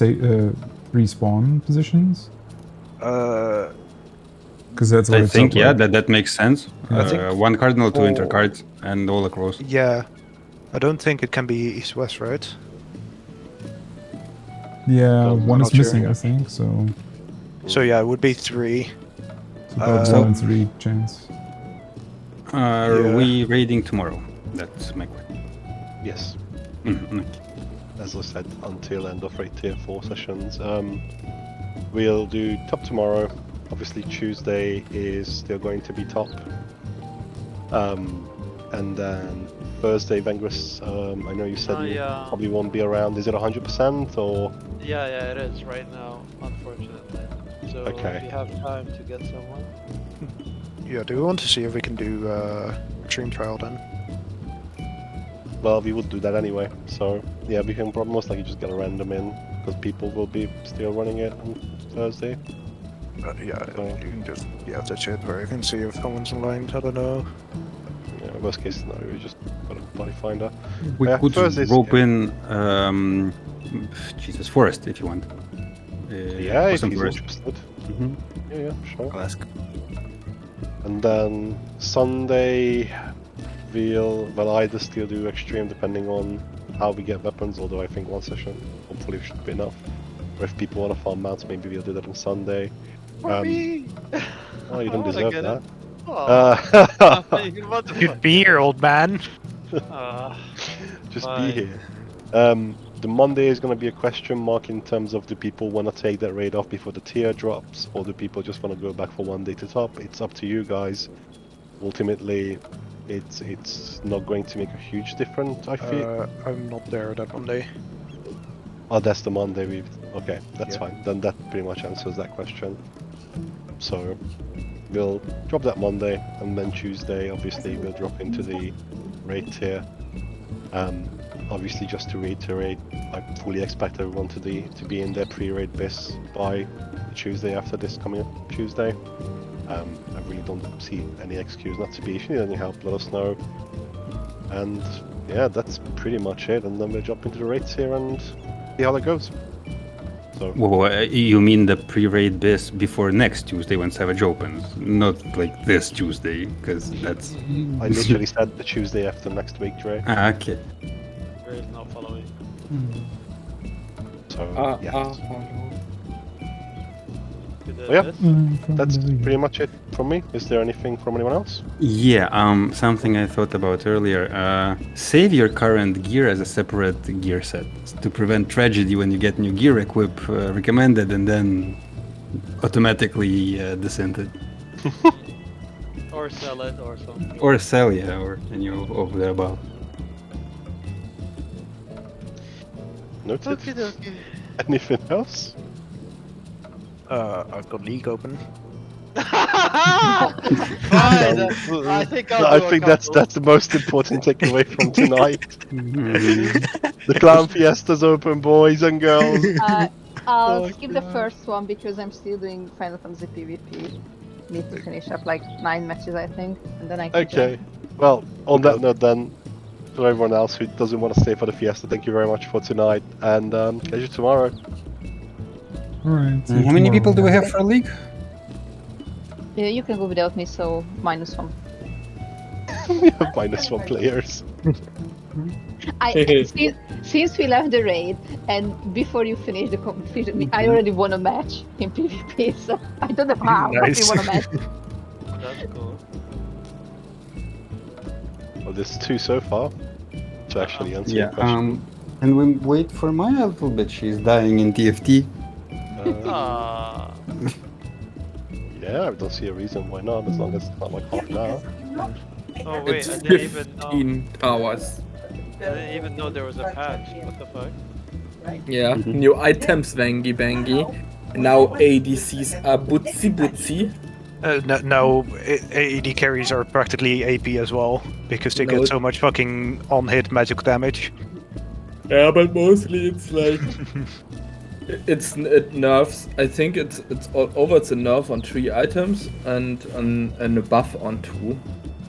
spawn positions? Because that's what I it think, felt yeah, like. that makes sense. I think 1 cardinal, 2 for- intercards, and all across. Yeah, I don't think it can be east-west, right? Yeah, Go one is Culture. missing, I think. So So yeah, it would be 3. it's about So- 1 in 3 chance. Are Yeah. we raiding tomorrow? That's my question. Yes. Okay. As I said, until end of raid tier 4 sessions. We'll do top tomorrow. Obviously Tuesday is still going to be top. And then Thursday, Vengris, I know you said you yeah. probably won't be around. Is it 100% or? Yeah, it is right now, unfortunately. So Okay. if you have time to get someone. Yeah, do we want to see if we can do Extreme Trial then? Well, we would do that anyway. So yeah, we can probably most likely just get a random in because people will be still running it on Thursday. Yeah, So- you can just that's it. Where you can see if someone's online. I don't know. Yeah, worst case scenario, we just got a body finder. We Yeah, could Thursdays, rope yeah. in, Jesus, Forest if you want. Yeah, if Awesome he's Forest. interested. Mhm. Yeah, sure. I'll ask. And then Sunday, we'll either still do extreme depending on how we get weapons, although I think one session hopefully should be enough. Or if people want to farm mounts, maybe we'll do that on Sunday. For me! Oh, you don't I wanna deserve get that. it. Oh, what the You'd be here, old man. Just Fine. be here. The Monday is going to be a question mark in terms of do people want to take that raid off before the tier drops, or do people just want to go back for one day to top? It's up to you guys. Ultimately, it's not going to make a huge difference, I feel. I'm not there that Monday. Oh, that's the Monday okay, that's Yeah. fine. Then that pretty much answers that question. So we'll drop that Monday, and then Tuesday, obviously, we'll drop into the raid tier. Obviously, just to reiterate, I fully expect everyone to be in their pre-raid bis by Tuesday after this coming up Tuesday. I really don't see any excuse not to be. If you need any help, let us know. And yeah, that's pretty much it. And then we'll jump into the raids here and see how that goes. So Whoa, you mean the pre-raid bis before next Tuesday when Savage opens, not like this Tuesday, because that's. I literally said the Tuesday after next week, Dre. Okay. There is no following. So yeah. To yeah. this. That's pretty much it from me. Is there anything from anyone else? Yeah, something I thought about earlier. Save your current gear as a separate gear set to prevent tragedy when you get new gear equip recommended and then automatically dissented. Or sell it or something. Or sell, yeah, or any of the above. Noted. Okie dokie. Anything else? I've got League open. Fine. I think I'll I do a think couple. that's the most important takeaway from tonight. The Clown Fiesta's open, boys and girls. I'll Oh, skip the first one because I'm still doing Final Fantasy PvP. Need to finish up like 9 matches, I think, and then I can Okay. Well, on that note then, for everyone else who doesn't want to stay for the Fiesta, thank you very much for tonight, and catch you tomorrow. Alright. How many people do we have for a league? Yeah, you can go without me, so -1. We have -1 players. Since we left the raid and before you finish the competition, I already won a match in PvP, so I don't know how, but we Nice. won a match. That's cool. Well, there's 2 so far. To actually answer your Yeah, question. and we wait for Maya a little bit. She's dying in TFT. Ah. Yeah, I don't see a reason why not, as long as it's not like half an hour. Oh wait, It's I didn't even know. 15 hours. I didn't even know there was a patch. What the fuck? Yeah, new items, Vangy Bangy. Now ADCs are Bootsy Bootsy. No, AED carries are practically AP as well because they No. get so much fucking on-hit magic damage. Yeah, but mostly it's like it nerfs. I think it's all over. It's a nerf on 3 items and a buff on 2,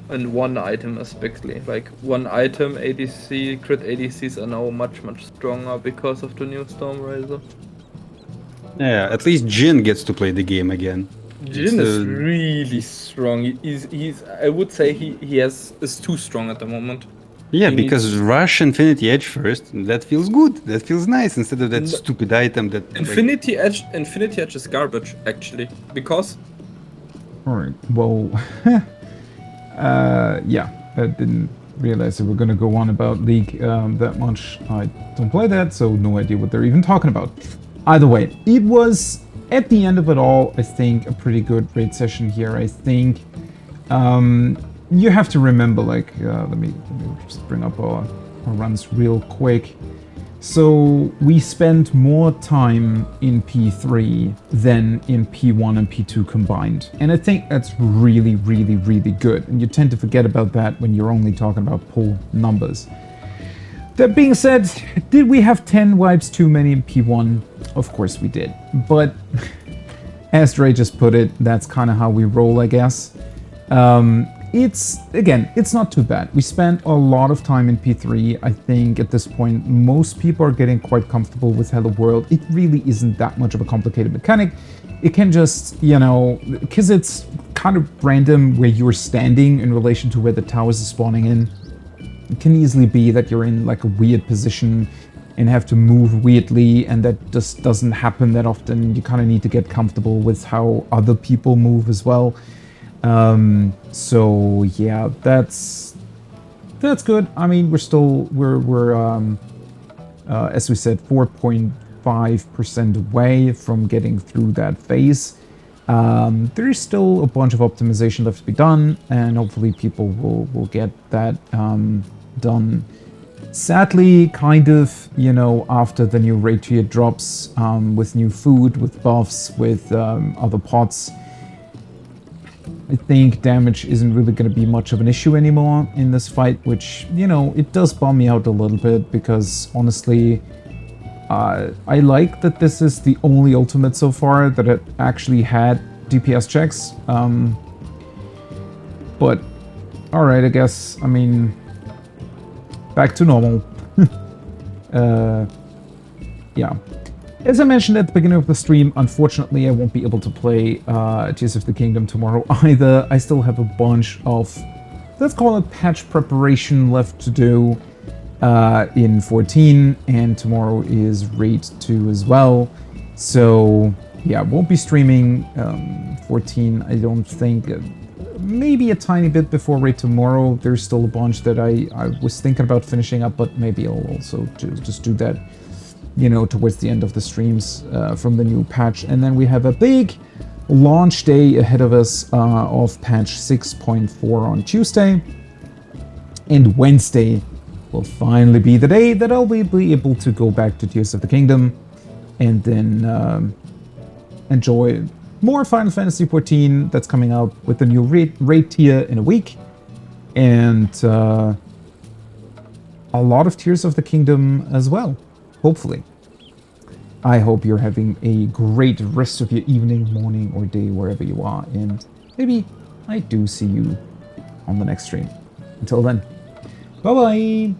and 1 item especially. Like 1 item ADC crit ADCs are now much stronger because of the new Stormraiser. Yeah, at least Jin gets to play the game again. Jin is It's, really strong. He's I would say he is too strong at the moment. Yeah, He because rush Infinity Edge first. That feels good. That feels nice instead of that stupid item that. Infinity Edge is garbage actually because. All right. Well, yeah, I didn't realize that we're gonna go on about League that much. I don't play that, so no idea what they're even talking about. Either way, it was at the end of it all, I think, a pretty good raid session here. I think you have to remember, like, let me just bring up our runs real quick. So we spent more time in P3 than in P1 and P2 combined. And I think that's really, really, really good. And you tend to forget about that when you're only talking about pull numbers. That being said, did we have 10 wipes too many in P1? Of course we did. But as Dre just put it, that's kind of how we roll, I guess. It's not too bad. We spent a lot of time in P3. I think at this point, most people are getting quite comfortable with Hello World. It really isn't that much of a complicated mechanic. It can just, you know, because it's kind of random where you're standing in relation to where the towers are spawning in. It can easily be that you're in like a weird position and have to move weirdly, and that just doesn't happen that often. You kind of need to get comfortable with how other people move as well. So yeah, that's good. I mean, we're as we said, 4.5% away from getting through that phase. There is still a bunch of optimization left to be done, and hopefully people will get that done. Sadly, kind of, you know, after the new raid tier drops, with new food, with buffs, with other pots, I think damage isn't really going to be much of an issue anymore in this fight, which, you know, it does bum me out a little bit because, honestly, I like that this is the only ultimate so far that it actually had DPS checks. But, alright, I guess, I mean, back to normal. Yeah. As I mentioned at the beginning of the stream, unfortunately I won't be able to play Tears of the Kingdom tomorrow either. I still have a bunch of, let's call it patch preparation left to do in 14, and tomorrow is Raid 2 as well. So yeah, won't be streaming 14, I don't think. Maybe a tiny bit before Raid tomorrow. There's still a bunch that I was thinking about finishing up, but maybe I'll also just do that, you know, towards the end of the streams from the new patch. And then we have a big launch day ahead of us of patch 6.4 on Tuesday. And Wednesday will finally be the day that I'll be able to go back to Tears of the Kingdom and then enjoy more Final Fantasy XIV that's coming out with the new raid tier in a week. And a lot of Tears of the Kingdom as well. Hopefully. I hope you're having a great rest of your evening, morning, or day, wherever you are, and maybe I do see you on the next stream. Until then, bye-bye!